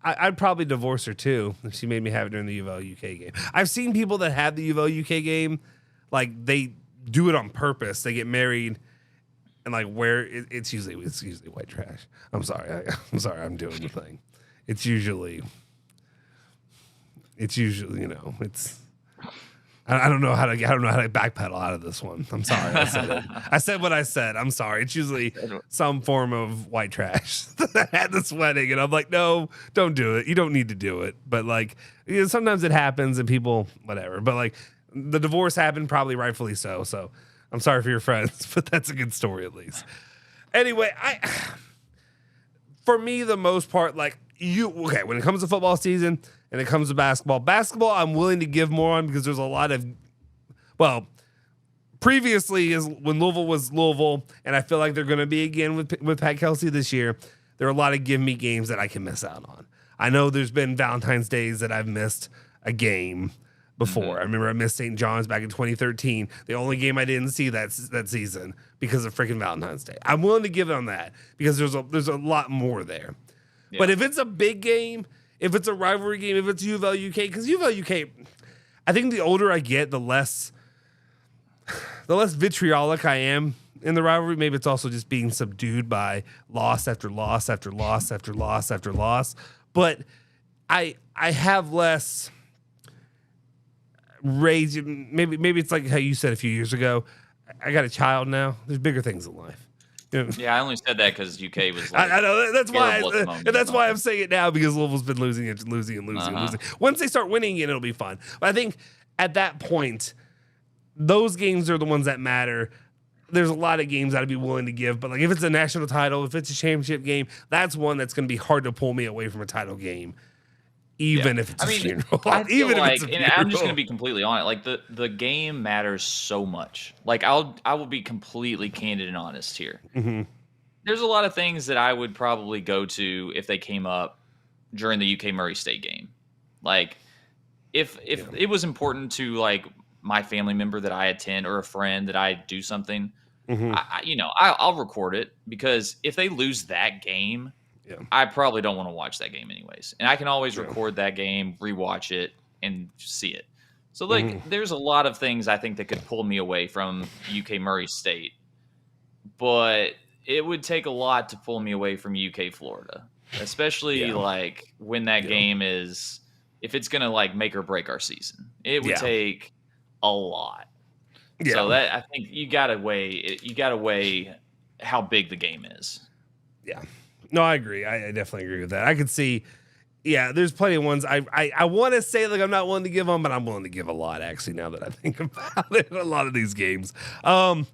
I'd probably divorce her too if she made me have it during the UVL UK game. I've seen people that have the UVL UK game, like they do it on purpose. They get married and like it's usually white trash. I'm sorry. I'm doing the thing. It's usually it's. I don't know how to backpedal out of this one. I'm sorry. I said it. I said what I said. I'm sorry. It's usually some form of white trash at this wedding, and I'm like, no, don't do it. You don't need to do it. But like, sometimes it happens, and people, whatever. But like, the divorce happened, probably rightfully so. So I'm sorry for your friends, but that's a good story at least. Anyway, for me, the most part, like when it comes to football season. And it comes to basketball, I'm willing to give more on because there's a lot of, previously is when Louisville was Louisville, and I feel like they're going to be again with Pat Kelsey this year. There are a lot of give me games that I can miss out on. I know there's been Valentine's Days that I've missed a game before. Mm-hmm. I remember I missed St. John's back in 2013. The only game I didn't see that season because of freaking Valentine's Day. I'm willing to give it on that because there's a lot more there. Yeah. But if it's a big game, if it's a rivalry game, if it's UVL UK, because UVL UK, I think the older I get, the less vitriolic I am in the rivalry. Maybe it's also just being subdued by loss after loss after loss after loss after loss. But I have less rage. Maybe it's like how you said a few years ago. I got a child now. There's bigger things in life. Yeah, I only said that because UK was like, I know that's why I'm saying it now because Louisville's been losing and losing. Once they start winning again, it'll be fun. But I think at that point, those games are the ones that matter. There's a lot of games I'd be willing to give, but like if it's a national title, if it's a championship game, that's one that's going to be hard to pull me away from a title game. Even if it's a funeral. Even if it's a funeral. I'm just going to be completely honest. Like the game matters so much. Like I will be completely candid and honest here. Mm-hmm. There's a lot of things that I would probably go to if they came up during the UK Murray State game. Like if it was important to like my family member that I attend or a friend that I do something, mm-hmm. I'll record it because if they lose that game, I probably don't want to watch that game anyways. And I can always record that game, rewatch it, and see it. So, there's a lot of things I think that could pull me away from UK Murray State. But it would take a lot to pull me away from UK Florida. Especially, when that game is... If it's going to, make or break our season. It would take a lot. Yeah. So, that I think you got to weigh how big the game is. Yeah. No, I agree. I definitely agree with that. I could see, there's plenty of ones I want to say like I'm not willing to give them, but I'm willing to give a lot actually now that I think about it. A lot of these games, and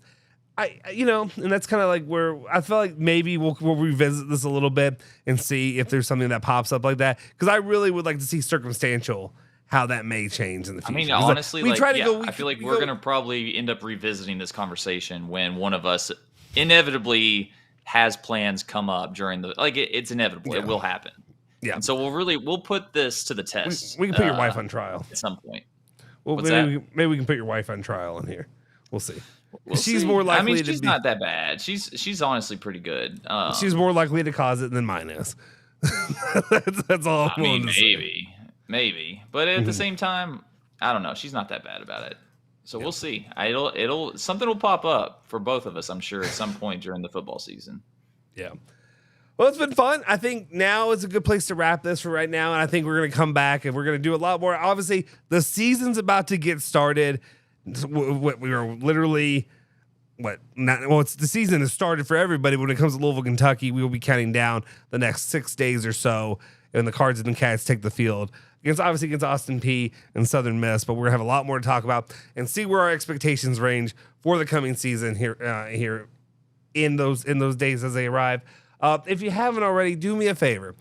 that's kind of like where I feel like maybe we'll revisit this a little bit and see if there's something that pops up like that because I really would like to see circumstantial how that may change in the future. I mean, honestly, I feel like we're going to probably end up revisiting this conversation when one of us inevitably has plans come up during it's inevitable. It will happen. Yeah. And so we'll put this to the test. We can put your wife on trial at some point. Well, What's maybe we can put your wife on trial in here. We'll see. She's see. more likely. She's not that bad. She's honestly pretty good. She's more likely to cause it than mine is. that's all. I mean, maybe, but at the same time, I don't know. She's not that bad about it. So we'll see. It'll something will pop up for both of us, I'm sure, at some point during the football season. Yeah. Well, it's been fun. I think now is a good place to wrap this for right now. And I think we're going to come back and we're going to do a lot more. Obviously, the season's about to get started. We are literally, the season has started for everybody. When it comes to Louisville, Kentucky, we will be counting down the next 6 days or so. And the Cards and the Cats take the field against Austin P and Southern Miss. But we're going to have a lot more to talk about and see where our expectations range for the coming season here in those days as they arrive. If you haven't already, do me a favor.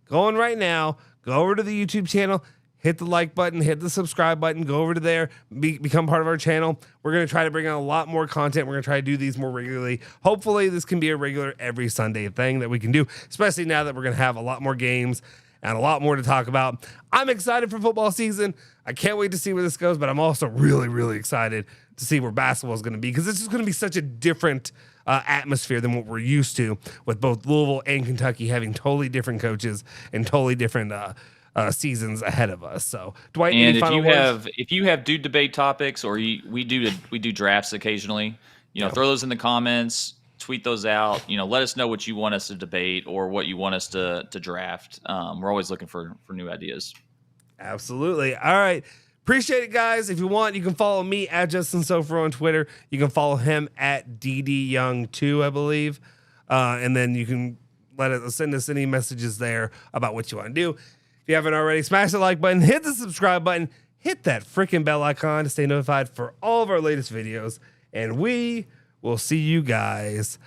Go on right now. Go over to the YouTube channel. Hit the like button. Hit the subscribe button. Go over to there. Become part of our channel. We're going to try to bring out a lot more content. We're going to try to do these more regularly. Hopefully, this can be a regular every Sunday thing that we can do, especially now that we're going to have a lot more games and a lot more to talk about. I'm excited for football season. I can't wait to see where this goes, but I'm also really, really excited to see where basketball is going to be because this is going to be such a different atmosphere than what we're used to with both Louisville and Kentucky having totally different coaches and totally different seasons ahead of us. So, Dwight, and if you have dude debate topics, or we do drafts occasionally, throw those in the comments, tweet those out. Let us know what you want us to debate or what you want us to draft. We're always looking for new ideas. Absolutely. All right. Appreciate it, guys. If you want, you can follow me at Justin Sofer on Twitter. You can follow him at DDYoung2, I believe. And then you can send us any messages there about what you want to do. If you haven't already, smash the like button, hit the subscribe button, hit that freaking bell icon to stay notified for all of our latest videos. And we will see you guys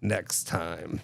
next time.